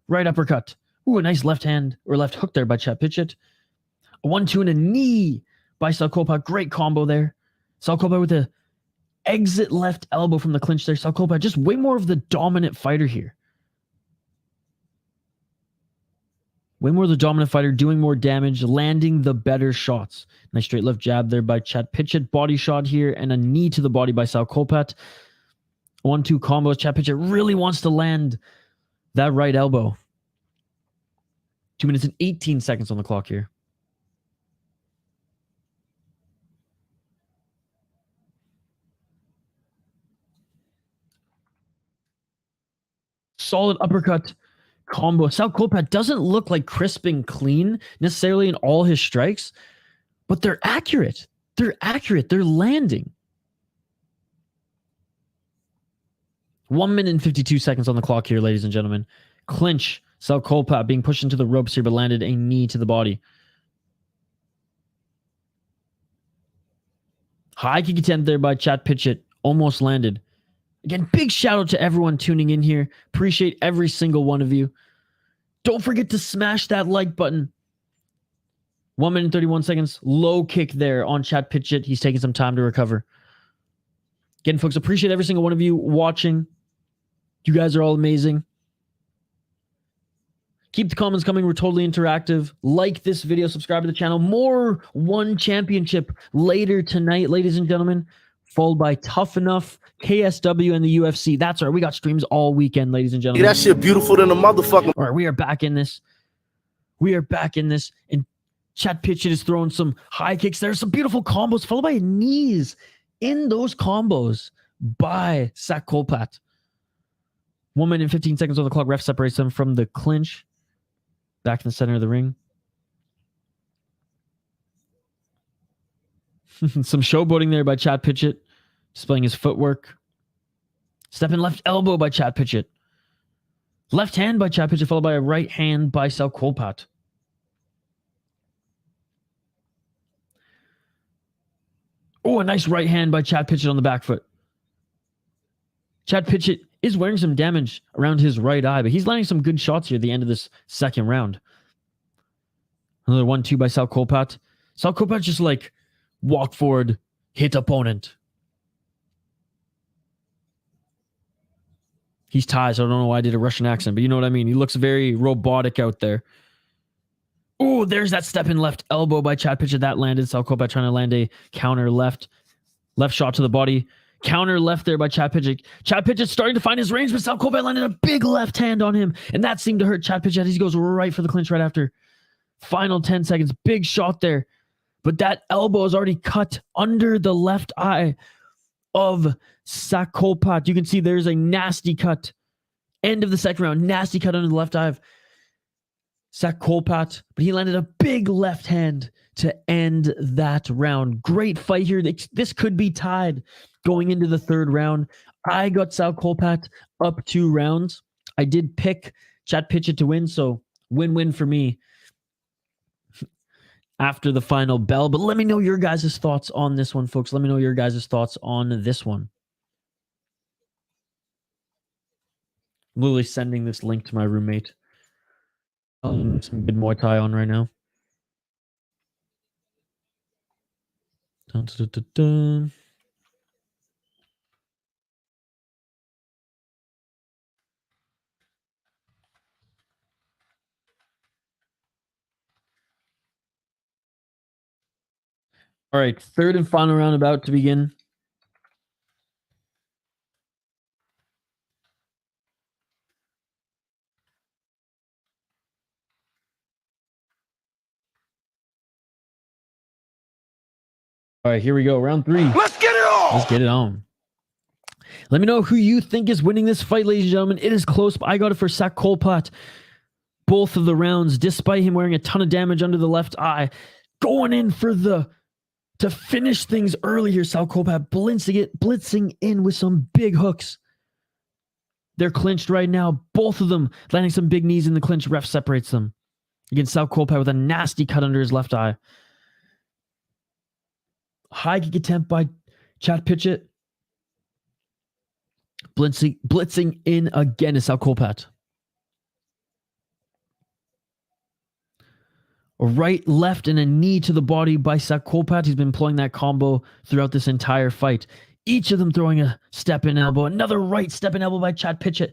Right uppercut. Ooh, a nice left hand or left hook there by Chatpichit. A 1-2 and a knee by Sakolpat. Great combo there. Sakolpat with a exit left elbow from the clinch there. Sakolpat just way more of the dominant fighter here. Way more of the dominant fighter, doing more damage, landing the better shots. Nice straight left jab there by Chatpichit. Body shot here and a knee to the body by Sakolpat. 1-2 combos. Chatpichit really wants to land that right elbow. 2 minutes and 18 seconds on the clock here. Solid uppercut combo. Sakolpat doesn't look like crisp and clean necessarily in all his strikes, but they're accurate. They're accurate. They're landing. 1 minute and 52 seconds on the clock here, ladies and gentlemen. Clinch. Sakolpat being pushed into the ropes here, but landed a knee to the body. High kick attempt there by Chatpichit. Almost landed. Again, big shout out to everyone tuning in here. Appreciate every single one of you. Don't forget to smash that like button. 1 minute and 31 seconds. Low kick there on Chatpichit. He's taking some time to recover. Again, folks, appreciate every single one of you watching. You guys are all amazing. Keep the comments coming. We're totally interactive. Like this video. Subscribe to the channel. More One Championship later tonight, ladies and gentlemen. Followed by Tough Enough, KSW, and the UFC. That's right. We got streams all weekend, ladies and gentlemen. That shit beautiful than a motherfucker. All right, we are back in this. We are back in this. And Chatpichit is throwing some high kicks. There's some beautiful combos, followed by knees in those combos by Sakolpat. 1 minute and 15 seconds on the clock. Ref separates them from the clinch. Back in the center of the ring. Some showboating there by Chatpichit. Displaying his footwork. Step in left elbow by Chatpichit. Left hand by Chatpichit, followed by a right hand by Sakolpat. Oh, a nice right hand by Chatpichit on the back foot. Chatpichit is wearing some damage around his right eye, but he's landing some good shots here at the end of this second round. Another 1-2 by Sakolpat. Sakolpat just like walk forward, hit opponent. He's Thai, so I don't know why I did a Russian accent, but you know what I mean. He looks very robotic out there. Oh, there's that step in left elbow by Chatpichit. That landed. Sakolpat trying to land a counter left shot to the body. Counter left there by Chatpichit. Chatpichit starting to find his range, but Sakolpat landed a big left hand on him, and that seemed to hurt Chatpichit. He goes right for the clinch right after. Final 10 seconds. Big shot there, but that elbow is already cut under the left eye of Sakolpat. You can see there's a nasty cut. End of the second round. Nasty cut under the left eye of Sakolpat, but he landed a big left hand to end that round. Great fight here. This could be tied going into the third round. I got Sakolpat up 2 rounds. I did pick Chatpichit to win, so win-win for me after the final bell. But let me know your guys' thoughts on this one, folks. Let me know your guys' thoughts on this one. I'm literally sending this link to my roommate. Some good Muay Thai on right now. Dun, dun, dun, dun. All right, third and final round about to begin. All right, here we go. Round 3. Let's get it on! Let's get it on. Let me know who you think is winning this fight, ladies and gentlemen. It is close, but I got it for Sakolpat. Both of the rounds, despite him wearing a ton of damage under the left eye. Going in for to finish things early here, Sakolpat blitzing in with some big hooks. They're clinched right now. Both of them landing some big knees in the clinch. Ref separates them. Against Sakolpat with a nasty cut under his left eye. High kick attempt by Chatpichit. Blitzing in again is Sakolpat. A right, left, and a knee to the body by Sakolpat. He's been employing that combo throughout this entire fight. Each of them throwing a step-in elbow. Another right step-in elbow by Chatpichit.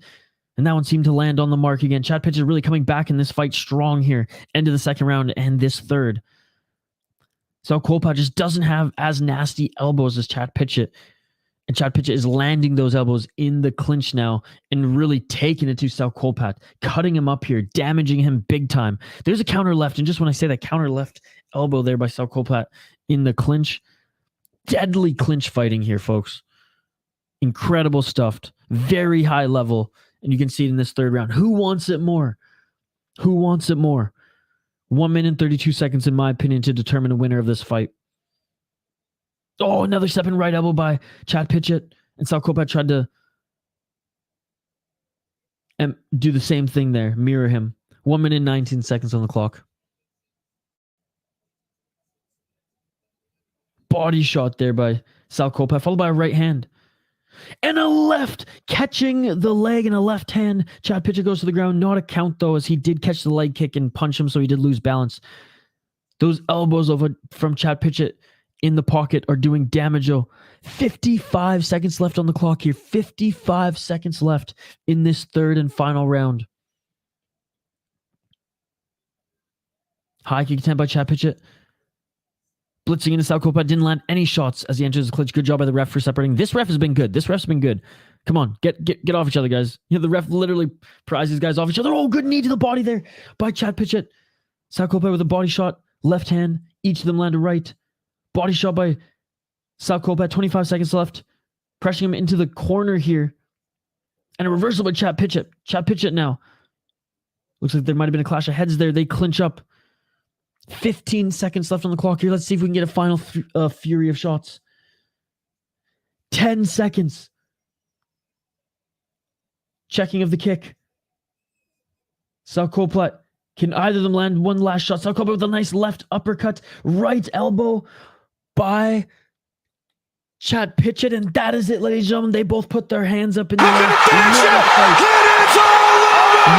And that one seemed to land on the mark again. Chatpichit really coming back in this fight strong here. End of the second round and this third. Sakolpat just doesn't have as nasty elbows as Chatpichit. And Chatpichit is landing those elbows in the clinch now and really taking it to Sakolpat, cutting him up here, damaging him big time. There's a counter left, and just when I say that counter left elbow there by Sakolpat in the clinch, deadly clinch fighting here, folks. Incredible stuff, very high level, and you can see it in this third round. Who wants it more? Who wants it more? 1 minute and 32 seconds, in my opinion, to determine a winner of this fight. Oh, another step in right elbow by Chatpichit. And Sakolpat tried to do the same thing there, mirror him. 1 minute and 19 seconds on the clock. Body shot there by Sakolpat, followed by a right hand. And a left, catching the leg in a left hand. Chatpichit goes to the ground. Not a count, though, as he did catch the leg kick and punch him, so he did lose balance. Those elbows from Chatpichit in the pocket are doing damage, though. 55 seconds left on the clock here. 55 seconds left in this third and final round. High kick attempt by Chatpichit. Blitzing into Sakolpat, didn't land any shots as he enters the clinch. Good job by the ref for separating. This ref has been good. This ref's been good. Come on, get off each other, guys. You know, the ref literally prizes guys off each other. Oh, good knee to the body there by Chatpichit. Sakolpat with a body shot, left hand. Each of them landed right. Body shot by Sakolpat. 25 seconds left. Pressing him into the corner here. And a reversal by Chatpichit. Chatpichit now. Looks like there might have been a clash of heads there. They clinch up. 15 seconds left on the clock here. Let's see if we can get a final fury of shots. 10 seconds. Checking of the kick. Sakolpat. Can either of them land one last shot? Sakolpat with a nice left uppercut. Right elbow by Chatpichit. And that is it, ladies and gentlemen. They both put their hands up in the air.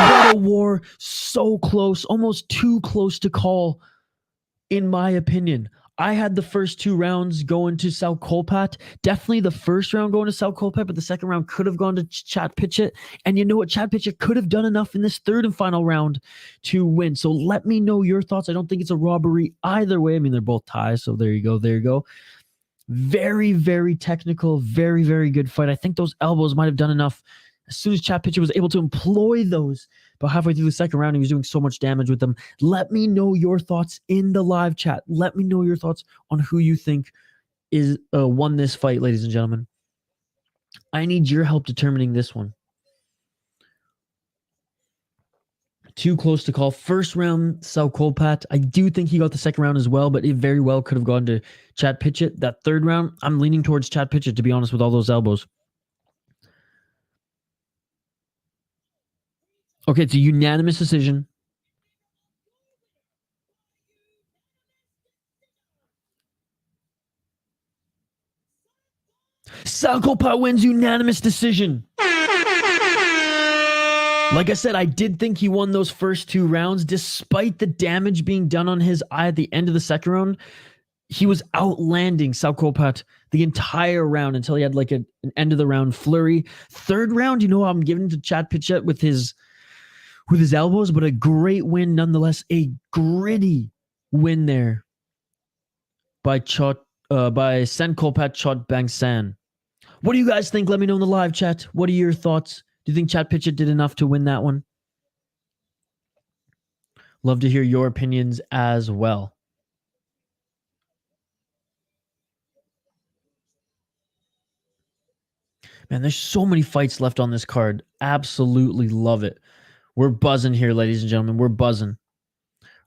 What a war. So close. Almost too close to call. in my opinion. I had the first 2 rounds going to Sakolpat. Definitely the first round going to Sakolpat, but the second round could have gone to Chatpichit. And you know what? Chatpichit could have done enough in this third and final round to win. So let me know your thoughts. I don't think it's a robbery either way. I mean, they're both ties, so there you go. There you go. Very, very technical, very, very good fight. I think those elbows might have done enough. As soon as Chatpichit was able to employ those, but halfway through the second round, he was doing so much damage with them. Let me know your thoughts in the live chat. Let me know your thoughts on who you think is won this fight, ladies and gentlemen. I need your help determining this one. Too close to call. First round, Sakolpat. I do think he got the second round as well, but it very well could have gone to Chatpichit. That third round, I'm leaning towards Chatpichit, to be honest, with all those elbows. Okay, it's a unanimous decision. Sakolpat wins unanimous decision. Like I said, I did think he won those first 2 rounds. Despite the damage being done on his eye at the end of the second round, he was outlanding Sakolpat the entire round until he had like an end of the round flurry. Third round, I'm giving to Chatpichit with his elbows, but a great win nonetheless. A gritty win there by Sakolpat Chotbangsan. What do you guys think? Let me know in the live chat. What are your thoughts? Do you think Chatpichit did enough to win that one? Love to hear your opinions as well. Man, there's so many fights left on this card. Absolutely love it. We're buzzing here, ladies and gentlemen. We're buzzing.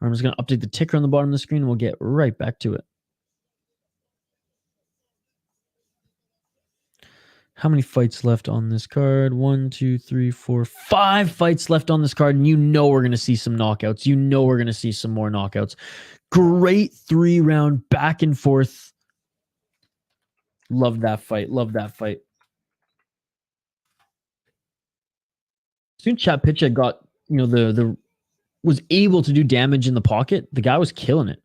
I'm just going to update the ticker on the bottom of the screen, and we'll get right back to it. How many fights left on this card? 1, 2, 3, 4, 5 fights left on this card, and we're going to see some knockouts. We're going to see some more knockouts. Great 3-round back and forth. Love that fight. Love that fight. Soon Chatpichit got, was able to do damage in the pocket. The guy was killing it.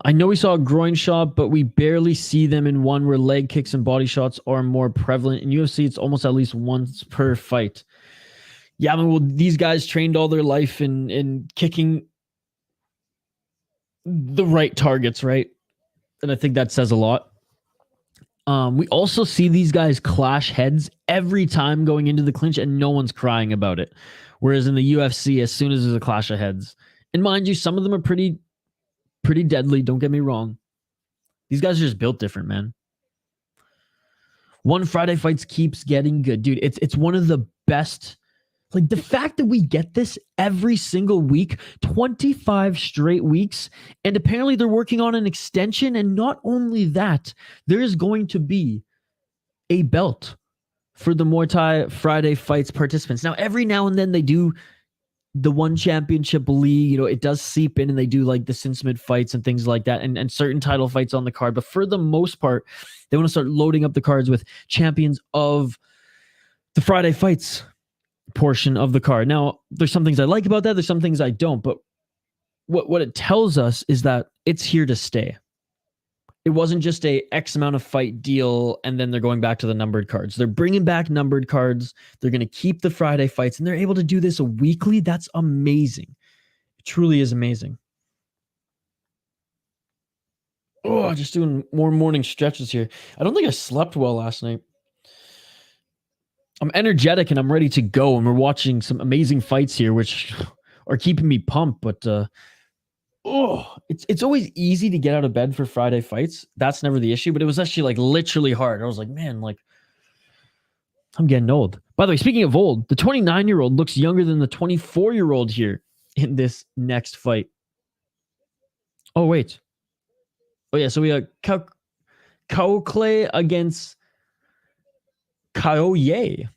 I know we saw a groin shot, but we barely see them in one where leg kicks and body shots are more prevalent. In UFC, it's almost at least once per fight. Yeah, these guys trained all their life in kicking the right targets, right? And I think that says a lot. We also see these guys clash heads every time going into the clinch, and no one's crying about it. Whereas in the UFC, as soon as there's a clash of heads, and mind you, some of them are pretty deadly, don't get me wrong. These guys are just built different, man. One Friday Fights keeps getting good. Dude, it's one of the best. Like, the fact that we get this every single week, 25 straight weeks, and apparently they're working on an extension, and not only that, there is going to be a belt for the Muay Thai Friday Fights participants. Now, every now and then they do the one championship league, it does seep in, and they do like the Sinsmid fights and things like that, and certain title fights on the card. But for the most part, they want to start loading up the cards with champions of the Friday Fights portion of the card. Now, there's some things I like about that. There's some things I don't. But what it tells us is that it's here to stay. It wasn't just a X amount of fight deal, and then they're going back to the numbered cards. They're bringing back numbered cards. They're going to keep the Friday fights, and they're able to do this weekly. That's amazing. It truly is amazing. Oh, just doing more morning stretches here. I don't think I slept well last night. I'm energetic and I'm ready to go, and we're watching some amazing fights here, which are keeping me pumped, but it's always easy to get out of bed for Friday fights. That's never the issue, but it was actually like literally hard. I was like, man, like, I'm getting old. By the way, speaking of old, the 29-year-old looks younger than the 24-year-old here in this next fight. Oh, wait. Oh, yeah. So we have Kaoklai against Khaoyai.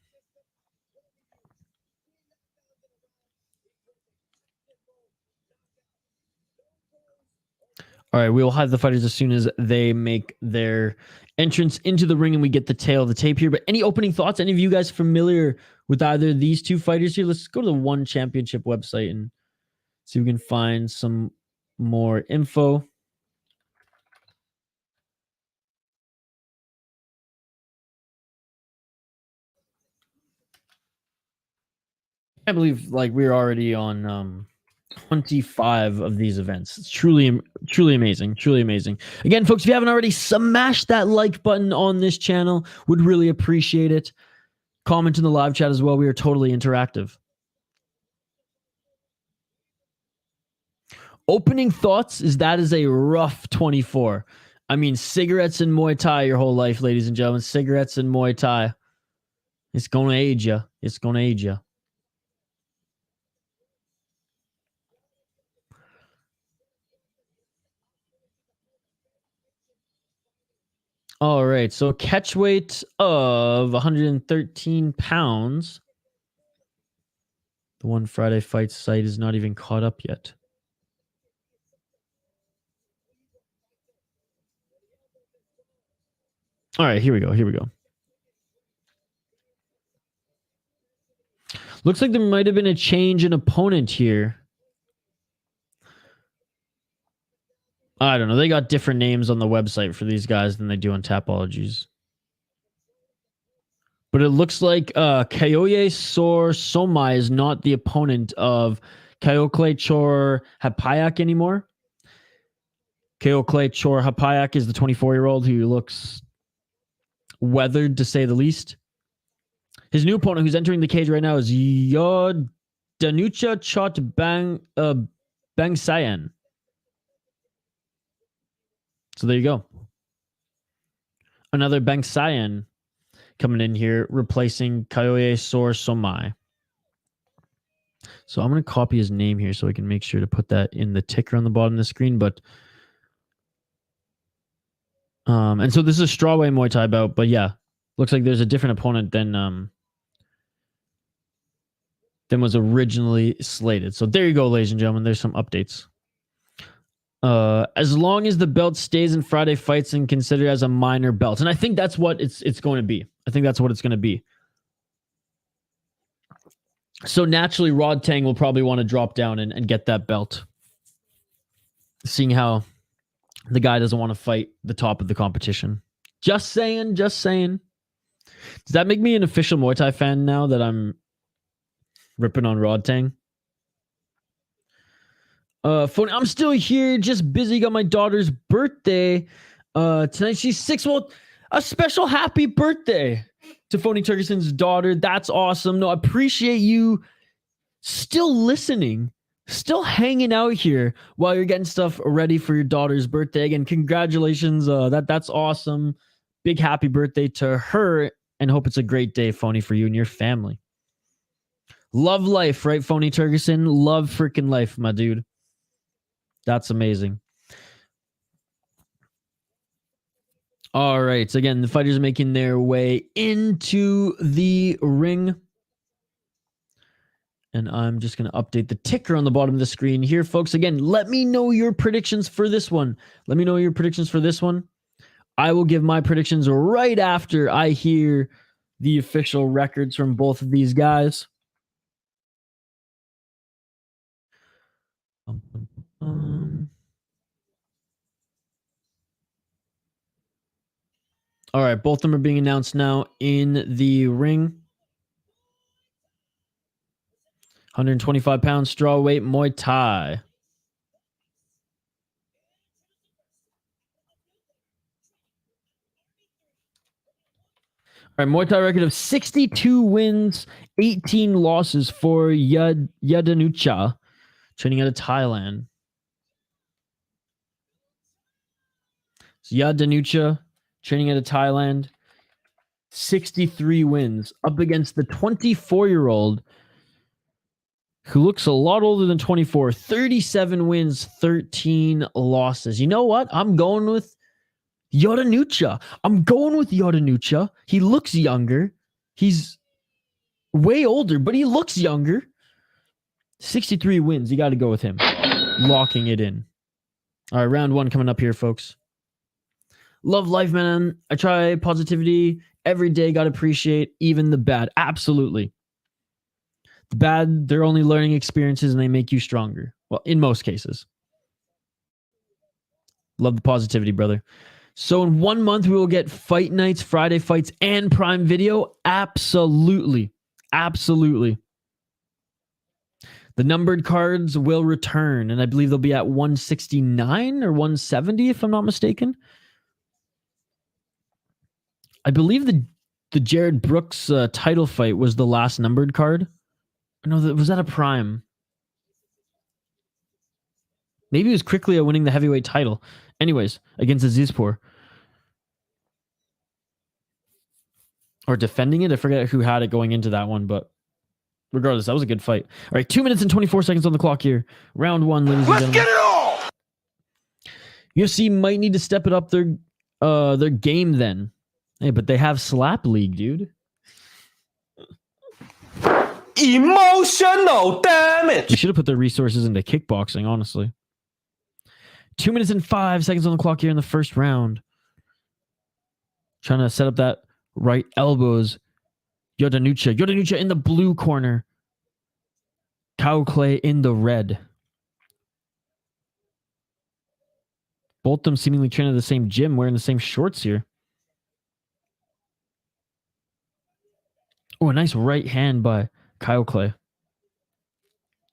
All right, we will have the fighters as soon as they make their entrance into the ring and we get the tail of the tape here. But any opening thoughts? Any of you guys familiar with either of these two fighters here? Let's go to the One Championship website and See if we can find some more info. I believe like we're already on 25 of these events. It's truly amazing. Truly amazing. Again, folks, if you haven't already, smash that like button on this channel. Would really appreciate it. Comment in the live chat as well. We are totally interactive. Opening thoughts is that is a rough 24. I mean, cigarettes and Muay Thai your whole life, ladies and gentlemen. Cigarettes and Muay Thai. It's going to age you. It's going to age you. All right. So catch weight of 113 pounds. The One Friday Fight site is not even caught up yet. All right, here we go. Here we go. Looks like there might have been a change in opponent here. I don't know. They got different names on the website for these guys than they do on Tapologies. But it looks like Khaoyai Sor.Sommai is not the opponent of Kaoklai Chor Hapayak anymore. Kaoklai Chor Hapayak is the 24-year-old who looks weathered, to say the least. His new opponent who's entering the cage right now is Yodduangjai Chot Bangsayan. So there you go. Another Bangsayan coming in here, replacing Khaoyai Sor.Sommai. So I'm going to copy his name here so I can make sure to put that in the ticker on the bottom of the screen. But and so this is a strawweight Muay Thai bout, but yeah, looks like there's a different opponent than was originally slated. So there you go, ladies and gentlemen. There's some updates. As long as the belt stays in Friday fights and considered as a minor belt, and I think that's what it's going to be. I think that's what it's going to be. So naturally, Rod Tang will probably want to drop down and get that belt, seeing how the guy doesn't want to fight the top of the competition. Just saying, just saying. Does that make me an official Muay Thai fan now that I'm ripping on Rod Tang? Phone, I'm still here, just busy. Got my daughter's birthday. Tonight she's 6. Well, a special happy birthday to Phony Turkerson's daughter. That's awesome. No, I appreciate you still listening, still hanging out here while you're getting stuff ready for your daughter's birthday. Again, congratulations. That's awesome. Big happy birthday to her, and hope it's a great day, Phony, for you and your family. Love life, right, Phony Turkerson? Love freaking life, my dude. That's amazing. All right. So again, the fighters are making their way into the ring. And I'm just going to update the ticker on the bottom of the screen here, folks. Again, let me know your predictions for this one. Let me know your predictions for this one. I will give my predictions right after I hear the official records from both of these guys. All right, both of them are being announced now in the ring. 125 pound strawweight Muay Thai. All right, Muay Thai record of 62 wins, 18 losses for Yodduangjai, training out of Thailand. So Yodduangjai, training out of Thailand, 63 wins up against the 24-year-old who looks a lot older than 24. 37 wins, 13 losses. You know what? I'm going with Yodduangjai. I'm going with Yodduangjai. He looks younger. He's way older, but he looks younger. 63 wins. You got to go with him. Locking it in. All right, round one coming up here, folks. Love life, man. I try positivity every day. Got to appreciate even the bad. Absolutely. The bad, they're only learning experiences and they make you stronger. Well, in most cases. Love the positivity, brother. So in 1 month, we will get fight nights, Friday fights, and Prime Video. Absolutely. Absolutely. The numbered cards will return, and I believe they'll be at 169 or 170, if I'm not mistaken. I believe the Jared Brooks title fight was the last numbered card. No, was that a Prime? Maybe it was quickly winning the heavyweight title. Anyways, against Azizpour. Or defending it. I forget who had it going into that one, but regardless, that was a good fight. All right, 2 minutes and 24 seconds on the clock here. Round one, ladies and gentlemen. Let's get it all! UFC might need to step it up their game then. Hey, but they have Slap League, dude. Emotional damage! They should have put their resources into kickboxing, honestly. 2 minutes and 5 seconds on the clock here in the first round. Trying to set up that right elbows. Yodduangjai in the blue corner. Kaoklai in the red. Both of them seemingly training at the same gym, wearing the same shorts here. Oh, a nice right hand by Kaoklai.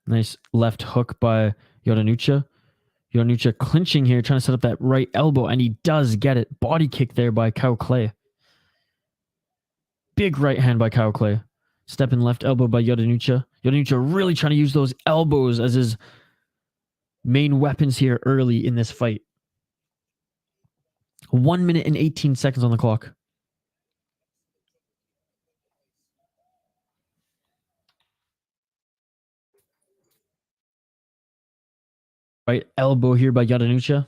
Nice left hook by Yodduangjai. Yodduangjai clinching here, trying to set up that right elbow, and he does get it. Body kick there by Kaoklai. Big right hand by Kaoklai. Step in left elbow by Yodduangjai. Yodduangjai really trying to use those elbows as his main weapons here early in this fight. 1 minute and 18 seconds on the clock. Right elbow here by Yodduangjai.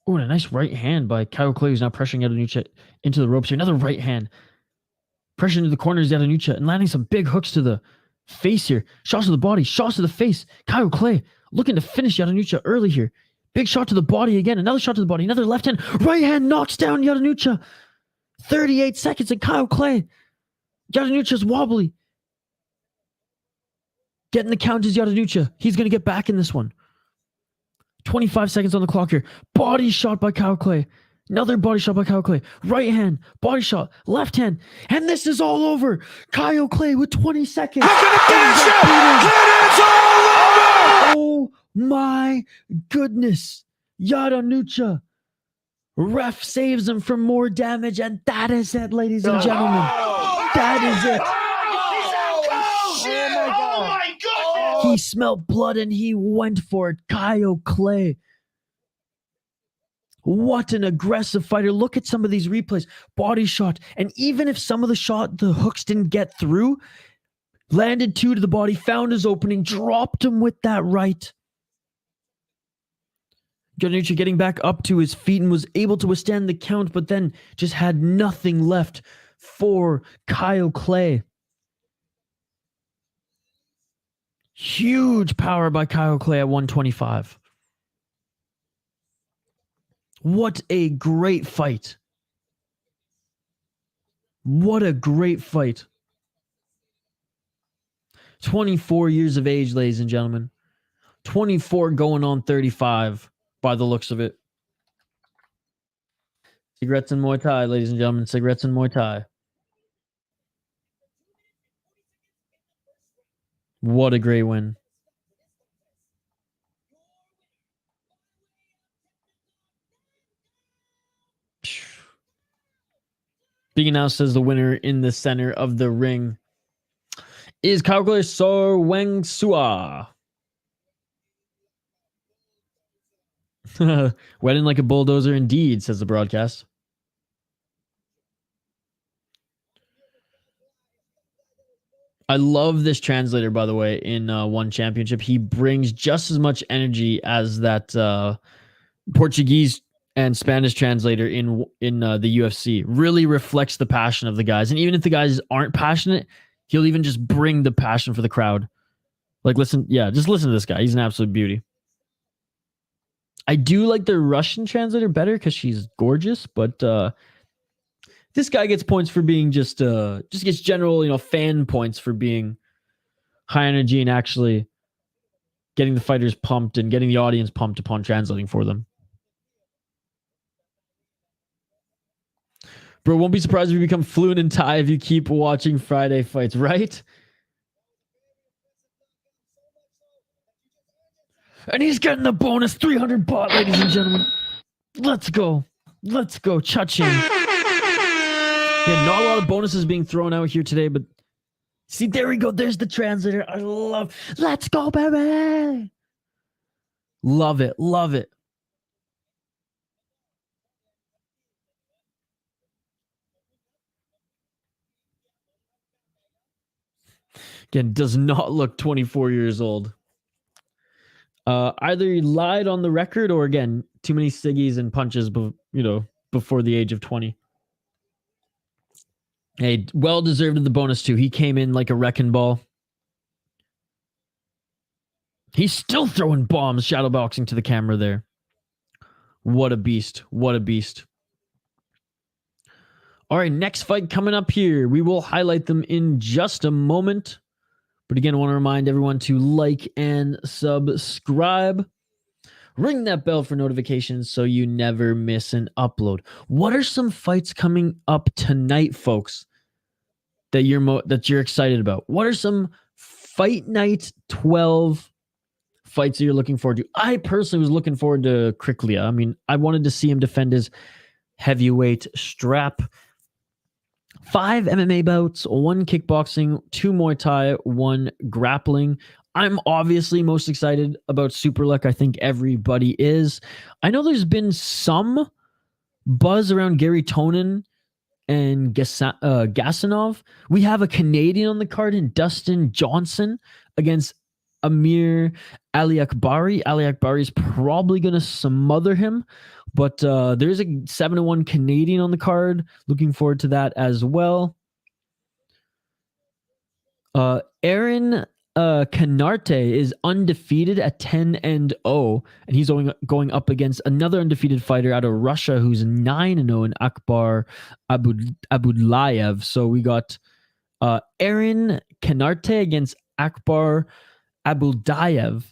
Oh, and a nice right hand by Kaoklai, who's now pressuring Yodduangjai into the ropes here. Another right hand. Pressure into the corners, Yodduangjai, and landing some big hooks to the face here. Shots to the body, shots to the face. Kaoklai looking to finish Yodduangjai early here. Big shot to the body again. Another shot to the body. Another left hand. Right hand knocks down Yodduangjai. 38 seconds and Kaoklai. Yodduangjai's wobbly. Getting the count is Yodduangjai. He's going to get back in this one. 25 seconds on the clock here. Body shot by Kaoklai. Another body shot by Kaoklai. Right hand. Body shot. Left hand. And this is all over. Kaoklai with 20 seconds. Oh my goodness. Yodduangjai. Ref saves him from more damage. And that is it, ladies and gentlemen. That is it. Oh my goodness! He smelled blood and he went for it. Kaoklai. What an aggressive fighter. Look at some of these replays. Body shot. And even if some of the hooks didn't get through, landed two to the body, found his opening, dropped him with that right. Yodduangjai getting back up to his feet and was able to withstand the count, but then just had nothing left for Kaoklai. Huge power by Kaoklai at 125. What a great fight. What a great fight. 24 years of age, ladies and gentlemen. 24 going on 35 by the looks of it. Cigarettes and Muay Thai, ladies and gentlemen. Cigarettes and Muay Thai. What a great win. Being announced as the winner in the center of the ring is Kaoklai Sor Wangsua. Went in like a bulldozer indeed, says the broadcast. I love this translator, by the way, in One Championship. He brings just as much energy as that Portuguese and Spanish translator in the UFC. Really reflects the passion of the guys. And even if the guys aren't passionate, he'll even just bring the passion for the crowd. Like, listen, yeah, just listen to this guy. He's an absolute beauty. I do like the Russian translator better because she's gorgeous, but This guy gets points for being just gets general, fan points for being high energy and actually getting the fighters pumped and getting the audience pumped upon translating for them. Bro, won't be surprised if you become fluent in Thai if you keep watching Friday fights, right? And he's getting the bonus 300 baht, ladies and gentlemen. Let's go. Let's go. Cha-ching. Yeah, not a lot of bonuses being thrown out here today, but see, there we go. There's the translator. I love. Let's go, baby. Love it. Love it. Again, does not look 24 years old. Either he lied on the record or, again, too many ciggies and punches, before the age of 20. Hey, well deserved of the bonus too. He came in like a wrecking ball. He's still throwing bombs, shadowboxing to the camera there. What a beast. What a beast. All right, next fight coming up here. We will highlight them in just a moment. But again, I want to remind everyone to like and subscribe. Ring that bell for notifications so you never miss an upload. What are some fights coming up tonight, folks, that you're excited about? What are some Fight Night 12 fights that you're looking forward to? I personally was looking forward to Kriklia. I mean, I wanted to see him defend his heavyweight strap. 5 MMA bouts, 1 kickboxing, 2 Muay Thai, 1 grappling. I'm obviously most excited about Superlek. I think everybody is. I know there's been some buzz around Gary Tonin and Gasanov. We have a Canadian on the card in Dustin Johnson against Amir Ali Akbari. Ali Akbari is probably going to smother him, but there's a 7-1 Canadian on the card. Looking forward to that as well. Aaron Canarte is undefeated at 10-0, and he's going up against another undefeated fighter out of Russia who's 9-0 in Akbar Abudlayev. So we got Aaron Canarte against Akbar Abuldayev.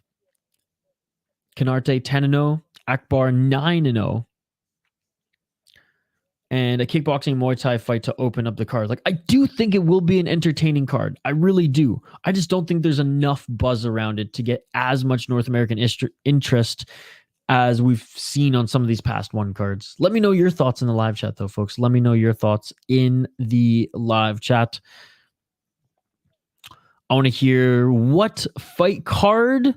Canarte 10-0, Akbar 9-0. And a kickboxing Muay Thai fight to open up the card. Like, I do think it will be an entertaining card. I really do. I just don't think there's enough buzz around it to get as much North American interest as we've seen on some of these past one cards. Let me know your thoughts in the live chat, though, folks. Let me know your thoughts in the live chat. I want to hear what fight card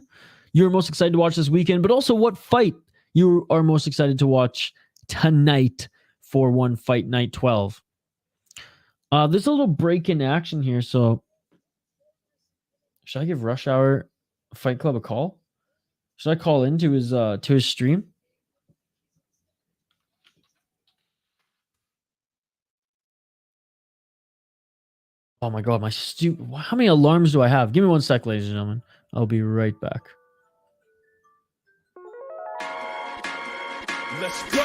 you're most excited to watch this weekend, but also what fight you are most excited to watch tonight for one Fight Night 12. There's a little break in action here, so should I give Rush Hour Fight Club a call? Should I call into his stream? Oh my god, how many alarms do I have? Give me 1 sec, ladies and gentlemen. I'll be right back. Let's go.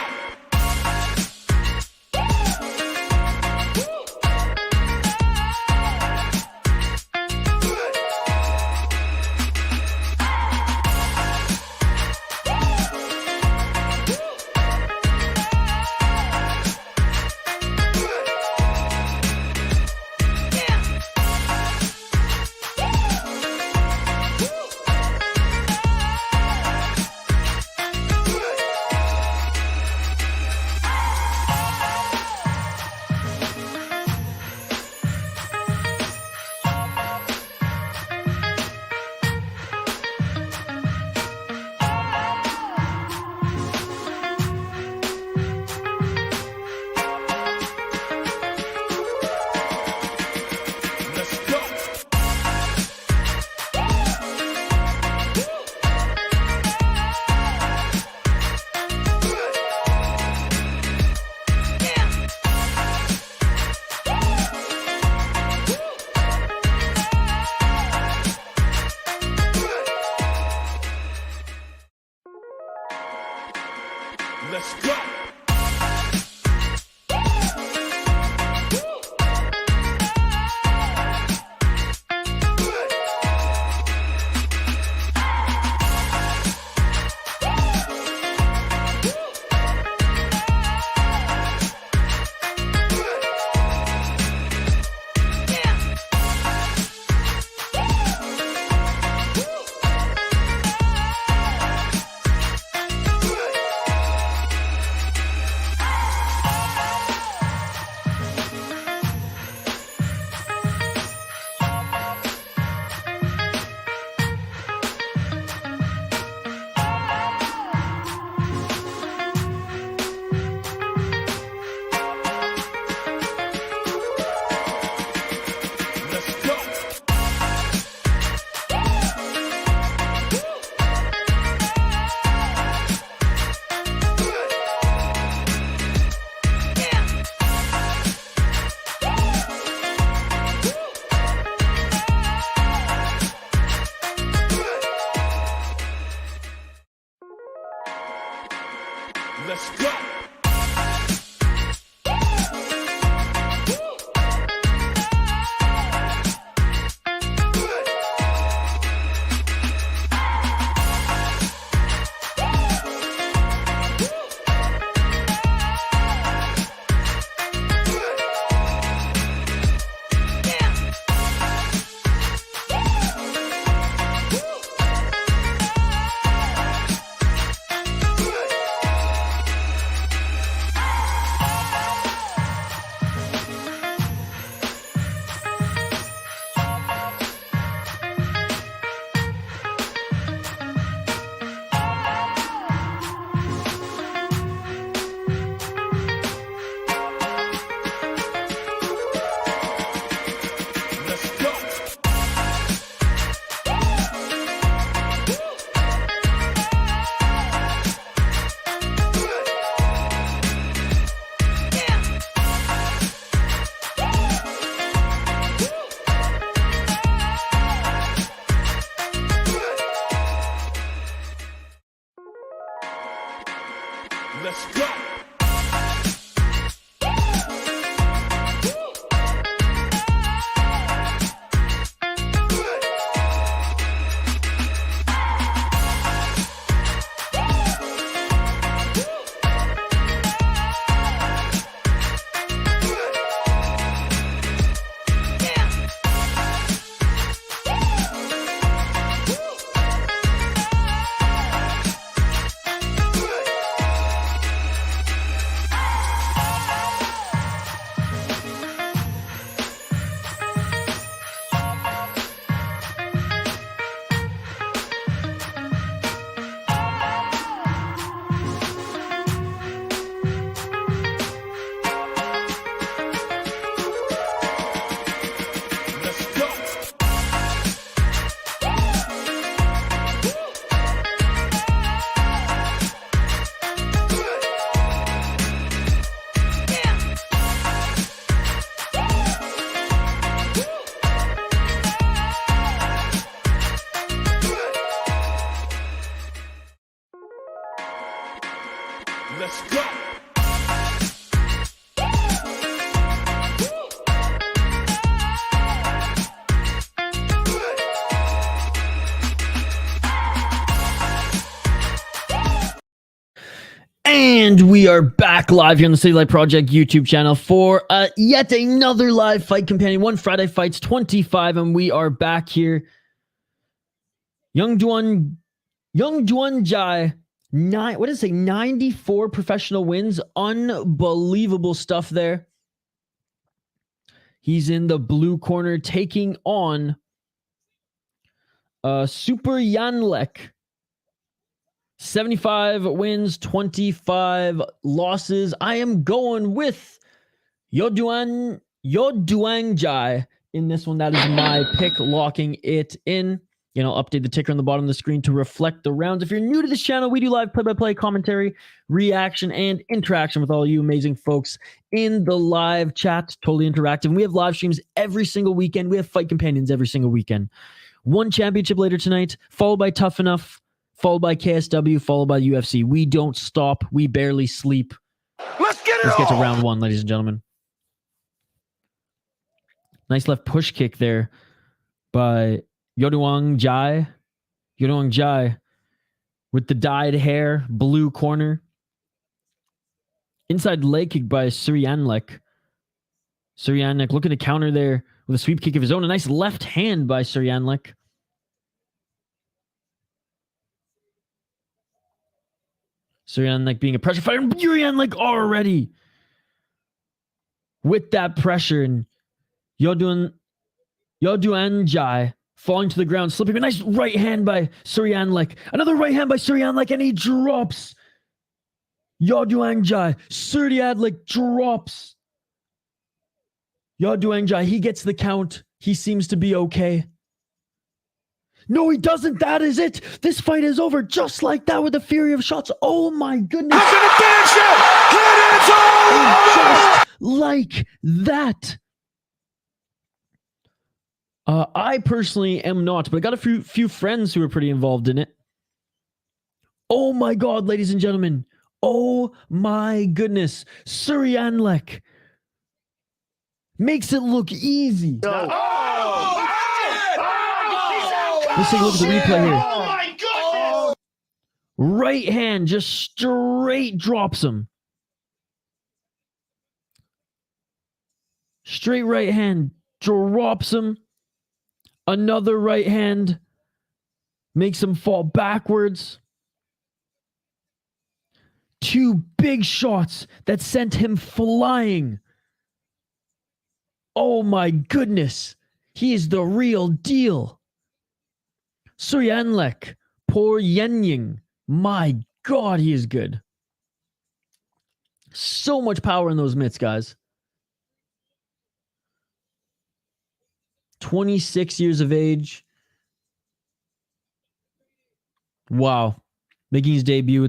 Let's go. Let's go. Let's go. And we are back live here on the City Light Project YouTube channel for yet another live fight companion. One Friday Fights 25, and we are back here. Yodduangjai, 94 professional wins. Unbelievable stuff there. He's in the blue corner taking on Suriyanlek. 75 wins, 25 losses. I am going with Yodduangjai in this one. That is my pick, locking it in. You know, update the ticker on the bottom of the screen to reflect the rounds. If you're new to this channel, we do live play-by-play commentary, reaction, and interaction with all you amazing folks in the live chat. Totally interactive. And we have live streams every single weekend. We have fight companions every single weekend. One championship later tonight, followed by Tough Enough, followed by KSW, followed by UFC. We don't stop. We barely sleep. Let's get to round one, ladies and gentlemen. Nice left push kick there by Yodduangjai. Yodduangjai with the dyed hair, blue corner. Inside leg kick by Suriyanlek. Suriyanlek looking to counter there with a sweep kick of his own. A nice left hand by Suriyanlek. Suriyanlek being a pressure fighter. And Suriyanlek already with that pressure. And Yodduangjai falling to the ground, slipping. A nice right hand by Suriyanlek. Another right hand by Suriyanlek, and he drops Yodduangjai. Suriyanlek drops Yodduangjai. He gets the count. He seems to be okay. No, he doesn't. That is it. This fight is over just like that with the fury of shots. Oh my goodness. Look at the finish it. Just like that. I personally am not, but I got a few friends who are pretty involved in it. Oh my God, ladies and gentlemen. Oh my goodness. Suriyanlek makes it look easy. Let's take a look at the replay here. Oh my goodness. Right hand just straight drops him. Straight right hand drops him. Another right hand makes him fall backwards. Two big shots that sent him flying. Oh my goodness. He is the real deal. Suriyanlek, poor Yenying. My God, he is good. So much power in those mitts, guys. 26 years of age. Wow. Making his debut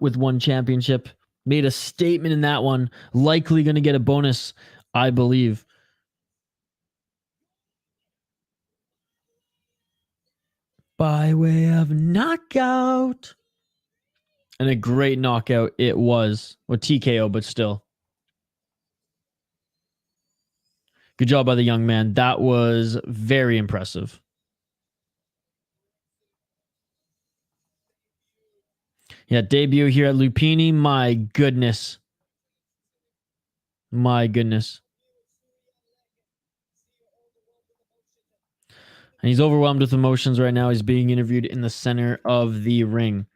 with one championship. Made a statement in that one. Likely going to get a bonus, I believe. By way of knockout. And a great knockout it was. With TKO, but still. Good job by the young man. That was very impressive. Yeah, debut here at Lumpinee. My goodness. My goodness. And he's overwhelmed with emotions right now. He's being interviewed in the center of the ring.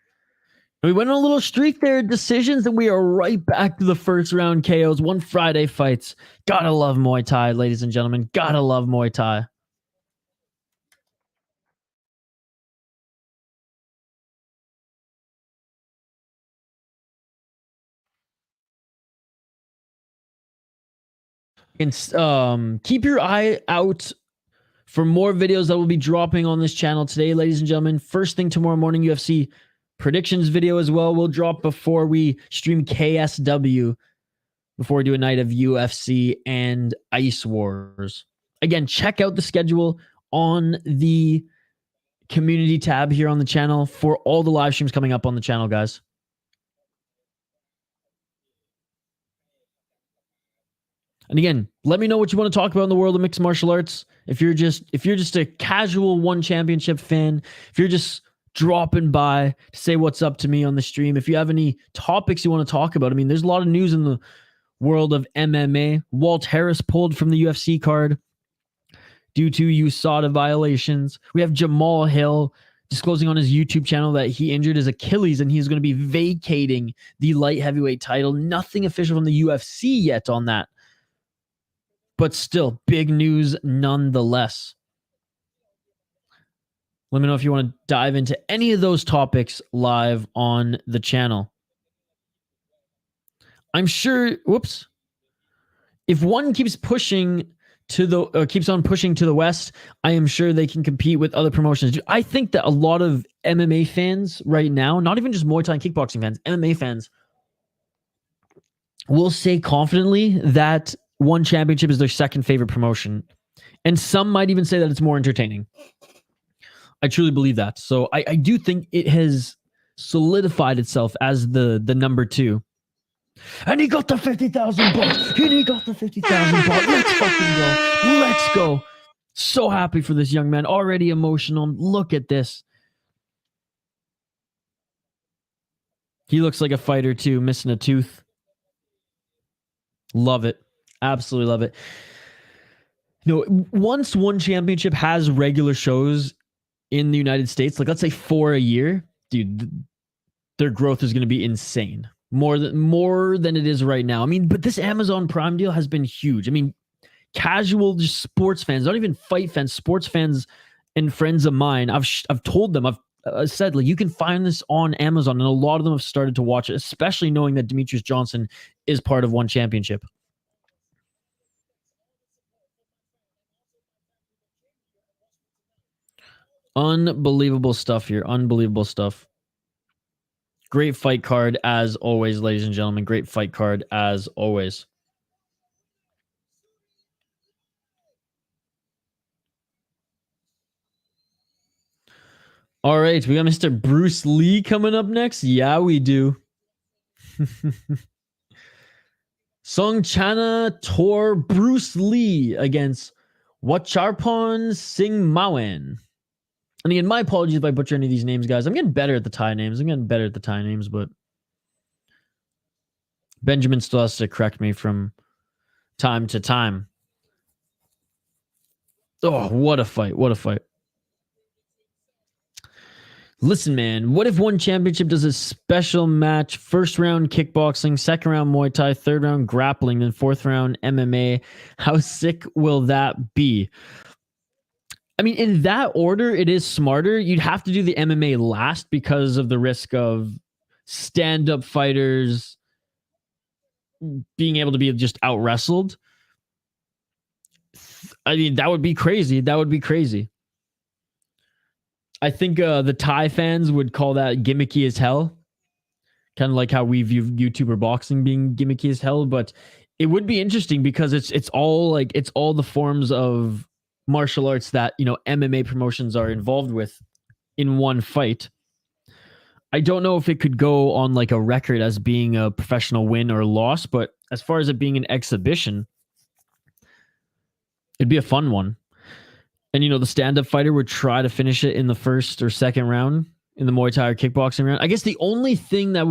We went on a little streak there, decisions, and we are right back to the first round KOs. One Friday fights. Gotta love Muay Thai, ladies and gentlemen. Gotta love Muay Thai. And keep your eye out for more videos that will be dropping on this channel today, ladies and gentlemen. First thing tomorrow morning, UFC predictions video as well will drop before we stream KSW, before we do a night of UFC and Ice Wars. Again, check out the schedule on the community tab here on the channel for all the live streams coming up on the channel, guys. And again, let me know what you want to talk about in the world of mixed martial arts. If you're just a casual one championship fan, if you're just dropping by to say what's up to me on the stream, if you have any topics you want to talk about, I mean, there's a lot of news in the world of MMA. Walt Harris pulled from the UFC card due to USADA violations. We have Jamal Hill disclosing on his YouTube channel that he injured his Achilles and he's going to be vacating the light heavyweight title. Nothing official from the UFC yet on that. But still, big news nonetheless. Let me know if you want to dive into any of those topics live on the channel. I'm sure, whoops. If one keeps pushing to the keeps on pushing to the west, I am sure they can compete with other promotions. I think that a lot of MMA fans right now, not even just Muay Thai and kickboxing fans, MMA fans, will say confidently that one championship is their second favorite promotion. And some might even say that it's more entertaining. I truly believe that. So I do think it has solidified itself as the number two. And he got the 50,000 bucks. And he got the 50,000 bucks. Let's fucking go. Let's go. So happy for this young man. Already emotional. Look at this. He looks like a fighter too, missing a tooth. Love it. Absolutely love it. You know, once one championship has regular shows in the United States, like let's say 4 a year, dude, their growth is going to be insane. More than it is right now. I mean, but this Amazon Prime deal has been huge. I mean, casual just sports fans, not even fight fans, sports fans and friends of mine, I've told them, I've said, like, you can find this on Amazon, and a lot of them have started to watch it, especially knowing that Demetrius Johnson is part of one championship. Unbelievable stuff here. Unbelievable stuff. Great fight card as always, ladies and gentlemen. Great fight card as always. All right, we got Mr. Bruce Lee coming up next. Yeah, we do. Songchana Tor Bruce Lee against Watcharaphon Singmawynn. And again, my apologies if I butcher any of these names, guys. I'm getting better at the Thai names. But Benjamin still has to correct me from time to time. Oh, what a fight. What a fight. Listen, man, what if one championship does a special match? First round kickboxing, second round Muay Thai, third round grappling, then fourth round MMA. How sick will that be? I mean, in that order, it is smarter. You'd have to do the MMA last because of the risk of stand-up fighters being able to be just out-wrestled. I mean, that would be crazy. That would be crazy. I think the Thai fans would call that gimmicky as hell. Kind of like how we view YouTuber boxing being gimmicky as hell. But it would be interesting because it's all the forms of martial arts that, you know, MMA promotions are involved with in one fight. I don't know if it could go on like a record as being a professional win or loss, but as far as it being an exhibition, it'd be a fun one. And, the stand-up fighter would try to finish it in the first or second round in the Muay Thai or kickboxing round. I guess the only thing that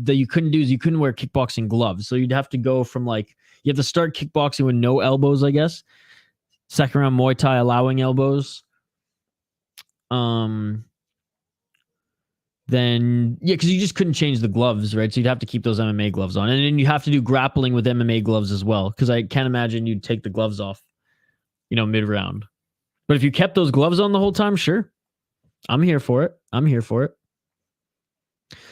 that you couldn't do is you couldn't wear kickboxing gloves. So you'd have to go from you have to start kickboxing with no elbows, I guess. Second round Muay Thai allowing elbows. Then, because you just couldn't change the gloves, right? So you'd have to keep those MMA gloves on. And then you have to do grappling with MMA gloves as well, because I can't imagine you'd take the gloves off, mid-round. But if you kept those gloves on the whole time, sure. I'm here for it.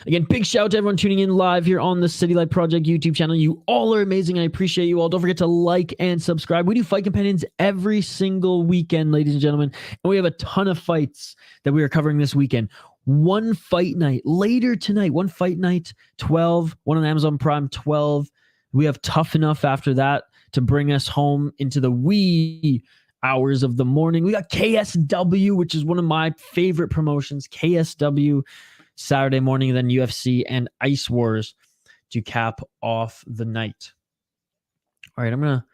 Again, big shout out to everyone tuning in live here on the City Light Project YouTube channel. You all are amazing. I appreciate you all. Don't forget to like and subscribe. We do Fight Companions every single weekend, ladies and gentlemen. And we have a ton of fights that we are covering this weekend. One fight night later tonight. One fight night, 12. One on Amazon Prime, 12. We have Tough Enough after that to bring us home into the wee hours of the morning. We got KSW, which is one of my favorite promotions. KSW Saturday morning, then UFC and Ice Wars to cap off the night. All right, I'm going to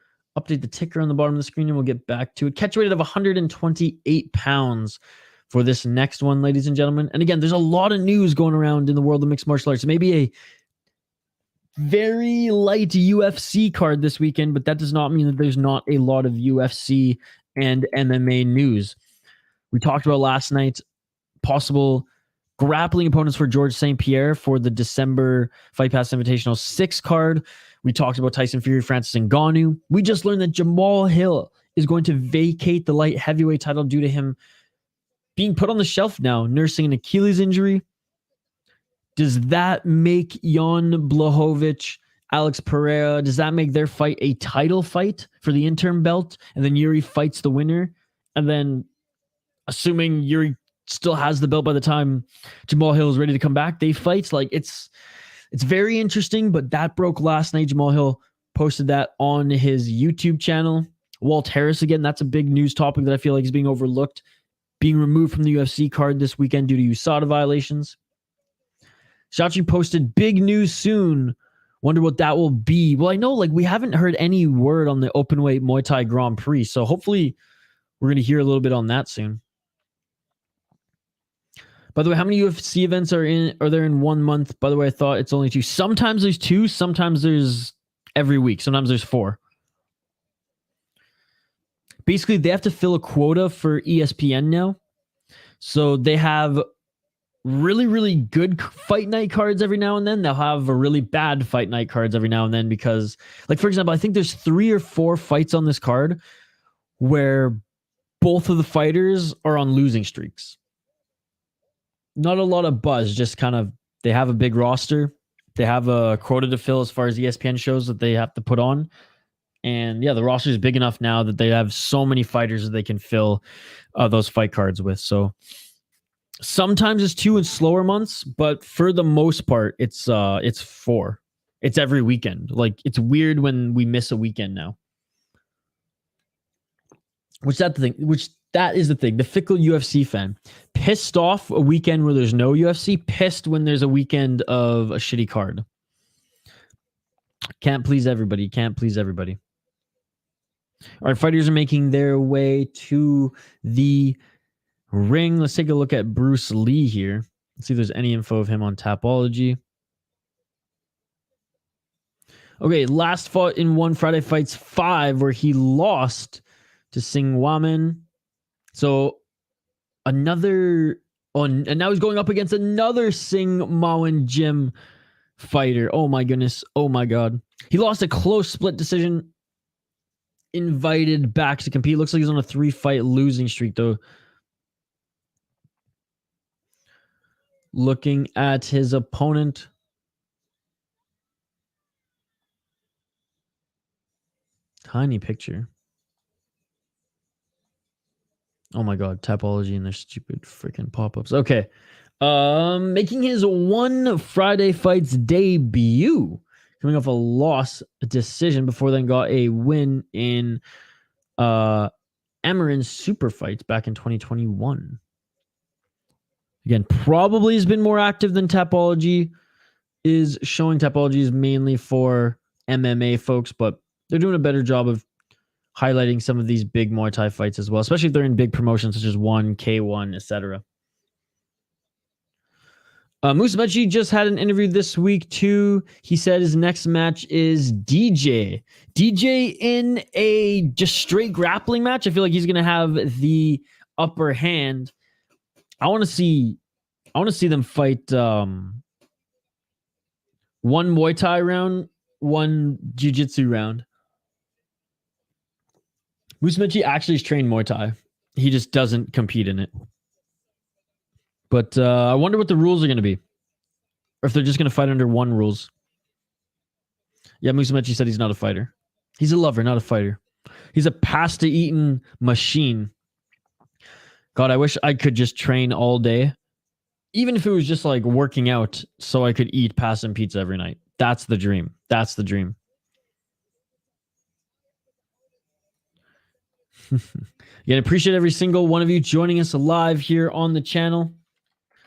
update the ticker on the bottom of the screen and we'll get back to it. Catch weight of 128 pounds for this next one, ladies and gentlemen. And again, there's a lot of news going around in the world of mixed martial arts. Maybe a very light UFC card this weekend, but that does not mean that there's not a lot of UFC and MMA news. We talked about last night possible grappling opponents for Georges St-Pierre for the December Fight Pass Invitational 6 card. We talked about Tyson Fury, Francis Ngannou. We just learned that Jamal Hill is going to vacate the light heavyweight title due to him being put on the shelf now, nursing an Achilles injury. Does that make Jan Blachowicz, Alex Pereira, does that make their fight a title fight for the interim belt? And then Yuri fights the winner? And then, assuming Yuri still has the belt by the time Jamal Hill is ready to come back, they fight. It's very interesting, but that broke last night. Jamal Hill posted that on his YouTube channel. Walt Harris, again, that's a big news topic that I feel like is being overlooked, being removed from the UFC card this weekend due to USADA violations. Shachi posted big news soon. Wonder what that will be. Well, I know we haven't heard any word on the openweight Muay Thai Grand Prix, so hopefully we're going to hear a little bit on that soon. By the way, how many UFC events are there in 1 month? By the way, I thought it's only 2. Sometimes there's 2, sometimes there's every week, sometimes there's 4. Basically, they have to fill a quota for ESPN now. So they have really, really good fight night cards every now and then. They'll have a really bad fight night cards every now and then because, for example, I think there's 3 or 4 fights on this card where both of the fighters are on losing streaks. Not a lot of buzz, just kind of, they have a big roster. They have a quota to fill as far as ESPN shows that they have to put on. And yeah, the roster is big enough now that they have so many fighters that they can fill those fight cards with. So sometimes it's 2 in slower months, but for the most part, it's 4. It's every weekend. It's weird when we miss a weekend now. That is the thing. The fickle UFC fan. Pissed off a weekend where there's no UFC. Pissed when there's a weekend of a shitty card. Can't please everybody. All right, fighters are making their way to the ring. Let's take a look at Bruce Lee here. Let's see if there's any info of him on Tapology. Okay, last fought in one Friday Fights 5 where he lost to Singmawynn. So another on, and now he's going up against another Singmawynn gym fighter. Oh my goodness. Oh my God. He lost a close split decision. Invited back to compete. Looks like he's on a 3-fight losing streak though. Looking at his opponent. Tiny picture. Oh my God, Tapology and their stupid freaking pop-ups. Okay. Making his one Friday Fights debut. Coming off a loss, a decision, before then got a win in Amarin's Super Fights back in 2021. Again, probably has been more active than Tapology is showing. Tapology is mainly for MMA folks, but they're doing a better job of highlighting some of these big Muay Thai fights as well, especially if they're in big promotions such as One, K1, etc. Musamechi just had an interview this week too. He said his next match is DJ. DJ in a just straight grappling match. I feel like he's gonna have the upper hand. I want to see them fight one Muay Thai round, one Jiu-Jitsu round. Musamechi actually is trained Muay Thai. He just doesn't compete in it. But I wonder what the rules are going to be. Or if they're just going to fight under one rules. Yeah, Musamechi said he's not a fighter. He's a lover, not a fighter. He's a pasta-eating machine. God, I wish I could just train all day. Even if it was just like working out so I could eat pasta and pizza every night. That's the dream. That's the dream. Again, appreciate every single one of you joining us live here on the channel.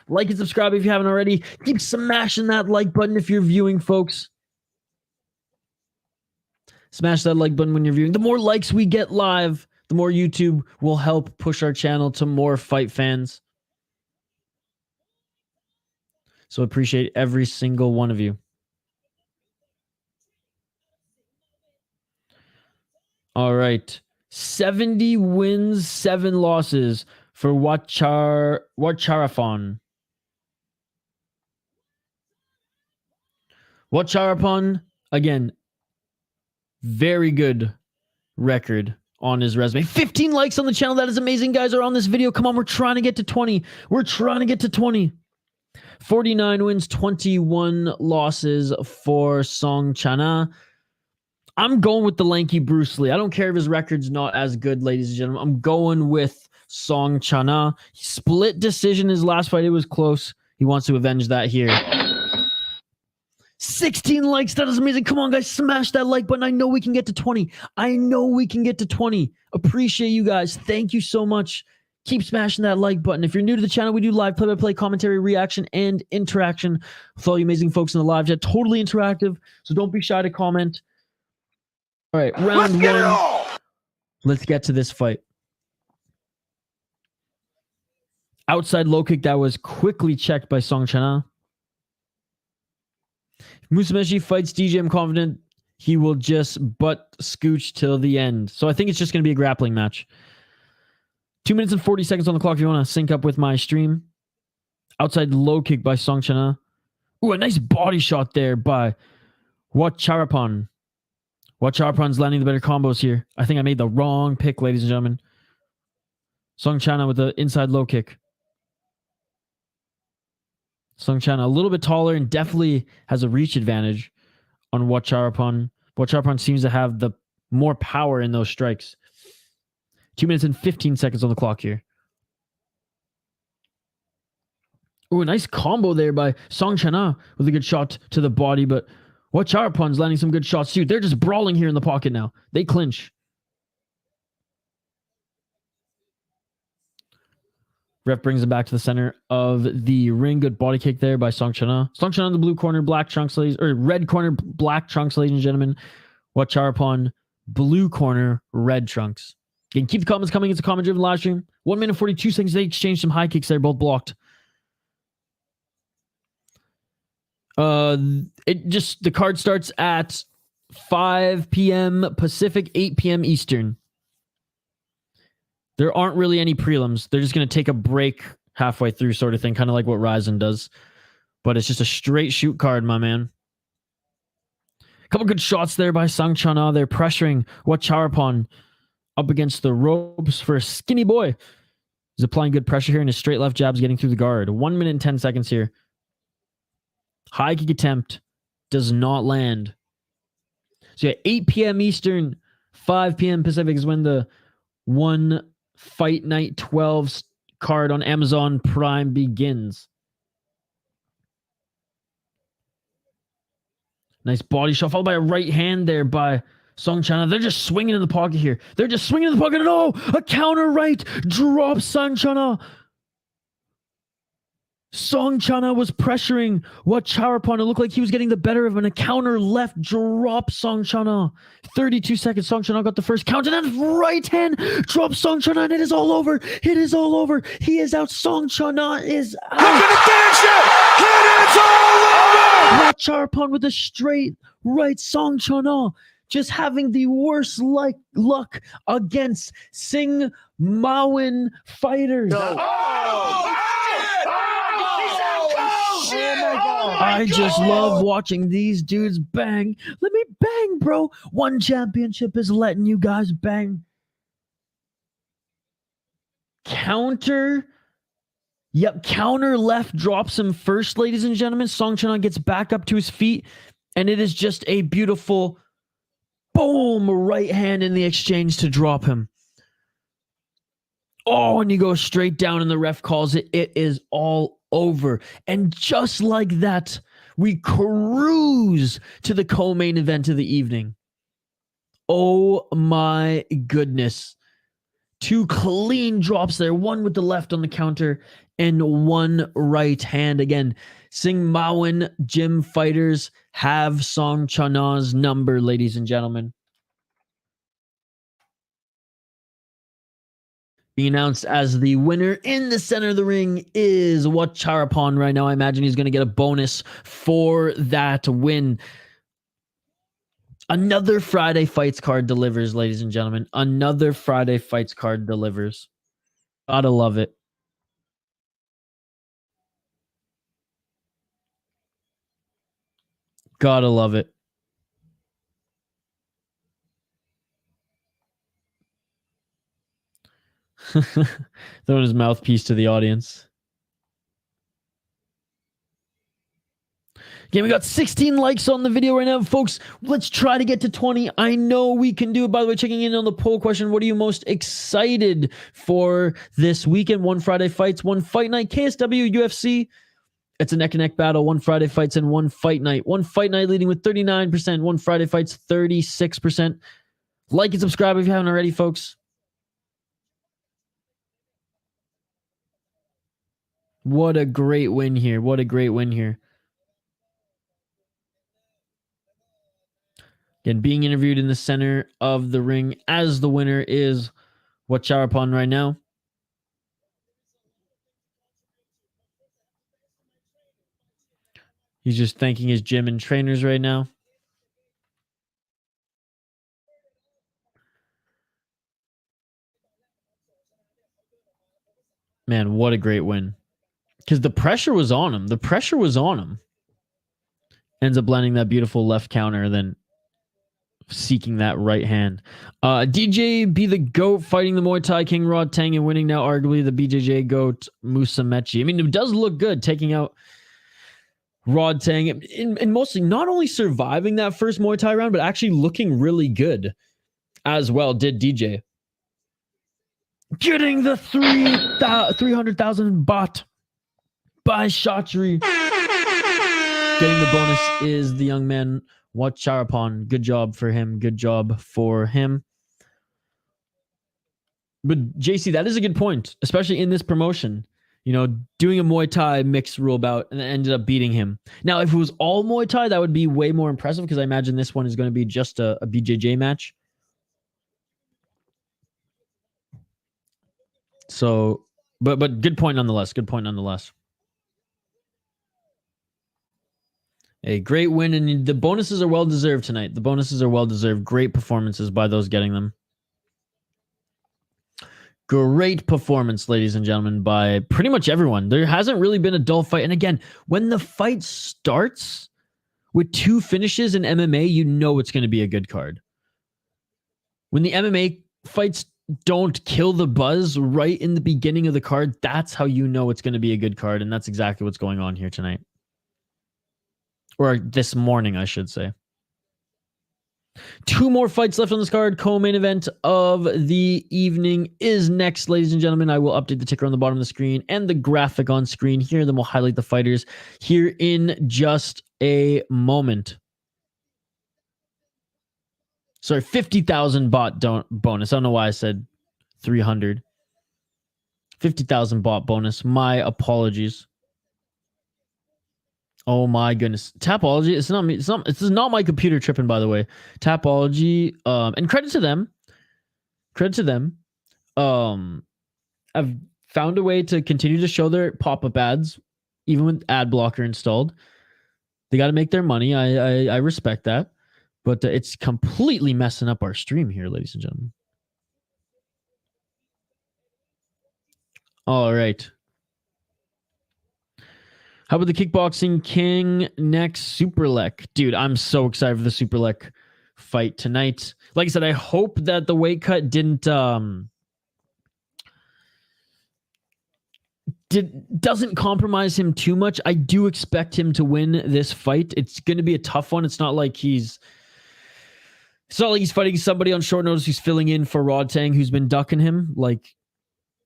Like and subscribe if you haven't already. Keep smashing that like button if you're viewing, folks. Smash that like button when you're viewing. The more likes we get live, the more YouTube will help push our channel to more fight fans. So appreciate every single one of you. All right. 70 wins, 7 losses for Watcharaphon. Watcharaphon, again, very good record on his resume. 15 likes on the channel. That is amazing, guys, are on this video. Come on, we're trying to get to 20. We're trying to get to 20. 49 wins, 21 losses for Songchana. I'm going with the lanky BruceLee. I don't care if his record's not as good, ladies and gentlemen. I'm going with Songchana. Split decision his last fight. It was close. He wants to avenge that here. 16 likes. That is amazing. Come on, guys. Smash that like button. I know we can get to 20. I know we can get to 20. Appreciate you guys. Thank you so much. Keep smashing that like button. If you're new to the channel, we do live play-by-play commentary, reaction, and interaction with all you amazing folks in the live chat. Totally interactive, so don't be shy to comment. All right, round one. Let's get to this fight. Outside low kick that was quickly checked by Songchana. Musamechi fights DJ. I'm confident he will just butt scooch till the end. So I think it's just going to be a grappling match. 2 minutes and 40 seconds on the clock if you want to sync up with my stream. Outside low kick by Songchana. Ooh, a nice body shot there by Watcharaphon. Watcharaphon's landing the better combos here. I think I made the wrong pick, ladies and gentlemen. Songchana with the inside low kick. Songchana a little bit taller and definitely has a reach advantage on Watcharaphon. Watcharaphon seems to have the more power in those strikes. 2 minutes and 15 seconds on the clock here. Ooh, a nice combo there by Songchana with a good shot to the body, but Watcharaphon's landing some good shots too. They're just brawling here in the pocket now. They clinch. Ref brings him back to the center of the ring. Good body kick there by Songchana. Songchana in the blue corner, black trunks, red corner, black trunks, ladies and gentlemen. Watcharaphon, blue corner, red trunks. Again, keep the comments coming. It's a comment-driven live stream. 1 minute 42 seconds. They exchanged some high kicks there, both blocked. The card starts at 5 p.m. Pacific, 8 p.m. Eastern. There aren't really any prelims. They're just going to take a break halfway through sort of thing, kind of like what Ryzen does. But it's just a straight shoot card, my man. A couple good shots there by Songchana. They're pressuring Watcharaphon up against the ropes for a skinny boy. He's applying good pressure here, and his straight left jab's getting through the guard. 1 minute and 10 seconds here. High kick attempt does not land. So yeah, 8 p.m. Eastern, 5 p.m. Pacific is when the One Fight Night 12 card on Amazon Prime begins. Nice body shot, followed by a right hand there by Songchana. They're just swinging in the pocket here. They're just swinging in the pocket. No! A counter right drops Songchana. Songchana was pressuring Watcharaphon. It looked like he was getting the better of him. And a counter left drop Songchana. 32 seconds. Songchana got the first count. And then right hand drops Songchana. And it is all over. It is all over. He is out. Songchana is out. Look at the finish it! It is all over! Watcharaphon with a straight right. Songchana just having the worst luck against Singmawynn fighters. I just love watching these dudes bang. Let me bang, bro. One championship is letting you guys bang. Counter. Yep, counter left drops him first, ladies and gentlemen. Songchana gets back up to his feet, and it is just a beautiful boom right hand in the exchange to drop him. Oh, and he goes straight down, and the ref calls it. It is all over. And just like that, we cruise to the co-main event of the evening. Oh my goodness. 2 clean drops there. One with the left on the counter and one right hand. Again, Singmawynn gym fighters have Songchana's number, ladies and gentlemen. Being announced as the winner in the center of the ring is Watcharaphon right now. I imagine he's going to get a bonus for that win. Another Friday Fights card delivers, ladies and gentlemen. Another Friday Fights card delivers. Gotta love it. Gotta love it. Throwing his mouthpiece to the audience. Again, we got 16 likes on the video right now, folks. Let's try to get to 20. I know we can do it. By the way, checking in on the poll question, what are you most excited for this weekend? 1 Friday Fights, 1 Fight Night, KSW, UFC. It's a neck-and-neck battle. 1 Friday Fights and 1 Fight Night. 1 Fight Night leading with 39%. 1 Friday Fights, 36%. Like and subscribe if you haven't already, folks. What a great win here. What a great win here. Again, being interviewed in the center of the ring as the winner is Watcharaphon right now. He's just thanking his gym and trainers right now. Man, what a great win. Because the pressure was on him. The pressure was on him. Ends up landing that beautiful left counter, then seeking that right hand. DJ be the GOAT fighting the Muay Thai King Rod Tang and winning now arguably the BJJ GOAT Musa Mechi. I mean, it does look good taking out Rod Tang and mostly not only surviving that first Muay Thai round, but actually looking really good as well, did DJ. Getting the 300,000 baht by Shotri. Getting the bonus is the young man Watcharaphon. Good job for him. Good job for him. But JC, that is a good point, especially in this promotion. You know, doing a Muay Thai mixed rule bout and ended up beating him. Now, if it was all Muay Thai, that would be way more impressive because I imagine this one is going to be just a BJJ match. So, but good point nonetheless. Good point nonetheless. A great win, and the bonuses are well deserved tonight. The bonuses are well deserved. Great performances by those getting them. Great performance, ladies and gentlemen, by pretty much everyone. There hasn't really been a dull fight. And again, when the fight starts with 2 finishes in MMA, you know it's going to be a good card. When the MMA fights don't kill the buzz right in the beginning of the card, that's how you know it's going to be a good card. And that's exactly what's going on here tonight. Or this morning, I should say. 2 more fights left on this card. Co-main event of the evening is next, ladies and gentlemen. I will update the ticker on the bottom of the screen and the graphic on screen here. Then we'll highlight the fighters here in just a moment. Sorry, 50,000 baht bonus. I don't know why I said 300. 50,000 baht bonus. My apologies. Oh my goodness. Tapology. It's not me. This is not my computer tripping, by the way. Tapology. And credit to them. Credit to them. I've found a way to continue to show their pop-up ads, even with ad blocker installed. They got to make their money. I respect that. But it's completely messing up our stream here, ladies and gentlemen. All right. How about the Kickboxing King next Superlek? Dude, I'm so excited for the Superlek fight tonight. Like I said, I hope that the weight cut doesn't compromise him too much. I do expect him to win this fight. It's going to be a tough one. It's not like he's fighting somebody on short notice who's filling in for Rodtang, who's been ducking him like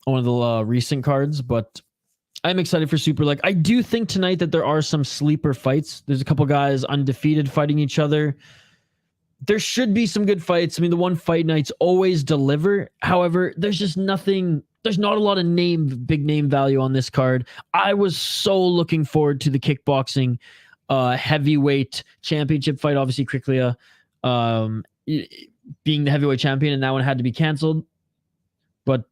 on one of the recent cards, but I'm excited for Superlek. I do think tonight that there are some sleeper fights. There's a couple guys undefeated fighting each other. There should be some good fights. I mean, the one fight nights always deliver. However, there's just nothing. There's not a lot of big name value on this card. I was so looking forward to the kickboxing heavyweight championship fight. Obviously, Kriklia being the heavyweight champion, and that one had to be canceled. But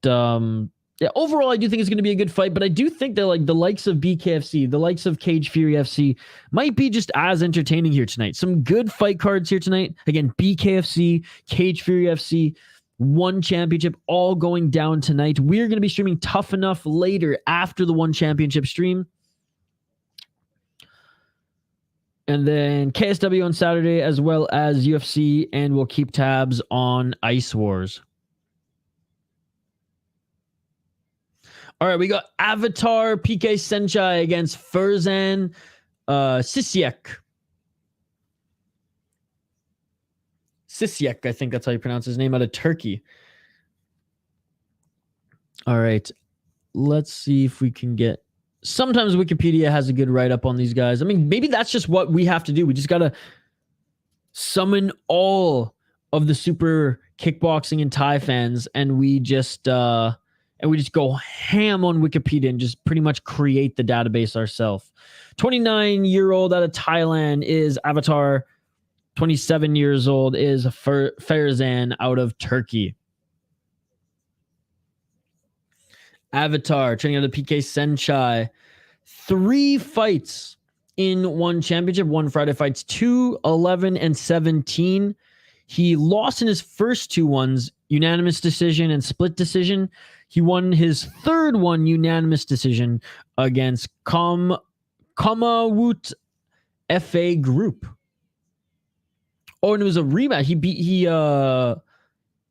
yeah, overall, I do think it's going to be a good fight, but I do think that like the likes of BKFC, the likes of Cage Fury FC might be just as entertaining here tonight. Some good fight cards here tonight. Again, BKFC, Cage Fury FC, one championship, all going down tonight. We're going to be streaming Tough Enough later after the one championship stream. And then KSW on Saturday, as well as UFC, and we'll keep tabs on Ice Wars. All right, we got Avatar PK.Saenchai against Ferzan Cicek. Cicek, I think that's how you pronounce his name, out of Turkey. All right, let's see if we can get... Sometimes Wikipedia has a good write-up on these guys. I mean, maybe that's just what we have to do. We just got to summon all of the super kickboxing and Thai fans, and we just go ham on Wikipedia and just pretty much create the database ourselves. 29-year-old out of Thailand is Avatar. 27 years old is Ferzan out of Turkey. Avatar training under PK.Saenchai. 3 fights in one championship, 1 Friday fights, 2, 11, and 17. He lost in his first 2 ones, unanimous decision and split decision. He won his 3rd one, unanimous decision, against Kamawut FA Group. Oh, and it was a rematch.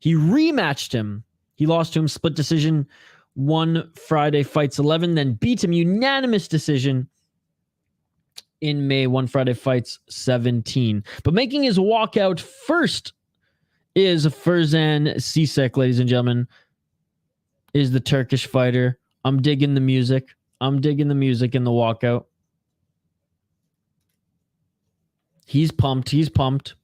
He rematched him. He lost to him split decision, 1 Friday fights 11, then beat him unanimous decision in May, 1 Friday fights 17. But making his walkout first is Ferzan Cicek, ladies and gentlemen, is the Turkish fighter. I'm digging the music. I'm digging the music in the walkout. He's pumped. He's pumped.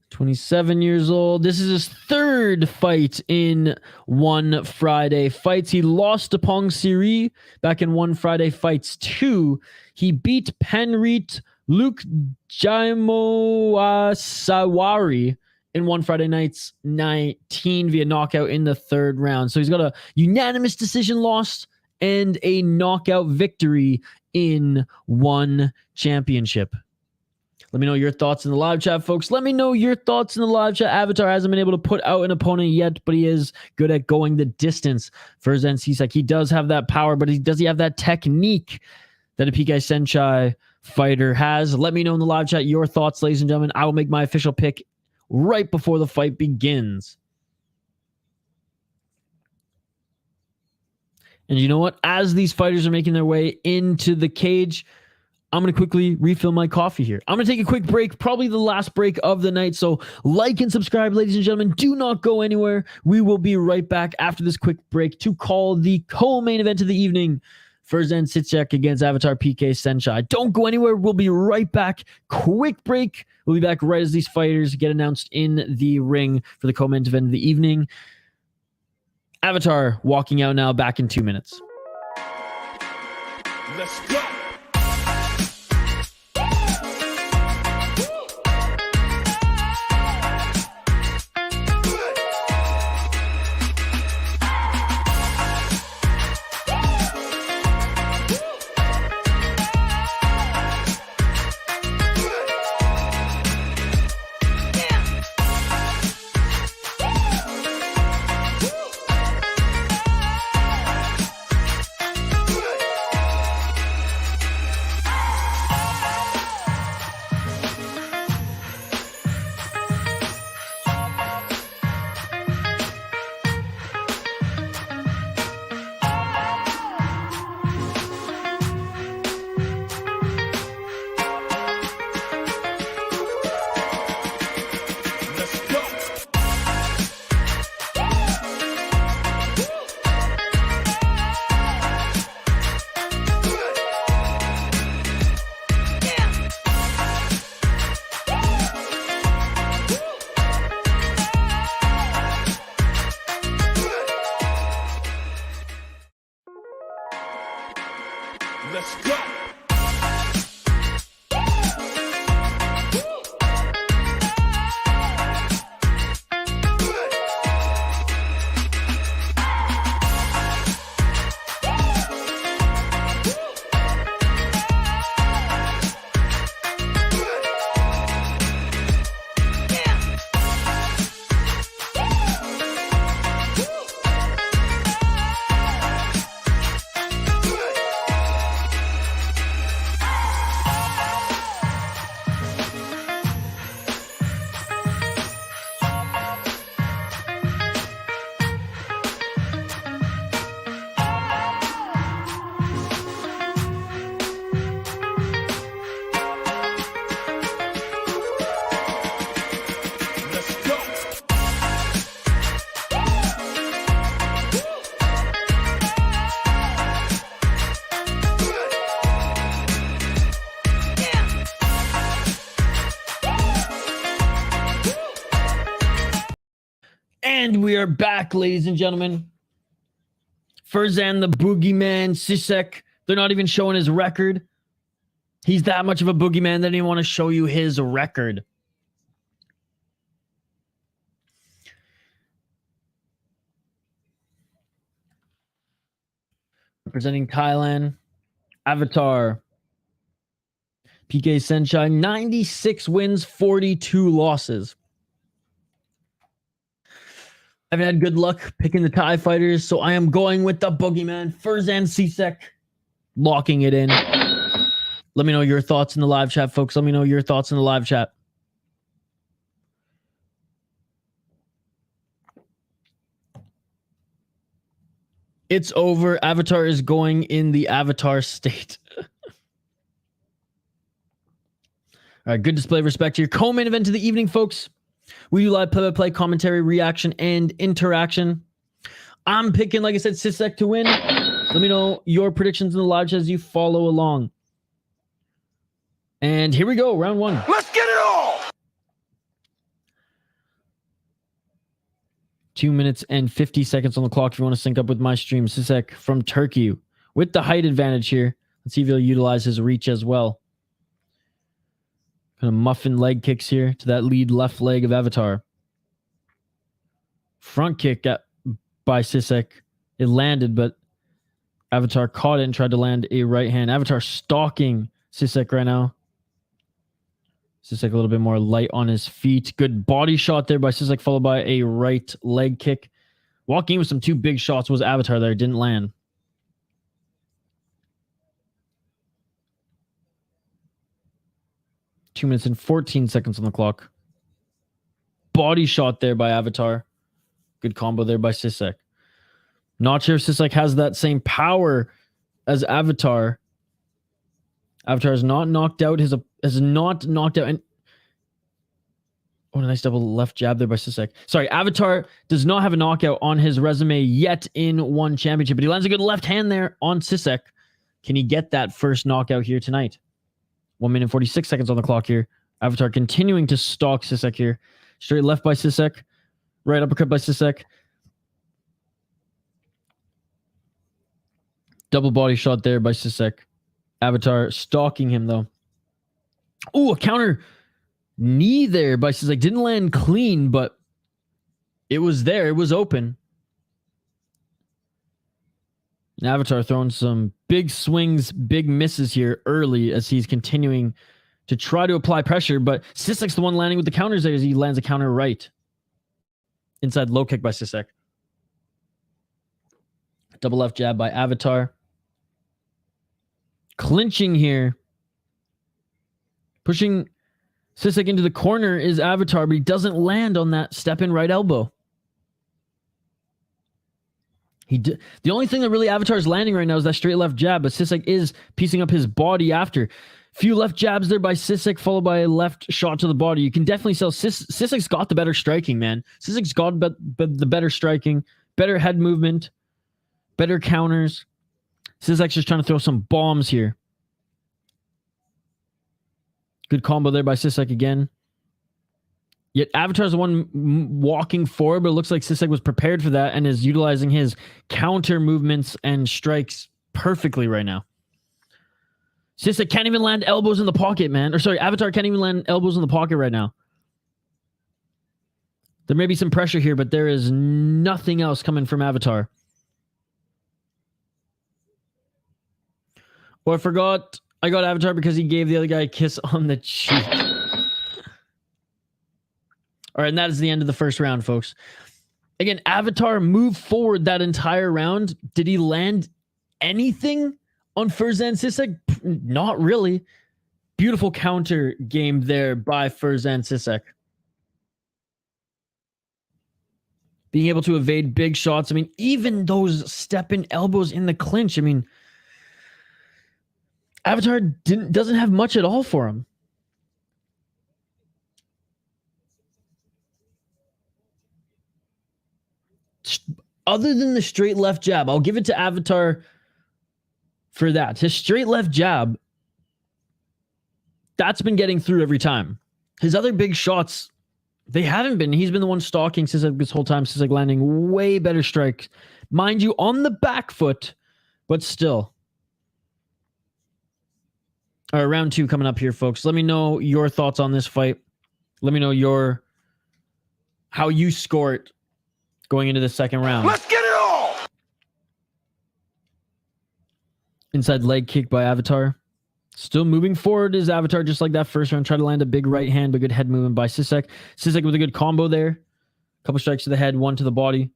27 years old. This is his 3rd fight in 1 Friday fights. He lost to Pong Siri back in 1 Friday fights 2. He beat Penreet Luke Jaimo Sawari in 1 Friday nights 19 via knockout in the 3rd round. So he's got a unanimous decision loss and a knockout victory in 1 championship. Let me know your thoughts in the live chat, folks. Let me know your thoughts in the live chat. Avatar hasn't been able to put out an opponent yet, but he is good at going the distance. Ferzan Cicek, he does have that power, but does he have that technique that a PK.Saenchai fighter has? Let me know in the live chat your thoughts, ladies and gentlemen. I will make my official pick right before the fight begins. And you know what? As these fighters are making their way into the cage, I'm going to quickly refill my coffee here. I'm going to take a quick break, probably the last break of the night. So like and subscribe, ladies and gentlemen. Do not go anywhere. We will be right back after this quick break to call the co-main event of the evening. Ferzan Cicek against Avatar PK.Saenchai. Don't go anywhere. We'll be right back. Quick break. We'll be back right as these fighters get announced in the ring for the co-main event of the evening. Avatar walking out now, back in 2 minutes. Let's go. Let's go. And we are back, ladies and gentlemen. Ferzan, the boogeyman, Cicek. They're not even showing his record. He's that much of a boogeyman. They didn't even want to show you his record. Representing Thailand, Avatar. PK.Saenchai, 96 wins, 42 losses. I haven't had good luck picking the Thai fighters, so I am going with the boogeyman, Ferzan Cicek, locking it in. Let me know your thoughts in the live chat, folks. Let me know your thoughts in the live chat. It's over. Avatar is going in the Avatar state. All right, good display of respect here. Co-main event of the evening, folks. We do live play-by-play commentary, reaction, and interaction. I'm picking, like I said, Cicek to win. Let me know your predictions in the live chat as you follow along. And here we go, round one. Let's get it all. 2 minutes and 50 seconds on the clock if you want to sync up with my stream. Cicek from Turkey with the height advantage here. Let's see if he'll utilize his reach as well. Kind of muffin leg kicks here to that lead left leg of Avatar. Front kick by Cicek. It landed, but Avatar caught it and tried to land a right hand. Avatar stalking Cicek right now. Cicek a little bit more light on his feet. Good body shot there by Cicek, followed by a right leg kick. Walking in with some two big shots was Avatar there. Didn't land. Two minutes and 14 seconds on the clock. Body shot there by Avatar. Good combo there by Cicek. Not sure if Cicek has that same power as Avatar. Avatar has not knocked out and oh, a nice double left jab there by Cicek. Sorry, Avatar does not have a knockout on his resume yet in one championship, but he lands a good left hand there on Cicek. Can he get that first knockout here tonight? 1 minute and 46 seconds on the clock here. Avatar continuing to stalk Cicek here. Straight left by Cicek. Right uppercut by Cicek. Double body shot there by Cicek. Avatar stalking him, though. Oh, a counter knee there by Cicek. Didn't land clean, but it was there. It was open. And Avatar throwing some big swings, big misses here early as he's continuing to try to apply pressure, but Cicek's the one landing with the counters there as he lands a counter right. Inside low kick by Cicek. Double left jab by Avatar. Clinching here. Pushing Cicek into the corner is Avatar, but he doesn't land on that step-in right elbow. The only thing that really Avatar is landing right now is that straight left jab, but Cicek is piecing up his body after. Few left jabs there by Cicek, followed by a left shot to the body. You can definitely tell Cicek's got the better striking, man. Cicek's got the better striking, better head movement, better counters. Cicek's just trying to throw some bombs here. Good combo there by Cicek again. Yet Avatar's the one walking forward, but it looks like Cicek was prepared for that and is utilizing his counter movements and strikes perfectly right now. Cicek can't even land elbows in the pocket, man. Or sorry, Avatar can't even land elbows in the pocket right now. There may be some pressure here, but there is nothing else coming from Avatar. Oh, I forgot. I got Avatar because he gave the other guy a kiss on the cheek. All right, and that is the end of the first round, folks. Again, Avatar moved forward that entire round. Did he land anything on Ferzan Cicek? Not really. Beautiful counter game there by Ferzan Cicek. Being able to evade big shots. I mean, even those step-in elbows in the clinch. I mean, Avatar doesn't have much at all for him. Other than the straight left jab, I'll give it to Avatar for that. His straight left jab, that's been getting through every time. His other big shots, they haven't been. He's been the one stalking Cicek this whole time. Cicek landing way better strikes. Mind you, on the back foot, but still. All right, round two coming up here, folks. Let me know your thoughts on this fight. Let me know how you score it going into the second round. Let's get it all! Inside leg kick by Avatar. Still moving forward is Avatar, just like that first round. Try to land a big right hand, but good head movement by Cicek. Cicek with a good combo there. Couple strikes to the head, one to the body.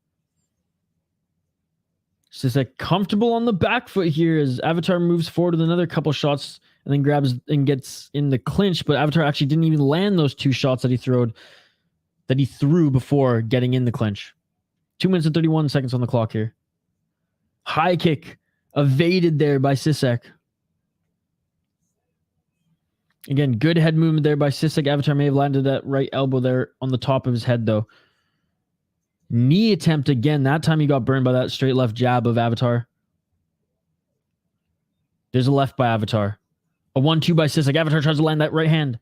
Cicek comfortable on the back foot here as Avatar moves forward with another couple shots and then grabs and gets in the clinch, but Avatar actually didn't even land those two shots that he threw before getting in the clinch. 2 minutes and 31 seconds on the clock here. High kick evaded there by Cicek. Again, good head movement there by Cicek. Avatar may have landed that right elbow there on the top of his head, though. Knee attempt again. That time he got burned by that straight left jab of Avatar. There's a left by Avatar. A 1-2 by Cicek. Avatar tries to land that right hand.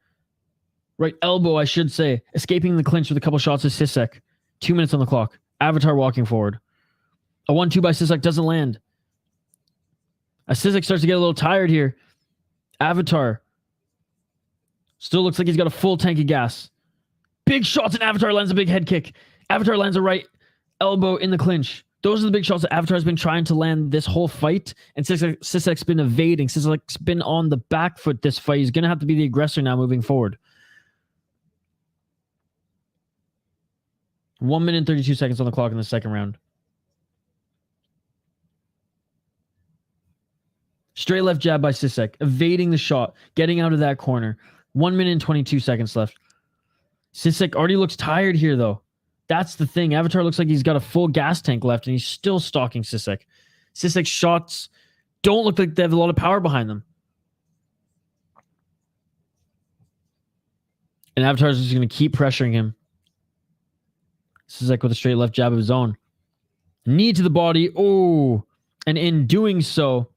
Right elbow, I should say. Escaping the clinch with a couple shots of Cicek. 2 minutes on the clock. Avatar walking forward. A 1-2 by Cicek doesn't land. As Cicek starts to get a little tired here. Avatar still looks like he's got a full tank of gas. Big shots and Avatar lands a big head kick. Avatar lands a right elbow in the clinch. Those are the big shots that Avatar's been trying to land this whole fight. And Cicek's been evading. Cicek's been on the back foot this fight. He's going to have to be the aggressor now moving forward. 1 minute and 32 seconds on the clock in the second round. Straight left jab by Cicek. Evading the shot. Getting out of that corner. 1 minute and 22 seconds left. Cicek already looks tired here, though. That's the thing. Avatar looks like he's got a full gas tank left, and he's still stalking Cicek. Cicek's shots don't look like they have a lot of power behind them. And Avatar's just going to keep pressuring him. Cicek with a straight left jab of his own. Knee to the body. Oh. And in doing so,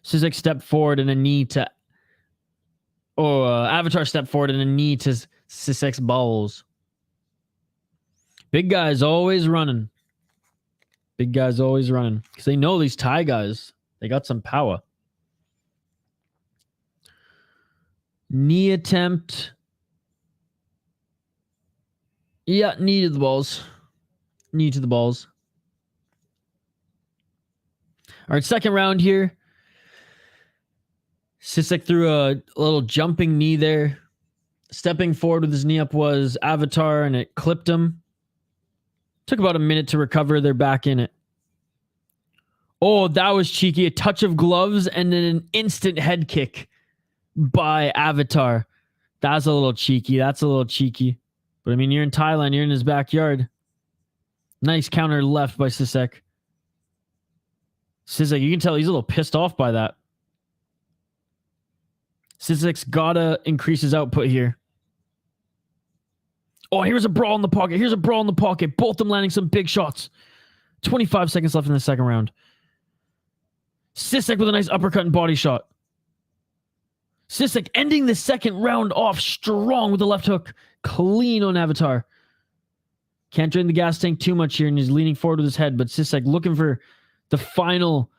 Cicek stepped forward and a knee to... Avatar stepped forward and a knee to Cicek's balls. Big guys always running. Big guys always running. Because they know these Thai guys, they got some power. Knee attempt. Yeah, knee to the balls. Knee to the balls. All right, second round here. Cicek threw a little jumping knee there. Stepping forward with his knee up was Avatar, and it clipped him. Took about a minute to recover. They're back in it. Oh, that was cheeky. A touch of gloves and then an instant head kick by Avatar. That's a little cheeky. That's a little cheeky. But I mean, you're in Thailand. You're in his backyard. Nice counter left by Cicek. Cicek, you can tell he's a little pissed off by that. Cicek's gotta increase his output here. Oh, here's a brawl in the pocket. Here's a brawl in the pocket. Both of them landing some big shots. 25 seconds left in the second round. Cicek with a nice uppercut and body shot. Cicek ending the second round off strong with the left hook. Clean on Avatar. Can't drain the gas tank too much here, and he's leaning forward with his head, but Cicek looking for the final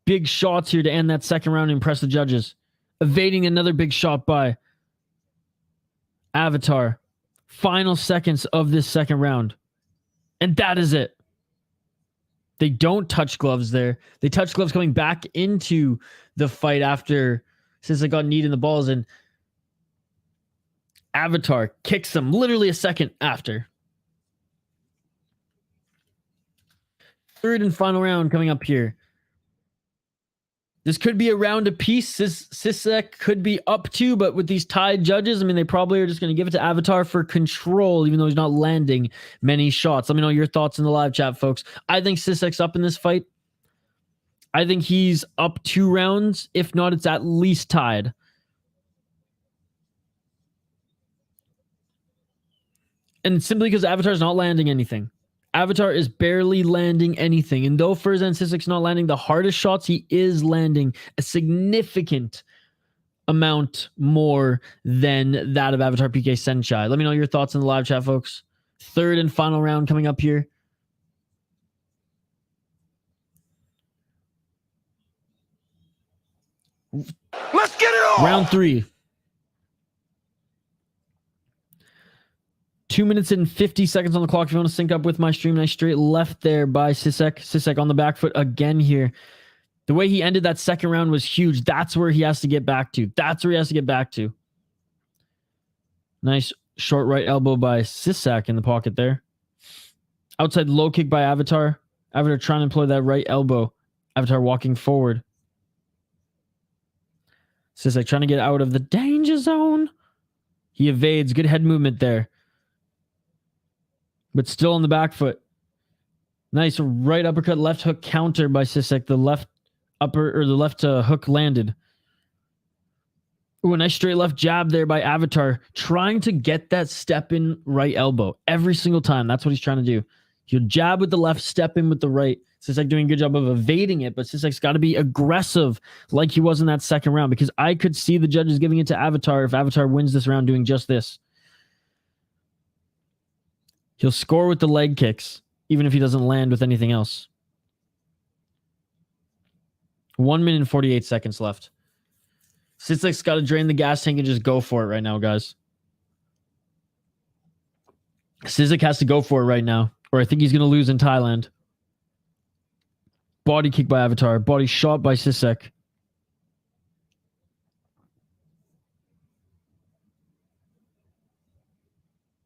big shots here to end that second round and impress the judges. Evading another big shot by Avatar. Final seconds of this second round. And that is it. They don't touch gloves there. They touch gloves coming back into the fight after Cicek got kneed in the balls, and Avatar kicks him literally a second after. Third and final round coming up here. This could be a round apiece. Cicek could be up to, but with these tied judges, I mean, they probably are just going to give it to Avatar for control, even though he's not landing many shots. Let me know your thoughts in the live chat, folks. I think Cicek's up in this fight. I think he's up 2 rounds. If not, it's at least tied. And simply because Avatar's not landing anything. Avatar is barely landing anything. And though Ferzan Cicek's not landing the hardest shots, he is landing a significant amount more than that of Avatar PK.Saenchai. Let me know your thoughts in the live chat, folks. Third and final round coming up here. Let's get it on! Round 3. 2 minutes and 50 seconds on the clock. If you want to sync up with my stream, nice straight left there by Cicek. Cicek on the back foot again here. The way he ended that second round was huge. That's where he has to get back to. That's where he has to get back to. Nice short right elbow by Cicek in the pocket there. Outside low kick by Avatar. Avatar trying to employ that right elbow. Avatar walking forward. Cicek trying to get out of the danger zone. He evades. Good head movement there. But still on the back foot. Nice right uppercut, left hook counter by Cicek. The left upper or the left hook landed. Ooh, a nice straight left jab there by Avatar. Trying to get that step in right elbow every single time. That's what he's trying to do. He'll jab with the left, step in with the right. Cicek doing a good job of evading it, but Cicek's got to be aggressive like he was in that second round, because I could see the judges giving it to Avatar if Avatar wins this round doing just this. He'll score with the leg kicks, even if he doesn't land with anything else. 1 minute and 48 seconds left. Cicek's got to drain the gas tank and just go for it right now, guys. Cicek has to go for it right now, or I think he's going to lose in Thailand. Body kick by Avatar. Body shot by Cicek.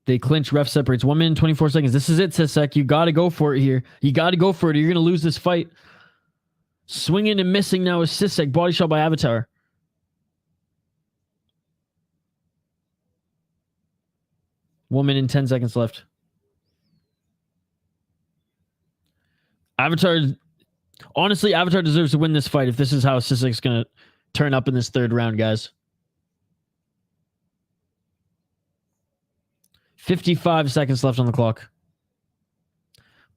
They clinch, ref separates. 1 minute and 24 seconds. This is it, Cicek. You got to go for it here. You got to go for it or you're going to lose this fight. Swinging and missing now is Cicek. Body shot by Avatar. One minute and 10 seconds left. Honestly, Avatar deserves to win this fight if this is how Cicek's going to turn up in this third round, guys. 55 seconds left on the clock.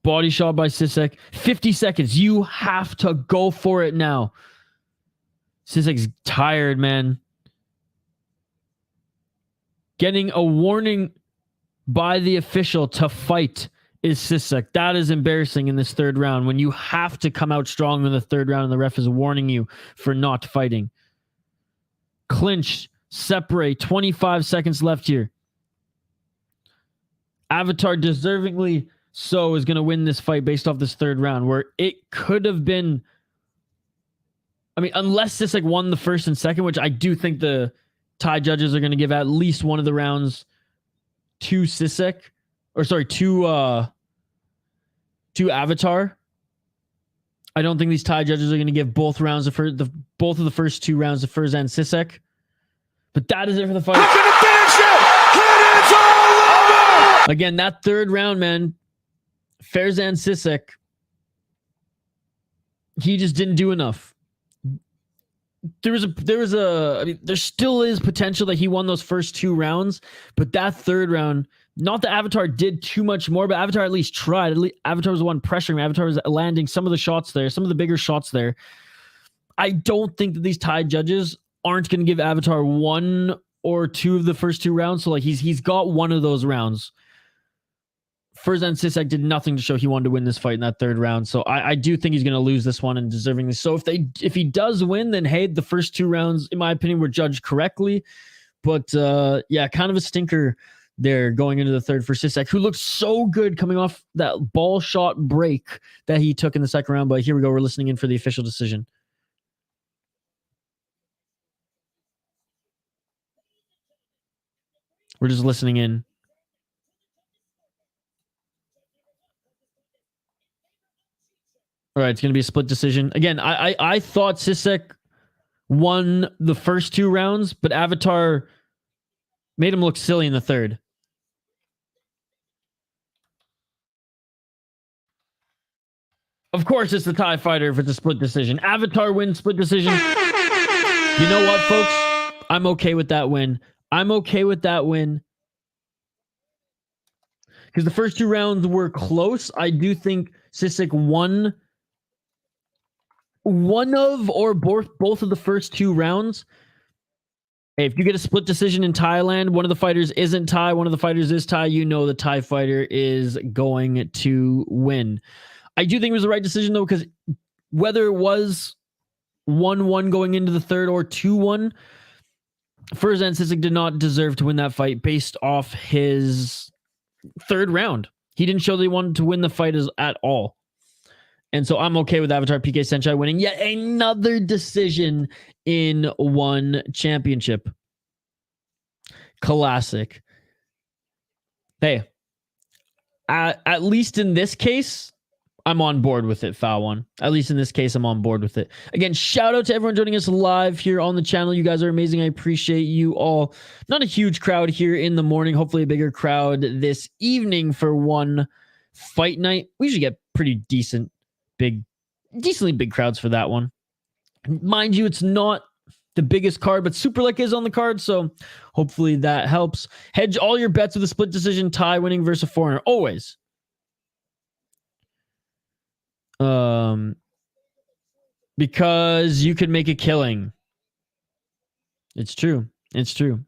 Body shot by Cicek. 50 seconds. You have to go for it now. Cicek's tired, man. Getting a warning by the official to fight is Cicek. That is embarrassing in this third round when you have to come out strong in the third round and the ref is warning you for not fighting. Clinch separate. 25 seconds left here. Avatar deservingly so is going to win this fight based off this third round, where it could have been, I mean, unless Cicek won the first and second, which I do think the Thai judges are going to give at least one of the rounds to Cicek, or sorry, to Avatar. I don't think these Thai judges are going to give both rounds of both of the first 2 rounds to Ferzan Cicek. But that is it for the fight. Again, that third round, man, Ferzan Cicek, he just didn't do enough. There still is potential that he won those first 2 rounds, but that third round, not that Avatar did too much more, but Avatar at least tried. At least Avatar was the one pressuring. Avatar was landing some of the shots there, some of the bigger shots there. I don't think that these Thai judges aren't going to give Avatar 1 or 2 of the first 2 rounds. So like he's got one of those rounds. Ferzan Cicek did nothing to show he wanted to win this fight in that third round. So I do think he's going to lose this one and deservingly. So if he does win, then hey, the first 2 rounds, in my opinion, were judged correctly. But yeah, kind of a stinker there going into the third for Cicek, who looked so good coming off that ball shot break that he took in the second round. But here we go. We're listening in for the official decision. We're just listening in. All right, it's going to be a split decision. Again, I thought Cicek won the first 2 rounds, but Avatar made him look silly in the third. Of course, it's the Thai fighter if it's a split decision. Avatar wins split decision. You know what, folks? I'm okay with that win. I'm okay with that win. Because the first 2 rounds were close. I do think Cicek won one of or both of the first 2 rounds. Hey, if you get a split decision in Thailand, one of the fighters isn't Thai, one of the fighters is Thai, you know the Thai fighter is going to win. I do think it was the right decision, though, because whether it was 1-1 going into the third or 2-1, Ferzan Cicek did not deserve to win that fight based off his third round. He didn't show that he wanted to win the fight at all. And so I'm okay with Avatar PK.Saenchai winning yet another decision in one championship. Classic. Hey, at least in this case, I'm on board with it, Foul One. At least in this case, I'm on board with it. Again, shout out to everyone joining us live here on the channel. You guys are amazing. I appreciate you all. Not a huge crowd here in the morning. Hopefully a bigger crowd this evening for one fight night. We usually get pretty decently big crowds for that one. Mind you, it's not the biggest card, but Superlek is on the card, so hopefully that helps. Hedge all your bets with a split decision Thai winning versus a foreigner. Always. Because you could make a killing. It's true. It's true.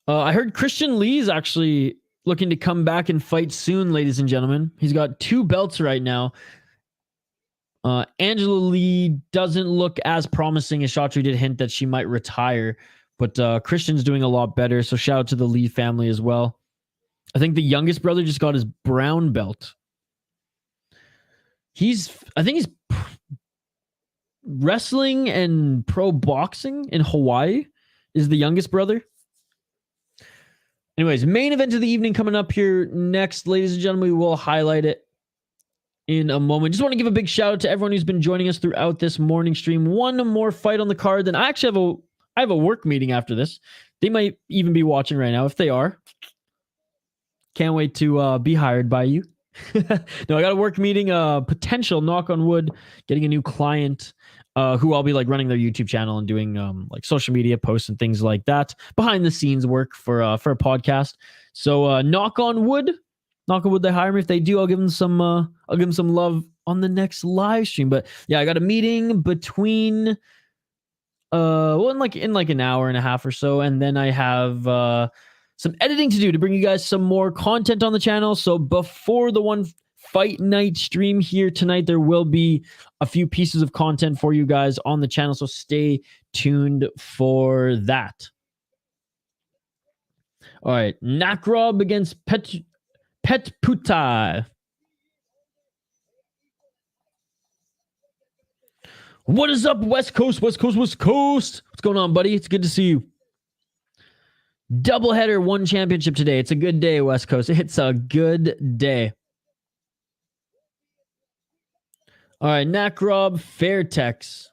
I heard Christian Lee is actually looking to come back and fight soon, ladies and gentlemen. He's got 2 belts right now. Angela Lee doesn't look as promising as Shotri did hint that she might retire, but Christian's doing a lot better. So shout out to the Lee family as well. I think the youngest brother just got his brown belt. I think he's wrestling and pro boxing in Hawaii is the youngest brother. Anyways, main event of the evening coming up here next, ladies and gentlemen. We will highlight it in a moment. Just want to give a big shout out to everyone who's been joining us throughout this morning stream. One more fight on the card. Then I actually have a work meeting after this. They might even be watching right now. If they are, can't wait to be hired by you. No, I got a work meeting, potential, knock on wood, getting a new client who I'll be like running their YouTube channel and doing like social media posts and things like that. Behind the scenes work for a podcast. So knock on wood they hire me. If they do, I'll give them some love on the next live stream. But yeah, I got a meeting between in like an hour and a half or so, and then I have some editing to do to bring you guys some more content on the channel. So before the one fight night stream here tonight. There will be a few pieces of content for you guys on the channel, so stay tuned for that. All right, Nakrob against Petputhai. What is up, West Coast, West Coast, West Coast? What's going on, buddy? It's good to see you. Doubleheader, one championship today. It's a good day, West Coast. It's a good day. All right, Nakrob, Fairtex.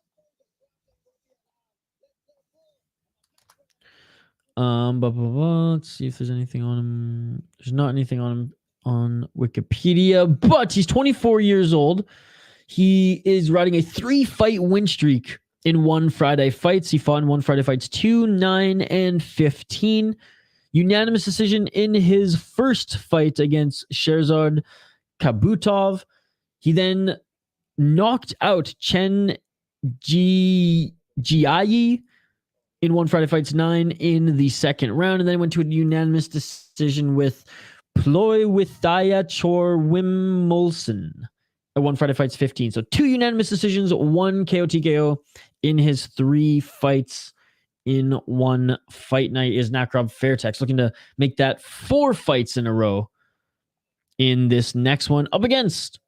Let's see if there's anything on him. There's not anything on him on Wikipedia, but he's 24 years old. He is riding a 3-fight win streak in 1 Friday fights. He fought in 1 Friday fights 2, 9, and 15. Unanimous decision in his first fight against Sherzad Kabutov. He then knocked out Chen Jiayi in 1 Friday fights 9 in the second round, and then went to a unanimous decision with Flyweight Chorwimolson at 1 Friday fights 15. So 2 unanimous decisions, 1 KO TKO in his 3 fights in 1 fight night is Nakrob Fairtex, looking to make that 4 fights in a row in this next one, up against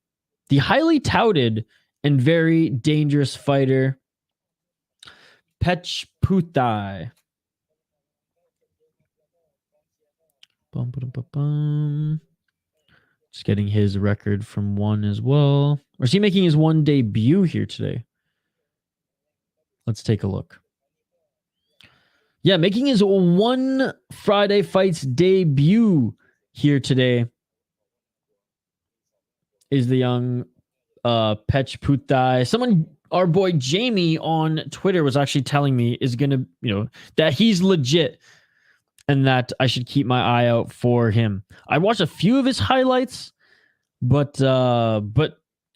the highly touted and very dangerous fighter Petputhai. Just getting his record from 1 as well. Or is he making his 1 debut here today? Let's take a look. Yeah, making his 1 Friday fights debut here today is the young Petputhai. Someone, our boy Jamie on Twitter was actually telling me is going to, that he's legit and that I should keep my eye out for him. I watched a few of his highlights, but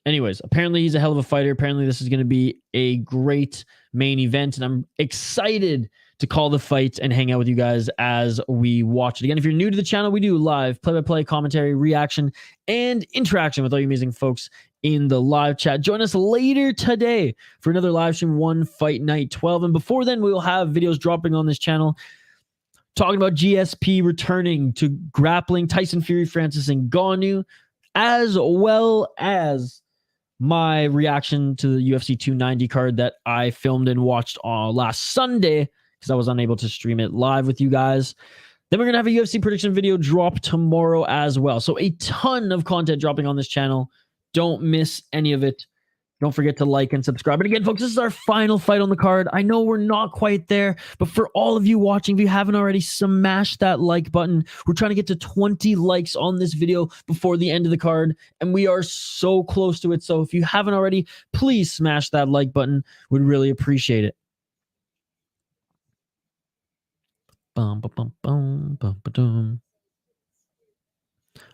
anyways, apparently he's a hell of a fighter. Apparently this is going to be a great main event, and I'm excited to call the fight and hang out with you guys as we watch it. Again, if you're new to the channel, we do live play-by-play commentary, reaction, and interaction with all you amazing folks in the live chat. Join us later today for another live stream, 1 Fight Night 12. And before then, we will have videos dropping on this channel talking about GSP returning to grappling, Tyson Fury, Francis Ngannou, as well as my reaction to the UFC 290 card that I filmed and watched last Sunday because I was unable to stream it live with you guys. Then we're going to have a UFC prediction video drop tomorrow as well. So a ton of content dropping on this channel. Don't miss any of it. Don't forget to like and subscribe. And again, folks, this is our final fight on the card. I know we're not quite there, but for all of you watching, if you haven't already, smash that like button. We're trying to get to 20 likes on this video before the end of the card, and we are so close to it. So if you haven't already, please smash that like button. We'd really appreciate it. All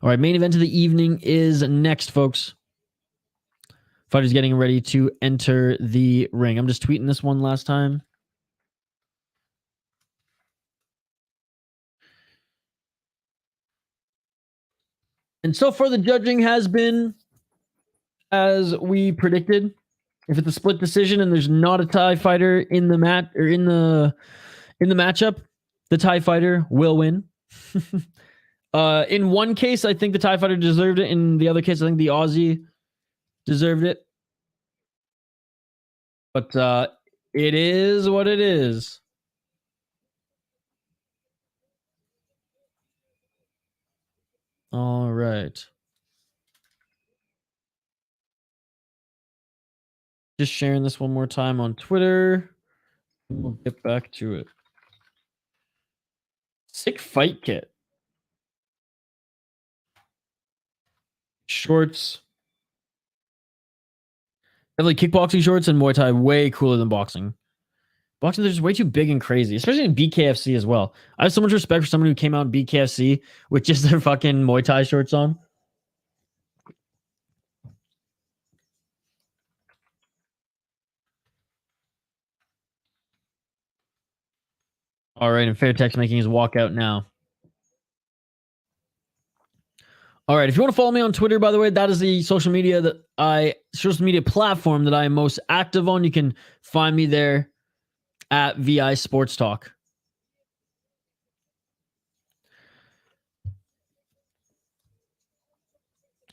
right, main event of the evening is next, folks. Fighters getting ready to enter the ring. I'm just tweeting this one last time. And so far, the judging has been as we predicted. If it's a split decision and there's not a tie fighter in the mat or in the matchup, the tie fighter will win. In one case, I think the tie fighter deserved it. In the other case, I think the Aussie deserved it. But it is what it is. All right. Just sharing this one more time on Twitter. We'll get back to it. Sick fight kit. Shorts. Definitely kickboxing shorts and Muay Thai way cooler than boxing. Boxing, they're just way too big and crazy, especially in BKFC as well. I have so much respect for someone who came out in BKFC with just their fucking Muay Thai shorts on. All right, and Fairtex making his walkout now. All right. If you want to follow me on Twitter, by the way, that is the social media platform that I am most active on. You can find me there at VI Sports Talk.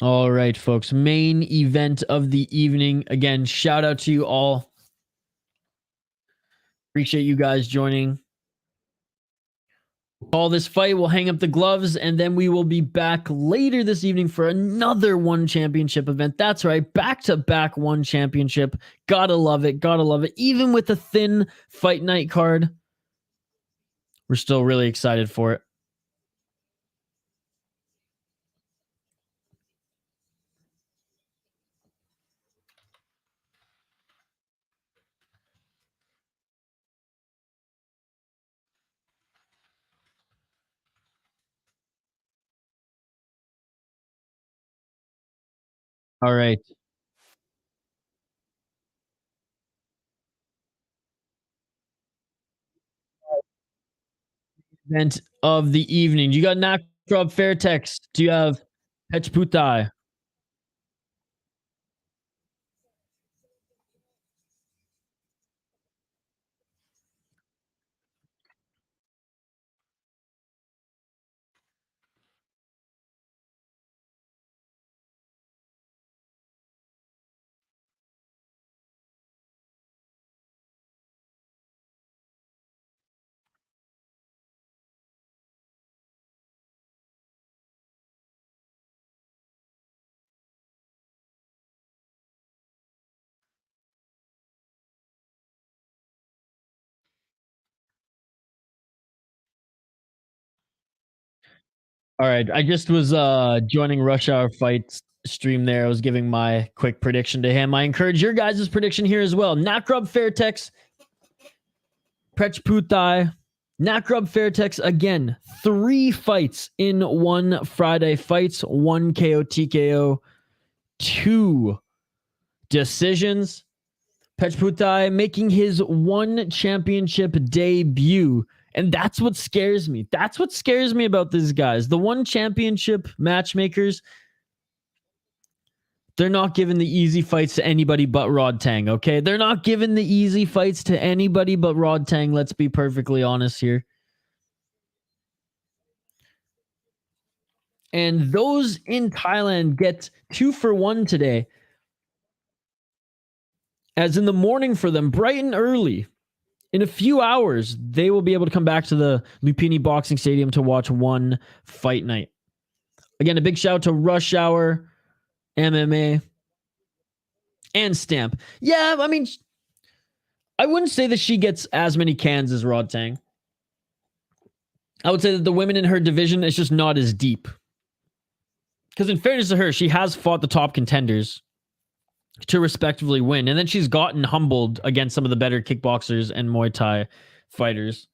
All right, folks. Main event of the evening. Again, shout out to you all. Appreciate you guys joining. Call this fight. We'll hang up the gloves, and then we will be back later this evening for another one championship event. That's right. Back-to-back one championship. Gotta love it. Gotta love it. Even with the thin fight night card, we're still really excited for it. All right. Event of the evening. You got Nakrob Fairtex. Do you have Petputhai? All right. I just was joining Rush Hour Fights stream there. I was giving my quick prediction to him. I encourage your guys' prediction here as well. Nakrob Fairtex, Petputhai. Nakrob Fairtex, again, 3 fights in one Friday fights, 1 KO TKO, 2 decisions. Petputhai making his one championship debut. And that's what scares me. That's what scares me about these guys. The one championship matchmakers, they're not giving the easy fights to anybody but Rodtang, okay? They're not giving the easy fights to anybody but Rodtang. Let's be perfectly honest here. And those in Thailand get 2 for 1 today. As in the morning for them, bright and early. In a few hours, they will be able to come back to the Lumpinee Boxing Stadium to watch one fight night. Again, a big shout out to Rush Hour, MMA, and Stamp. Yeah, I mean, I wouldn't say that she gets as many cans as Rodtang. I would say that the women in her division is just not as deep. Because in fairness to her, she has fought the top contenders to respectively win. And then she's gotten humbled against some of the better kickboxers and Muay Thai fighters.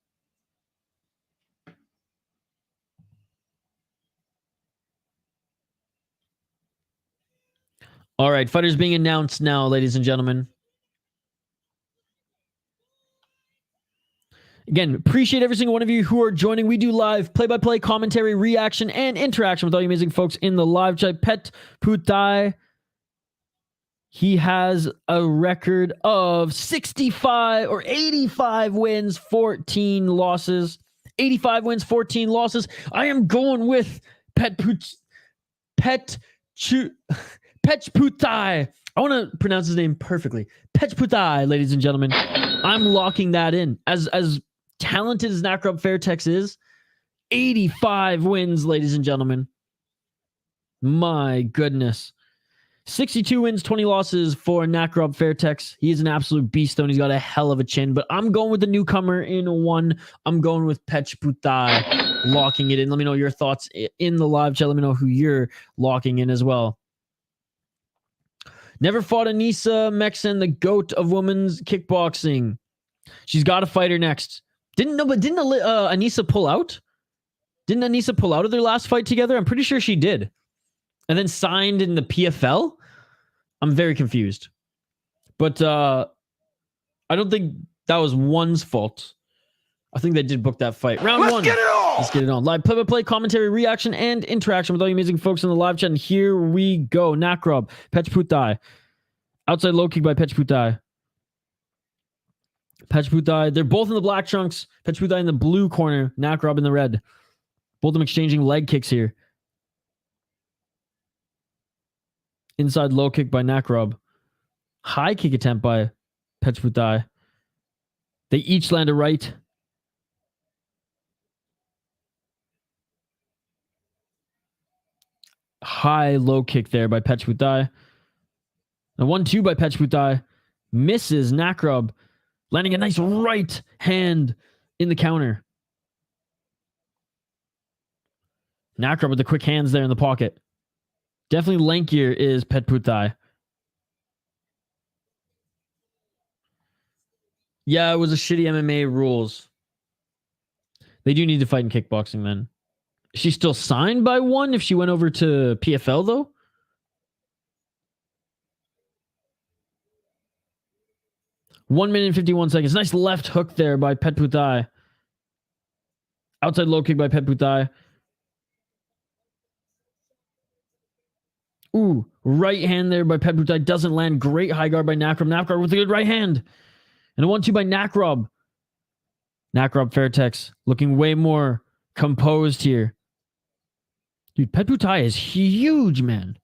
All right, fighters being announced now, ladies and gentlemen. Again, appreciate every single one of you who are joining. We do live play-by-play commentary, reaction, and interaction with all you amazing folks in the live chat. Petputhai, he has a record of 65 or 85 wins, 14 losses. 85 wins, 14 losses. I am going with Petputhai. I want to pronounce his name perfectly. Petputhai, ladies and gentlemen. I'm locking that in. As talented as Nakrob Fairtex is, 85 wins, ladies and gentlemen. My goodness. 62 wins, 20 losses for Nakrob Fairtex. He is an absolute beast, though, and he's got a hell of a chin. But I'm going with the newcomer in 1. I'm going with Petputhai, locking it in. Let me know your thoughts in the live chat. Let me know who you're locking in as well. Never fought Anissa Meksen, the GOAT of women's kickboxing. She's got to fight her next. Didn't Anissa pull out? Didn't Anissa pull out of their last fight together? I'm pretty sure she did. And then signed in the PFL? I'm very confused. But I don't think that was one's fault. I think they did book that fight. Round Let's one. get it on! Let's get it on. Live play-by-play, commentary, reaction, and interaction with all you amazing folks in the live chat. And here we go. Nakrob, Petputhai. Outside low kick by Petputhai. Petputhai, they're both in the black trunks. Petputhai in the blue corner. Nakrob in the red. Both of them exchanging leg kicks here. Inside low kick by Nakrob. High kick attempt by Petputhai. They each land a right. High low kick there by Petputhai. A 1-2 by Petputhai. Misses Nakrob. Landing a nice right hand in the counter. Nakrob with the quick hands there in the pocket. Definitely lankier is Petputhai. Yeah, it was a shitty MMA rules. They do need to fight in kickboxing then. Is she still signed by one if she went over to PFL though? One minute and 51 seconds. Nice left hook there by Petputhai. Outside low kick by Petputhai. Ooh, right hand there by Petputhai. Doesn't land. Great high guard by Nakrob. Nakrob with a good right hand. And a 1-2 by Nakrob. Nakrob Fairtex looking way more composed here. Dude, Petputhai is huge, man.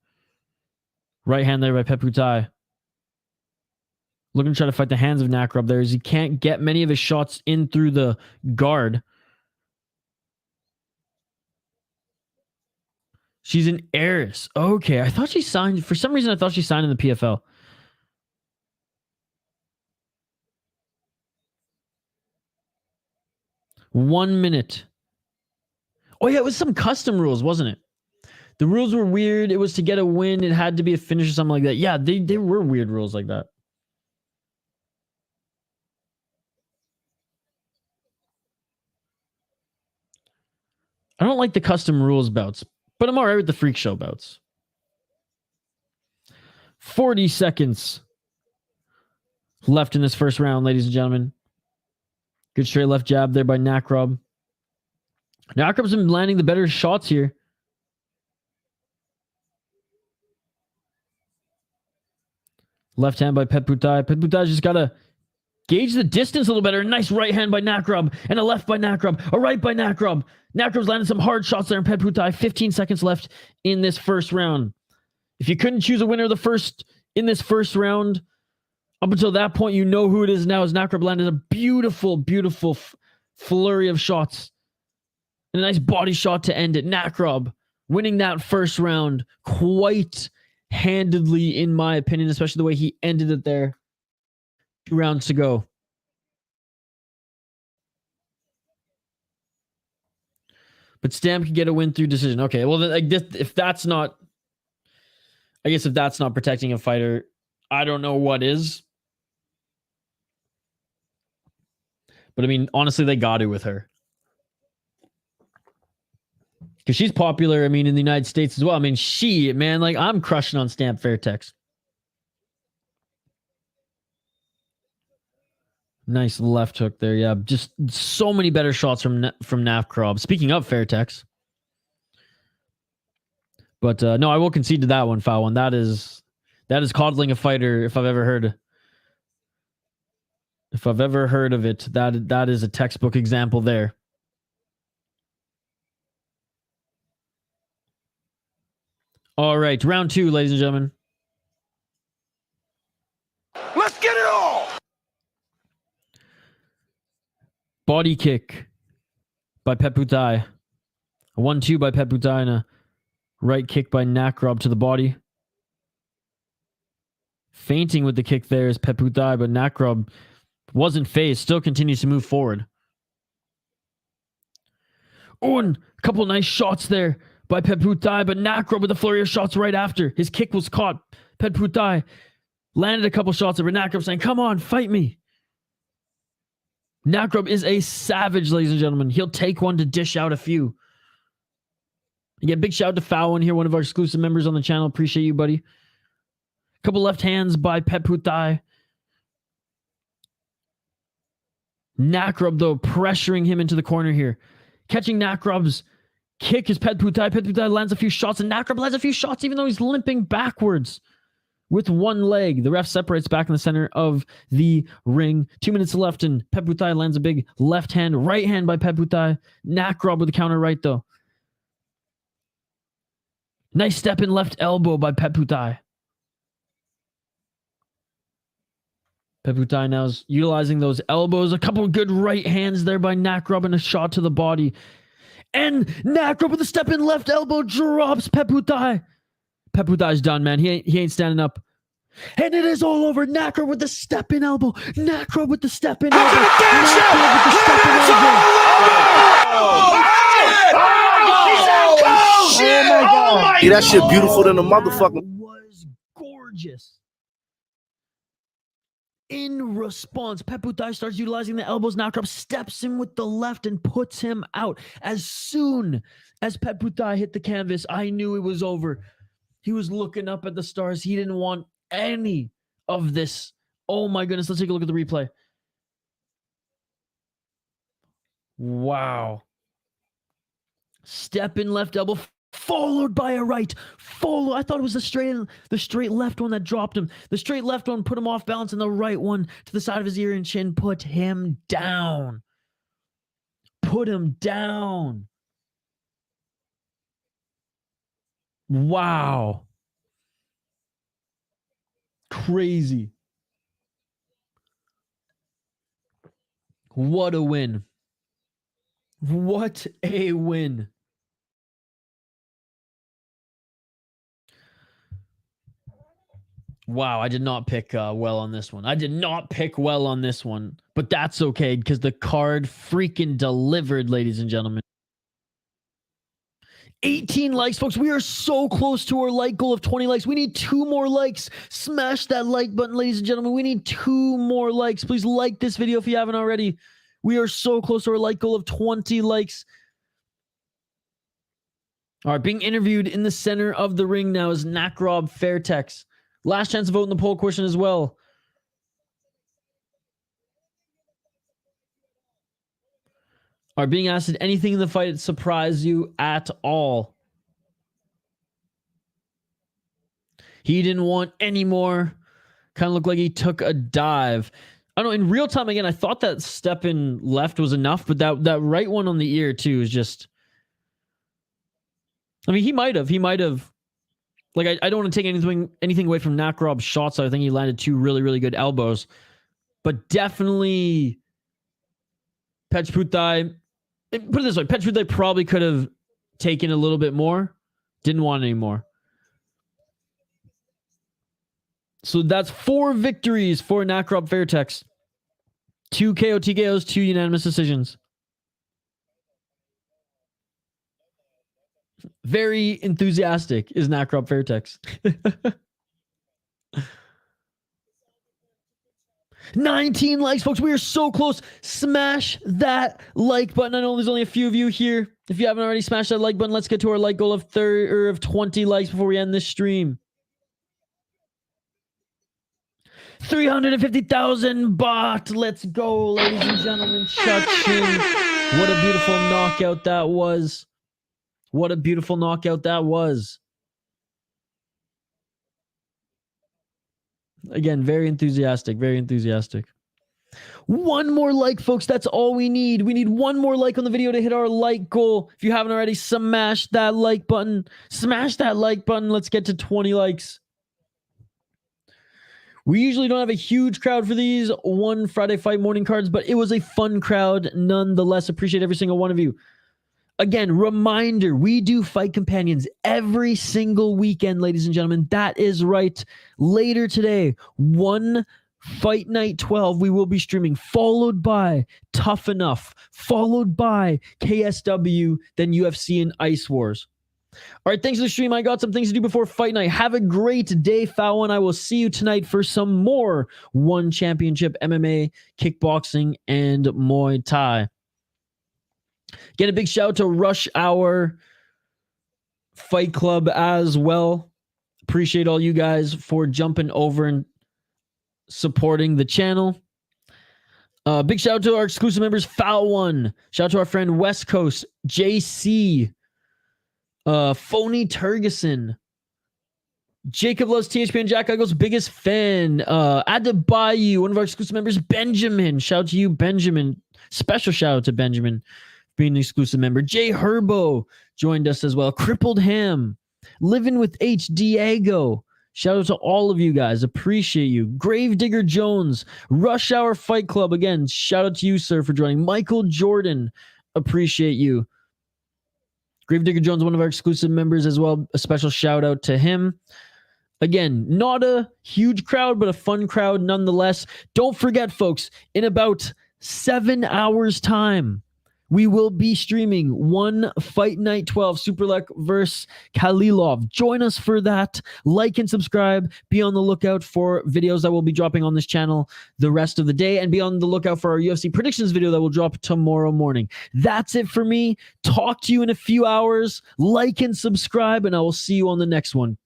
Right hand there by Petputhai. Looking to try to fight the hands of Nakrob there as he can't get many of his shots in through the guard. She's an heiress. Okay, I thought she signed. For some reason, I thought she signed in the PFL. One minute. Oh, yeah, it was some custom rules, wasn't it? The rules were weird. It was to get a win. It had to be a finish or something like that. Yeah, they were weird rules like that. I don't like the custom rules bouts, but I'm all right with the freak show bouts. 40 seconds left in this first round, ladies and gentlemen. Good straight left jab there by Nakrob. Nakrob's been landing the better shots here. Left hand by Petputhai. Petputhai's just got to gauge the distance a little better. Nice right hand by Nakrob. And a left by Nakrob. A right by Nakrob. Nakrob's landed some hard shots there in Petputhai. 15 seconds left in this first round. If you couldn't choose a winner in this first round, up until that point, you know who it is now, as Nakrob landed a beautiful, beautiful flurry of shots. And a nice body shot to end it. Nakrob winning that first round quite handedly, in my opinion, especially the way he ended it there. 2 rounds to go. But Stamp can get a win through decision. Okay, well, if that's not... I guess if that's not protecting a fighter, I don't know what is. But I mean, honestly, they got to with her. Because she's popular, I mean, in the United States as well. I mean, I'm crushing on Stamp Fairtex. Nice left hook there. Yeah, just so many better shots from Nakrob. Speaking of Fairtex. But no, I will concede to that one, foul one. That is coddling a fighter if I've ever heard. If I've ever heard of it, that is a textbook example there. All right, round 2, ladies and gentlemen. Let's get it on! Body kick by Petputhai. A 1-2 by Petputhai and a right kick by Nakrob to the body. Fainting with the kick there is Petputhai, but Nakrob wasn't phased. Still continues to move forward. Oh, and a couple nice shots there by Petputhai, but Nakrob with a flurry of shots right after. His kick was caught. Petputhai landed a couple shots, but Nakrob saying, come on, fight me. Nakrob is a savage, ladies and gentlemen. He'll take one to dish out a few. Again, big shout out to Fallon here, one of our exclusive members on the channel. Appreciate you, buddy. Couple left hands by Petputhai. Nakrob, though, pressuring him into the corner here. Catching Nakrob's kick is Petputhai. Petputhai lands a few shots, and Nakrob lands a few shots even though he's limping backwards with one leg. The ref separates back in the center of the ring. 2 minutes left, and Petputhai lands a big left hand, right hand by Petputhai. Nakrob with the counter right, though. Nice step in left elbow by Petputhai. Petputhai now is utilizing those elbows. A couple of good right hands there by Nakrob and a shot to the body. And Nakrob with a step in left elbow drops Petputhai. Petputhai's done, man. He ain't standing up. And it is all over. Nakrob with the step in elbow. Nakrob with the step in elbow. Nakrob with the step in elbow. Oh my God. Yeah, that shit beautiful than a motherfucker. Was gorgeous. In response, Petputhai starts utilizing the elbows. Nakrob steps in with the left and puts him out. As soon as Petputhai hit the canvas, I knew it was over. He was looking up at the stars. He didn't want any of this. Oh my goodness. Let's take a look at the replay. Wow. Step in left elbow, followed by a right. I thought it was the straight left one that dropped him. The straight left one put him off balance, and the right one to the side of his ear and chin put him down. Put him down. Wow. Crazy. What a win. What a win. Wow, I did not pick well on this one. I did not pick well on this one, but that's okay because the card freaking delivered, ladies and gentlemen. 18 likes, folks. We are so close to our like goal of 20 likes. We need 2 more likes. Smash that like button, ladies and gentlemen. We need 2 more likes. Please like this video if you haven't already. We are so close to our like goal of 20 likes. All right, being interviewed in the center of the ring now is Nakrob Fairtex. Last chance to vote in the poll question as well. Are being asked, did anything in the fight surprise you at all? He didn't want any more. Kind of looked like he took a dive. I don't know, in real time, again, I thought that step in left was enough, but that right one on the ear, too, is just... I mean, he might have. Like, I don't want to take anything away from Nakrob's shots. I think he landed 2 really, really good elbows. But definitely Petputhai... Put it this way, Petputhai probably could have taken a little bit more. Didn't want any more. So that's 4 victories for Nakrob Fairtex. 2 KO TKOs, 2 unanimous decisions. Very enthusiastic is Nakrob Fairtex. 19 likes, folks. We are so close. Smash that like button. I know there's only a few of you here. If you haven't already smashed that like button, let's get to our like goal of 20 likes before we end this stream. 350,000 baht. Let's go, ladies and gentlemen. Chatpichit. What a beautiful knockout that was. What a beautiful knockout that was. Again, very enthusiastic, very enthusiastic. 1 more like, folks. That's all we need. We need 1 more like on the video to hit our like goal. If you haven't already, smash that like button. Smash that like button. Let's get to 20 likes. We usually don't have a huge crowd for these one Friday fight morning cards, but it was a fun crowd nonetheless. Appreciate every single one of you. Again, reminder, we do fight companions every single weekend, ladies and gentlemen. That is right. Later today, 1 Fight Night 12, we will be streaming, followed by Tough Enough, followed by KSW, then UFC and Ice Wars. All right, thanks for the stream. I got some things to do before Fight Night. Have a great day, Fao, and I will see you tonight for some more One Championship MMA, kickboxing, and Muay Thai. Get a big shout out to Rush Hour Fight Club as well. Appreciate all you guys for jumping over and supporting the channel. Big shout out to our exclusive members, Foul One. Shout out to our friend West Coast, JC, Phony Turgeson, Jacob loves THP and Jack Eagles' biggest fan. Adebayo, one of our exclusive members, Benjamin. Shout out to you, Benjamin. Special shout out to Benjamin being an exclusive member. Jay Herbo joined us as well. Crippled Ham, Living with H. Diego. Shout out to all of you guys. Appreciate you. Gravedigger Jones, Rush Hour Fight Club. Again, shout out to you, sir, for joining. Michael Jordan, appreciate you. Gravedigger Jones, one of our exclusive members as well. A special shout out to him. Again, not a huge crowd, but a fun crowd nonetheless. Don't forget, folks, in about 7 hours' time, we will be streaming one Fight Night 12 Superlek versus Khalilov. Join us for that. Like and subscribe. Be on the lookout for videos that will be dropping on this channel the rest of the day, and be on the lookout for our UFC predictions video that will drop tomorrow morning. That's it for me. Talk to you in a few hours. Like and subscribe, and I will see you on the next one.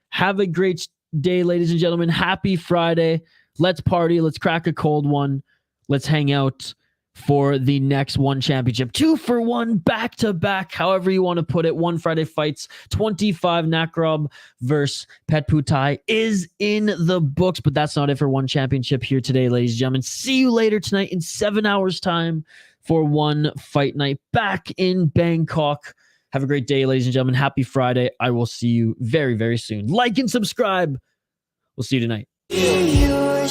Have a great day, ladies and gentlemen. Happy Friday. Let's party. Let's crack a cold one. Let's hang out for the next one championship. 2 for 1, back to back, however you want to put it. One Friday fights, 25 Nakrob versus Petputhai is in the books, but that's not it for one championship here today, ladies and gentlemen. See you later tonight in 7 hours' time for one Fight Night back in Bangkok. Have a great day, ladies and gentlemen. Happy Friday. I will see you very, very soon. Like and subscribe. We'll see you tonight. Yeah.